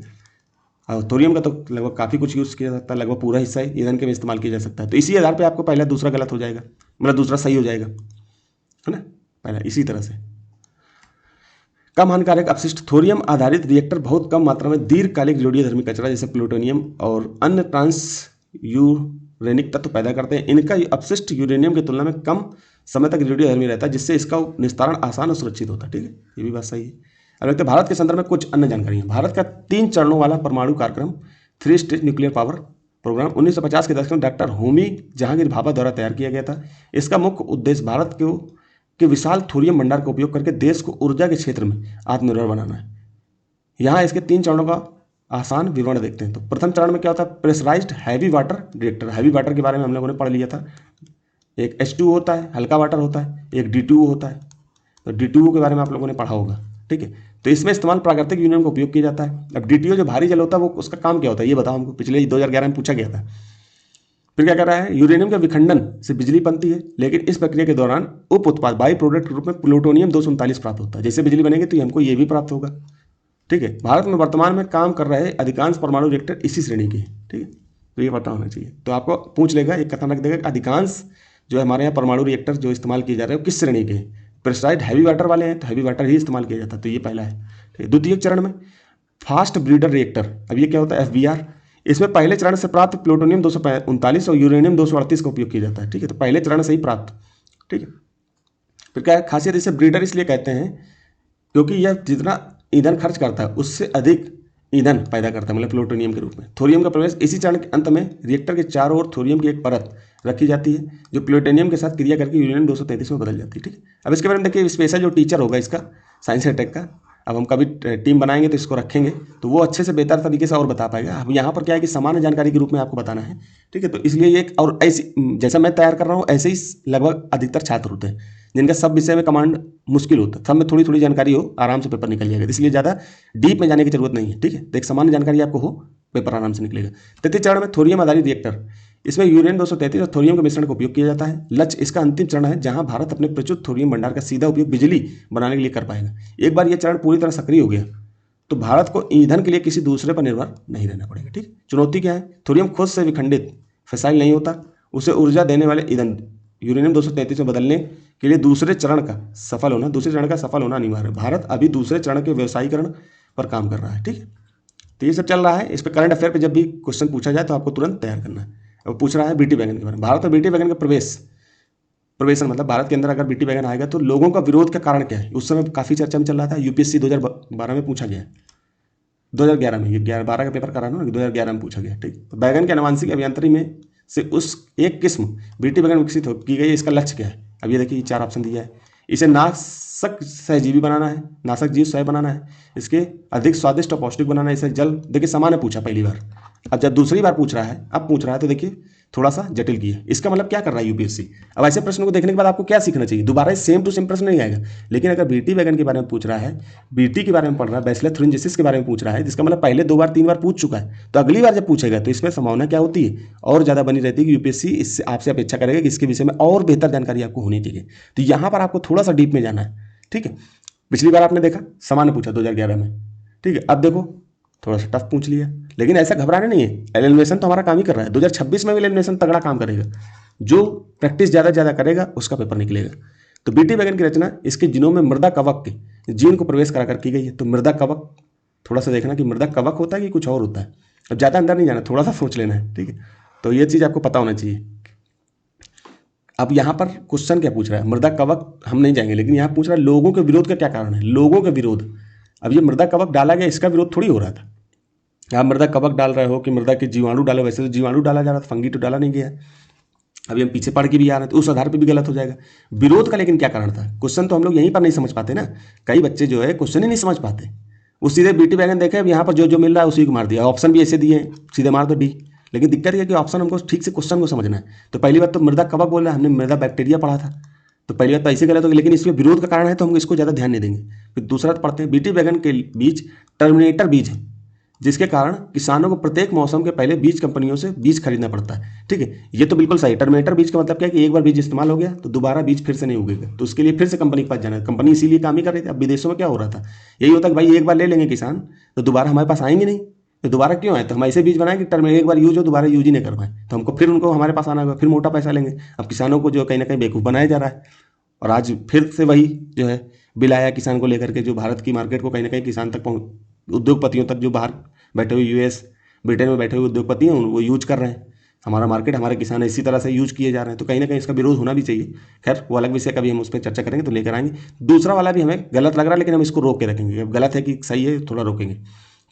और थोरियम का तो लगभग काफ़ी कुछ यूज़ किया जा सकता है, लगभग पूरा हिस्सा ही ईंधन के में इस्तेमाल किया जा सकता है। तो इसी आधार पर आपको पहला दूसरा गलत हो जाएगा, मतलब दूसरा सही हो जाएगा, है ना। पहला इसी तरह से कम हानिकारक अपशिष्ट, थोरियम आधारित रिएक्टर बहुत कम मात्रा में दीर्घकालिक रेडियोधर्मी कचरा जैसे प्लूटोनियम और अन्य ट्रांस यूरेनिक तत्व पैदा करते हैं। इनका अपशिष्ट यूरेनियम की तुलना में कम समय तक रेडियोधर्मी रहता है, जिससे इसका निस्तारण आसान और सुरक्षित होता है, ठीक है। ये भी बात सही है। अब देखते हैं भारत के संदर्भ में कुछ अन्य जानकारी है। भारत का 3 चरणों वाला परमाणु कार्यक्रम 3 स्टेज न्यूक्लियर पावर प्रोग्राम 1950 के दशक में डॉक्टर होमी जहांगीर भाभा द्वारा तैयार किया गया था। इसका मुख्य उद्देश्य भारत के विशाल थोरियम भंडार का उपयोग करके देश को ऊर्जा के क्षेत्र में आत्मनिर्भर बनाना है। यहाँ इसके 3 चरणों का आसान विवरण देखते हैं। तो प्रथम चरण में क्या होता है, pressurised heavy water reactor. Heavy water के बारे में हम लोगों ने पढ़ लिया था। एक H2O होता है, हल्का वाटर होता है, एक D2O होता है। तो D2O के बारे में आप लोगों ने पढ़ा होगा, ठीक है। तो इसमें इस्तेमाल प्राकृतिक यूरेनियम का उपयोग किया जाता है। अब D2O जो भारी जल होता है वो उसका काम क्या होता है ये बताओ हमको, पिछले 2011 में पूछा गया था। फिर क्या कर रहा है, यूरेनियम के विखंडन से बिजली बनती है, लेकिन इस प्रक्रिया के दौरान उप उत्पाद बाई प्रोडक्ट के रूप में प्लूटोनियम 239 प्राप्त होता है। जैसे बिजली बनेगी तो हमको ये भी प्राप्त होगा, ठीक है। भारत में वर्तमान में काम कर रहे अधिकांश परमाणु रिएक्टर इसी श्रेणी के, ठीक है। तो ये पता होना चाहिए। तो आपको पूछ लेगा, एक कथन रख देगा, अधिकांश जो हमारे यहाँ परमाणु रिएक्टर जो इस्तेमाल किए जा रहे हैं किस श्रेणी के हैं। प्रेशराइज्ड हैवी वाटर वाले हैं तो हैवी वाटर ही इस्तेमाल किया जाता है, तो ये पहला है, ठीक है। द्वितीय चरण में फास्ट ब्रीडर रिएक्टर, अब ये क्या होता है, FBR। इसमें पहले चरण से प्राप्त प्लूटोनियम 239 और यूरेनियम 238 का उपयोग किया जाता है, ठीक है। तो पहले चरण से ही प्राप्त, ठीक है। फिर क्या खासियत, इसे ब्रीडर इसलिए कहते हैं क्योंकि यह जितना ईंधन खर्च करता है उससे अधिक ईंधन पैदा करता है, मतलब प्लूटोनियम के रूप में। थोरियम का प्रवेश, इसी चरण के अंत में रिएक्टर के चारों ओर थोरियम की एक परत रखी जाती है जो प्लूटोनियम के साथ क्रिया करके यूरेनियम 233 में बदल जाती है, ठीक है। अब इसके बारे में देखिए, स्पेशल जो टीचर होगा इसका साइंस एंड टेक का, अब हम कभी टीम बनाएंगे तो इसको रखेंगे तो वो अच्छे से बेहतर तरीके से और बता पाएगा। अब यहाँ पर क्या है कि सामान्य जानकारी के रूप में आपको बताना है, ठीक है। तो इसलिए ये और ऐसी जैसा मैं तैयार कर रहा हूँ ऐसे ही लगभग अधिकतर छात्र होते हैं जिनका सब विषय में कमांड मुश्किल होता है। सब में थोड़ी थोड़ी जानकारी हो, आराम से पेपर निकल जाएगा, इसलिए ज़्यादा डीप में जाने की जरूरत नहीं है, ठीक है। तो एक सामान्य जानकारी आपको हो, पेपर आराम से निकलेगा। तृतीय चरण में थोरियम आधारित रिएक्टर, इसमें यूरेनियम 233 और थोरियम के मिश्रण का उपयोग किया जाता है। लक्ष्य इसका अंतिम चरण है जहां भारत अपने प्रचुर थोरियम भंडार का सीधा उपयोग बिजली बनाने के लिए कर पाएगा। एक बार यह चरण पूरी तरह सक्रिय हो गया तो भारत को ईंधन के लिए किसी दूसरे पर निर्भर नहीं रहना पड़ेगा, ठीक। चुनौती क्या है, थोरियम खुद से विखंडित फिसाइल नहीं होता, उसे ऊर्जा देने वाले ईंधन यूरेनियम 233 में बदलने के लिए दूसरे चरण का सफल होना अनिवार्य है। भारत अभी दूसरे चरण के व्यवसायीकरण पर काम कर रहा है, ठीक है। तो ये सब चल रहा है। इस पर करंट अफेयर पे जब भी क्वेश्चन पूछा जाए तो आपको तुरंत तैयार करना है। अब पूछ रहा है बीटी वैगन के बारे में। भारत में बीटी वैगन का प्रवेशन मतलब भारत के अंदर अगर बीटी वैगन आएगा तो लोगों का विरोध का कारण क्या है, उस समय काफ़ी चर्चा में चल रहा था। UPSC 2012 में पूछा गया, 2011 में, ये 12 का पेपर करा ना, 2011 में पूछा गया, ठीक। तो बैगन के आनुवांशिक अभियांत्रिकी में से उस एक किस्म बीटी वैगन विकसित की गई, इसका लक्ष्य क्या है। अब ये देखिए 4 ऑप्शन दिया है। इसे नाशक सहजीवी बनाना है, नाशक जीव सह बनाना है, इसके अधिक स्वादिष्ट और पौष्टिक बनाना है, इसे जल, देखिए सामान्य पूछा पहली बार। अब जब दूसरी बार पूछ रहा है, अब पूछ रहा है तो देखिए थोड़ा सा जटिल की है। इसका मतलब क्या कर रहा है यूपीएससी? अब ऐसे प्रश्न को देखने के बाद आपको क्या सीखना चाहिए? दोबारा सेम टू सेम प्रश्न नहीं आएगा, लेकिन अगर बीटी वैगन के बारे में पूछ रहा है, बीटी के बारे में पढ़ रहा है, बैचलर थ्रोंजिसिस के बारे में पूछ रहा है, जिसका मतलब पहले 2 बार 3 बार पूछ चुका है, तो अगली बार जब पूछेगा तो इसमें संभावना क्या होती है, और ज़्यादा बनी रहती है कि यूपीएससी इससे आपसे अपेक्षा करेगा कि इसके विषय में और बेहतर जानकारी आपको होनी चाहिए। तो यहाँ पर आपको थोड़ा सा डीप में जाना है, ठीक है। पिछली बार आपने देखा सामान्य पूछा 2011 में, ठीक है। अब देखो थोड़ा सा टफ पूछ लिया, लेकिन ऐसा घबराना नहीं है, एलिमिनेशन तो हमारा काम ही कर रहा है। 2026 में भी एलिमिनेशन तगड़ा काम करेगा, जो प्रैक्टिस ज़्यादा करेगा उसका पेपर निकलेगा। तो बीटी वैगन की रचना इसके जीनोम में मृदा कवक के जीन को प्रवेश करा कर की गई है। तो मृदा कवक थोड़ा सा देखना कि मृदा कवक होता है कि कुछ और होता है। अब ज़्यादा अंदर नहीं जाना, थोड़ा सा सोच लेना है, ठीक है। तो ये चीज़ आपको पता होना चाहिए। अब यहाँ पर क्वेश्चन क्या पूछ रहा है, मृदा कवक हम नहीं जाएंगे, लेकिन यहाँ पूछ रहा है लोगों के विरोध का क्या कारण है। लोगों के विरोध, अब ये मृदा कवक डाला गया, इसका विरोध थोड़ी हो रहा था। आप मृदा कवक डाल रहे हो कि मृदा के जीवाणु डालो, वैसे तो जीवाणु डाला जा रहा था, फंगी तो डाला नहीं गया। अभी हम पीछे पढ़ के भी आ रहे हैं, तो उस आधार पर भी गलत हो जाएगा। विरोध का लेकिन क्या कारण था, क्वेश्चन तो हम लोग यहीं पर नहीं समझ पाते ना। कई बच्चे जो है क्वेश्चन ही नहीं समझ पाते, वो सीधे बीटी वैगन देखे, अब यहाँ पर जो जो मिल रहा है उसी को मार दिया। ऑप्शन भी ऐसे दिए हैं, सीधे मार दो डी। लेकिन दिक्कत यह है कि ऑप्शन हमको ठीक से क्वेश्चन को समझना है। तो पहली बात तो मृदा कवक बोल रहा है, हमने मृदा बैक्टीरिया पढ़ा था, तो पहली बात तो ऐसे गलत होगी। लेकिन इसमें विरोध का कारण है तो हम इसको ज़्यादा ध्यान नहीं देंगे। फिर दूसरा पढ़ते हैं, बीटी वैगन के बीज टर्मिनेटर बीज है, जिसके कारण किसानों को प्रत्येक मौसम के पहले बीज कंपनियों से बीज खरीदना पड़ता है, ठीक है। ये तो बिल्कुल सही। टर्मिनेटर बीज का मतलब क्या है कि एक बार बीज इस्तेमाल हो गया तो दोबारा बीज फिर से नहीं उगेगा, तो उसके लिए फिर से कंपनी के पास जाना है। कंपनी इसीलिए काम ही कर रही थी। अब विदेशों में क्या हो रहा था, यही होता है कि भाई एक बार ले लेंगे किसान तो दोबारा हमारे पास आएंगे नहीं, तो दोबारा क्यों आए, तो हम ऐसे बीज बनाए कि टर्मिनेटर एक बार यूज हो दोबारा यूज ही नहीं कर पाए, तो हमको फिर उनको हमारे पास आना होगा, फिर मोटा पैसा लेंगे। अब किसानों को जो कहीं ना कहीं बेवकूफ़ बनाया जा रहा है, और आज फिर से वही जो है बिल आया किसान को लेकर के, जो भारत की मार्केट को कहीं ना कहीं किसान तक पहुँच, उद्योगपतियों तक, जो बाहर बैठे हुए यूएस ब्रिटेन में बैठे हुए उद्योगपति हैं वो यूज कर रहे हैं हमारा मार्केट, हमारे किसान इसी तरह से यूज किए जा रहे हैं। तो कहीं ना कहीं इसका विरोध होना भी चाहिए। खैर वो अलग विषय, कभी हम उस पर चर्चा करेंगे तो लेकर आएंगे। दूसरा वाला भी हमें गलत लग रहा है, लेकिन हम इसको रोक के रखेंगे। अब गलत है कि सही है, थोड़ा रोकेंगे।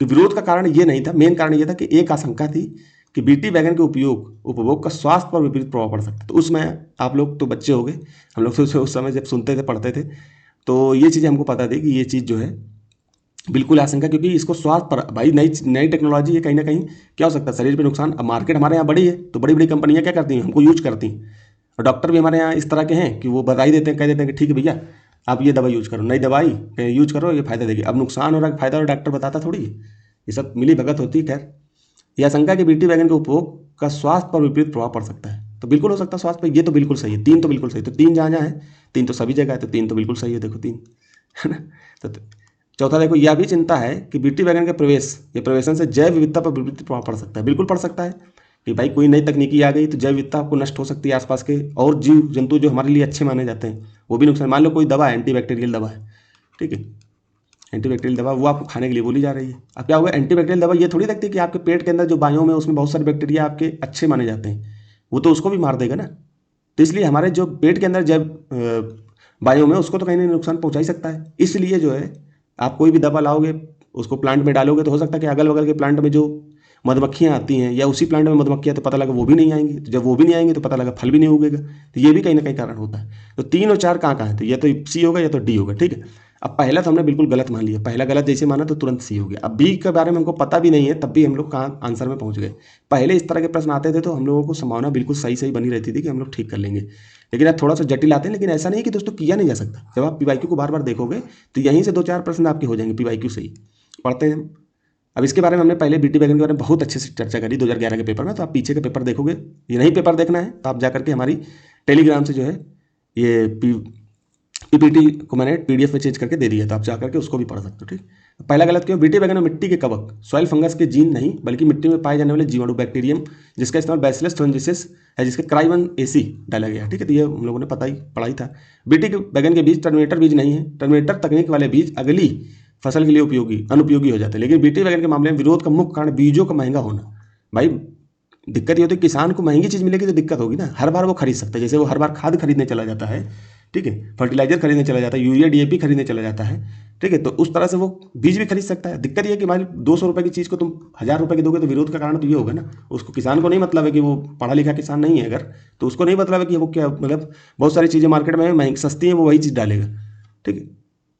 कि विरोध का कारण ये नहीं था, मेन कारण ये था कि एक आशंका थी कि बीटी वैगन के उपभोग का स्वास्थ्य पर विपरीत प्रभाव पड़ सकता है। तो उसमें आप लोग तो बच्चे हो गए, हम लोग तो उस समय जब सुनते थे पढ़ते थे तो ये चीज़ हमको पता थी कि ये चीज़ जो है बिल्कुल आशंका, क्योंकि इसको स्वास्थ्य पर भाई नई नई टेक्नोलॉजी है, कहीं ना कहीं क्या हो सकता है शरीर पे नुकसान। अब मार्केट हमारे यहाँ बड़ी है तो बड़ी बड़ी कंपनियाँ क्या करती हैं, हमको यूज करती हैं। और डॉक्टर भी हमारे यहाँ इस तरह के हैं कि वो बता ही देते हैं, कह देते हैं कि ठीक है भैया आप ये दवाई यूज करो, नई दवाई यूज करो, ये फायदा देगी। अब नुकसान हो रहा है, फायदा और डॉक्टर बताता थोड़ी है, ये सब मिली भगत होती है। खैर यह आशंका कि बीटी वैगन के उपभोग का स्वास्थ्य पर विपरीत प्रभाव पड़ सकता है, तो बिल्कुल हो सकता है स्वास्थ्य पर। ये तो बिल्कुल सही है, 3 तो बिल्कुल सही। तो 3 जहाँ जहाँ है, 3 तो सभी जगह है, तो 3 तो बिल्कुल सही है। देखो 3 है ना। तो चौथा देखो, यह भी चिंता है कि बीटी वैगन के प्रवेशन से जैव विविधता पर विपरीत प्रभाव पड़ सकता है। बिल्कुल पड़ सकता है कि भाई कोई नई तकनीकी आ गई तो जैव विविधता आपको नष्ट हो सकती है, आसपास के और जीव जंतु जो हमारे लिए अच्छे माने जाते हैं वो भी नुकसान। मान लो कोई दवा है, एंटीबैक्टीरियल दवा है, ठीक है, एंटीबैक्टीरियल दवा वो आपको खाने के लिए बोली जा रही है। अब क्या होगा, एंटीबैक्टीरियल दवा ये थोड़ी देखती है कि आपके पेट के अंदर जो बायोम है उसमें बहुत सारे बैक्टीरिया आपके अच्छे माने जाते हैं, वो तो उसको भी मार देगा ना। तो इसलिए हमारे जो पेट के अंदर जब बायोम है उसको तो कहीं ना कहीं नुकसान पहुंचा ही सकता है। इसलिए जो है आप कोई भी दवा लाओगे उसको प्लांट में डालोगे तो हो सकता है कि अगल बगल के प्लांट में जो मधुमक्खियाँ आती हैं या उसी प्लांट में मधुमक्खियाँ, तो पता लगा वो भी नहीं आएंगी। तो जब वो भी नहीं आएंगे तो पता लगा फल भी नहीं उगेगा। तो ये भी कहीं ना कहीं कारण होता है। तो 3 और 4 कहाँ कहाँ है, तो या तो सी होगा या तो डी होगा, ठीक है। अब पहला तो हमने बिल्कुल गलत मान लिया, पहला गलत जैसे माना तो तुरंत सी हो गया। अब बी के बारे में हमको पता भी नहीं है, तब भी हम लोग कहाँ आंसर में पहुंच गए। पहले इस तरह के प्रश्न आते थे तो हम लोगों को संभावना बिल्कुल सही सही बनी रहती थी कि हम लोग ठीक कर लेंगे, लेकिन अब थोड़ा सा जटिल आते हैं। लेकिन ऐसा नहीं है कि दोस्तों किया नहीं जा सकता। जब आप पीवाईक्यू को बार बार देखोगे तो यहीं से 2-4 प्रश्न आपके हो जाएंगे पीवाईक्यू से ही। पढ़ते हैं हम। अब इसके बारे में हमने पहले बीटी वैगन के बारे में बहुत अच्छे से चर्चा करी 2011 के पेपर में, तो आप पीछे का पेपर देखोगे। ये नहीं पेपर देखना है तो आप जाकर के हमारी टेलीग्राम से जो है ये पीपीटी को मैंने पीडीएफ में चेंज करके दे दिया, तो आप जाकर के उसको भी पढ़ सकते हो, ठीक। पहला गलत क्यों, बीटी वैगन में मिट्टी के कवक सॉइल फंगस के जीन नहीं बल्कि मिट्टी में पाए जाने वाले जीवाणु बैक्टीरियम जिसका इस्तेमाल बैसिलस थ्रोंजिसिस है, जिसके क्राइवन एसी डाला गया, ठीक है। तो ये हम लोगों ने पढ़ाई था। बीटी के वैगन के बीज टर्मिनेटर बीज नहीं है। टर्मिनेटर तकनीक वाले बीज अगली फसल के लिए अनुपयोगी हो जाते हैं। लेकिन बीटी वैगन के मामले में विरोध का मुख्य कारण बीजों का महंगा होना। भाई दिक्कत ये होती है किसान को महंगी चीज़ मिलेगी तो दिक्कत होगी ना, हर बार वो खरीद सकता है। जैसे वो हर बार खाद खरीदने चला जाता है, ठीक है, फर्टिलाइजर खरीदने चला जाता है, यूरिया डीएपी खरीदने चला जाता है, ठीक है, तो उस तरह से वो बीज भी खरीद सकता है। दिक्कत ये है कि भाई 200 रुपये की चीज़ को तुम 1000 रुपये की दोगे, तो विरोध का कारण तो ये होगा ना। उसको किसान को नहीं मतलब है कि वो पढ़ा लिखा किसान नहीं है अगर, तो उसको नहीं मतलब है कि वो क्या मतलब बहुत सारी चीज़ें मार्केट में महंगी सस्ती हैं वो वही चीज़ डालेगा, ठीक है,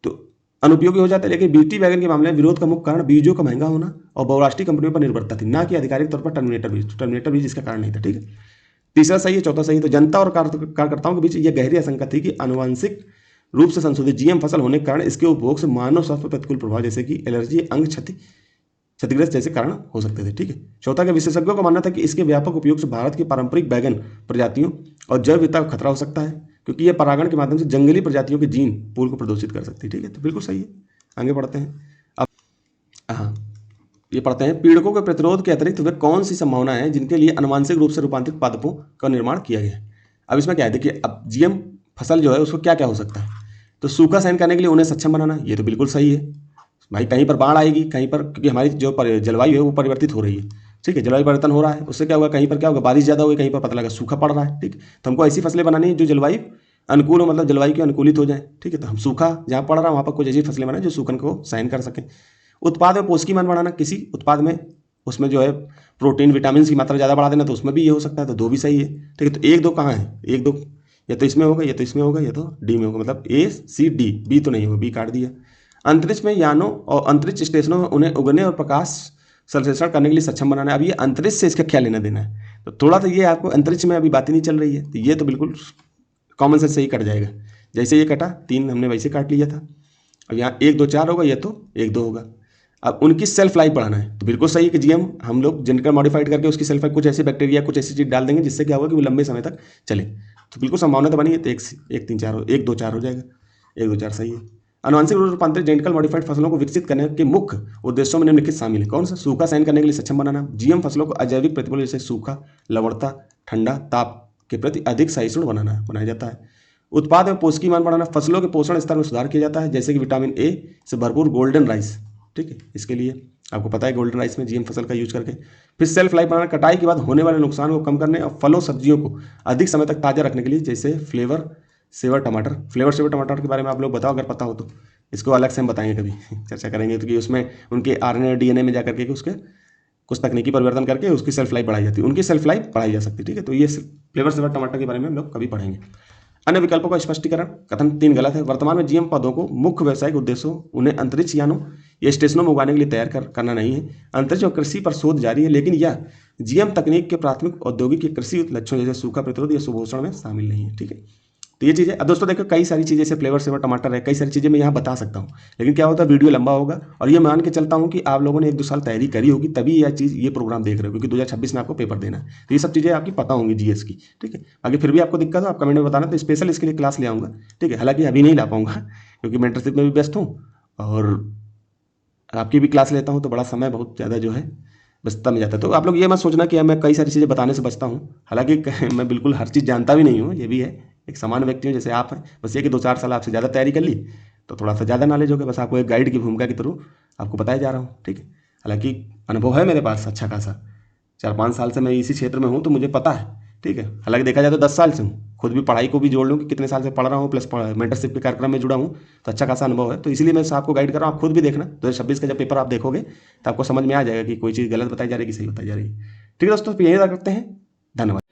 तो अनुपयोगी हो जाता है। लेकिन बीटी वैगन के मामले में विरोध का मुख्य कारण बीजों का महंगा होना और बहुराष्ट्रीय कंपनियों पर निर्भरता थी, ना कि आधिकारिक तौर पर टर्मिनेटर बीज इसका कारण नहीं था, ठीक है। तीसरा सही है, चौथा सही है। तो जनता और कार्यकर्ताओं के बीच यह गहरी आशंका थी कि आनुवंशिक रूप से संशोधित जीएम फसल होने के कारण इसके उपभोग से मानव स्वास्थ्य पर प्रतिकूल प्रभाव जैसे कि एलर्जी, अंग क्षतिग्रस्त जैसे कारण हो सकते थे। ठीक है। चौथा के विशेषज्ञों का मानना था कि इसके व्यापक उपयोग से भारत की पारंपरिक बैगन प्रजातियों और जैव विविधता का खतरा हो सकता है, क्योंकि यह परागण के माध्यम से जंगली प्रजातियों के जीन पूल को प्रदूषित कर सकती है। ठीक है, तो बिल्कुल सही है। आगे बढ़ते हैं। अब हाँ, ये पढ़ते हैं, पीड़कों के प्रतिरोध के अतिरिक्त वे कौन सी संभावना है जिनके लिए आनुवांशिक रूप से रूपांतरित पादपों का निर्माण किया गया है। अब इसमें क्या है, देखिए, अब जीएम फसल जो है उसको क्या क्या हो सकता है। तो सूखा सहन करने के लिए उन्हें सक्षम बनाना, ये तो बिल्कुल सही है भाई। कहीं पर बाढ़ आएगी, कहीं पर, क्योंकि हमारी जो जलवायु है वो परिवर्तित हो रही है। ठीक है, जलवायु परिवर्तन हो रहा है, उससे क्या होगा, कहीं पर क्या होगा, बारिश ज़्यादा होगी, कहीं पर पता लगा सूखा पड़ रहा है। ठीक, तो हमको ऐसी फसलें बनानी है जो जलवायु अनुकूल हो, मतलब जलवायु के अनुकूलित हो जाए। ठीक है, तो हम सूखा जहाँ पड़ रहा है वहाँ पर कुछ ऐसी फसलें बनाएं जो सूखन को सहन कर सकें। उत्पाद में पोषकीय मान बढ़ाना, किसी उत्पाद में उसमें जो है प्रोटीन विटामिन की मात्रा ज़्यादा बढ़ा देना, तो उसमें भी ये हो सकता है। तो दो भी सही है। ठीक है, तो एक दो कहाँ है, एक दो या तो इसमें होगा, या तो इसमें होगा, या तो डी में होगा, मतलब ए सी डी, बी तो नहीं होगा, बी काट दिया। अंतरिक्ष में यानों और अंतरिक्ष स्टेशनों में उन्हें उगने और प्रकाश संश्लेषण करने के लिए सक्षम बनाना है। अब ये अंतरिक्ष से इसका क्या लेना देना है, तो थोड़ा सा ये आपको अंतरिक्ष में अभी बात ही नहीं चल रही है, तो ये तो बिल्कुल कॉमन सेंस से ही कट जाएगा। जैसे ये कटा, 3 हमने वैसे काट लिया था। अब यहाँ 1 2 4 होगा, या तो 1 2 होगा। अब उनकी सेल्फ लाइफ बढ़ाना है, तो बिल्कुल सही है कि जीएम हम लोग जेनेटिकली मॉडिफाइड करके उसकी सेल्फ लाइफ कुछ ऐसे बैक्टीरिया, कुछ ऐसी चीज़ डाल देंगे जिससे क्या होगा कि वो लंबे समय तक चले। तो बिल्कुल संभावना तो बनी है, तो 1 3 4 1 2 4 हो जाएगा। 1 2 4 सही है। आनुवंशिक रूप से रूपांतरित जेनेटिकल मॉडिफाइड फसलों को विकसित करने के मुख्य उद्देश्यों में निम्नलिखित शामिल है। कौन सा, सूखा सहन करने के लिए सक्षम बनाना। जीएम फसलों को अजैविक प्रतिकूल जैसे सूखा, लवणता, ठंडा, ताप के प्रति अधिक सहिष्णु बनाया जाता है। उत्पाद में पोषकीय मान बढ़ाना, फसलों के पोषण स्तर में सुधार किया जाता है, जैसे कि विटामिन ए से भरपूर गोल्डन राइस। ठीक है, इसके लिए आपको पता है गोल्डन राइस में जीएम फसल का यूज करके। फिर सेल्फ लाइफ बढ़ाना, कटाई के बाद होने वाले नुकसान को कम करने और फलों सब्जियों को अधिक समय तक ताज़ा रखने के लिए, जैसे फ्लेवर सेवर टमाटर के बारे में आप लोग बताओ अगर पता हो तो। इसको अलग से हम बताएंगे, कभी चर्चा करेंगे, तो कि उसमें उनके आरएनए और डीएनए में जा करके उसके कुछ तकनीकी परिवर्तन करके उसकी सेल्फ लाइफ बढ़ाई जाती है, उनकी सेल्फ लाइफ बढ़ाई जा सकती है। ठीक है, तो ये फ्लेवर सेवर टमाटर के बारे में हम लोग कभी पढ़ेंगे। अन्य विकल्पों का स्पष्टीकरण, कथन 3 गलत है। वर्तमान में जीएम पौधों को मुख्य व्यावसायिक उद्देश्यों उन्हें अंतरिक्ष यानों या स्टेशनों में उगाने के लिए तैयार करना नहीं है। अंतरिक्ष और कृषि पर शोध जारी है, लेकिन यह जीएम तकनीक के प्राथमिक औद्योगिक या कृषि लक्ष्यों जैसे सूखा प्रतिरोध या सुपोषण में शामिल नहीं है। ठीक है, तो ये चीज़ें। अब दोस्तों देखो, कई सारी चीज़ें जैसे फ्लेवर सेवर टमाटर है, कई सारी चीज़ें मैं यहाँ बता सकता हूँ, लेकिन क्या होता है वीडियो लंबा होगा। और ये मान के चलता हूँ कि आप लोगों ने 1 2 साल तैयारी करी होगी, तभी ये प्रोग्राम देख रहे हो, क्योंकि 2026 में आपको पेपर देना है। तो ये सब चीज़ें आपकी पता होंगी जीएस की। ठीक है, आगे फिर भी आपको दिक्कत हो आप कमेंट में बताना, तो स्पेशल इसके लिए क्लास ले आऊँगा। ठीक है, हालांकि अभी नहीं ला पाऊँगा क्योंकि मेंटरशिप में भी व्यस्त हूँ, और आपकी भी क्लास लेता हूँ, तो बड़ा समय बहुत ज़्यादा जो है बचता में जाता है। तो आप लोग ये मत सोचना कि मैं कई सारी चीज़ें बताने से बचता हूँ, हालांकि मैं बिल्कुल हर चीज़ जानता भी नहीं हूँ, ये भी है, एक सामान्य व्यक्ति हूँ जैसे आप हैं। बस ये कि 2 4 साल आपसे ज़्यादा तैयारी कर ली तो थोड़ा सा ज़्यादा नॉलेज हो गया, बस आपको एक गाइड की भूमिका के थ्रू आपको बताया जा रहा हूँ। ठीक है, हालांकि अनुभव है मेरे पास अच्छा खासा, 4 5 साल से मैं इसी क्षेत्र में हूँ, तो मुझे पता है। ठीक है, हालांकि देखा जाए तो 10 साल से हूँ, खुद भी पढ़ाई को भी जोड़ लूँ कि कितने साल से पढ़ रहा हूँ, प्लस मेंटरशिप के कार्यक्रम में जुड़ा हूँ, तो अच्छा खासा अनुभव है। तो इसलिए मैं आपको गाइड कर रहा हूँ, आप खुद भी देखना 2026 का जब पेपर आप देखोगे तो आपको समझ में आ जाएगा कि कोई चीज़ गलत बताई जा रही है कि सही बताई जा रही है। ठीक है दोस्तों, तो यही करते हैं। धन्यवाद।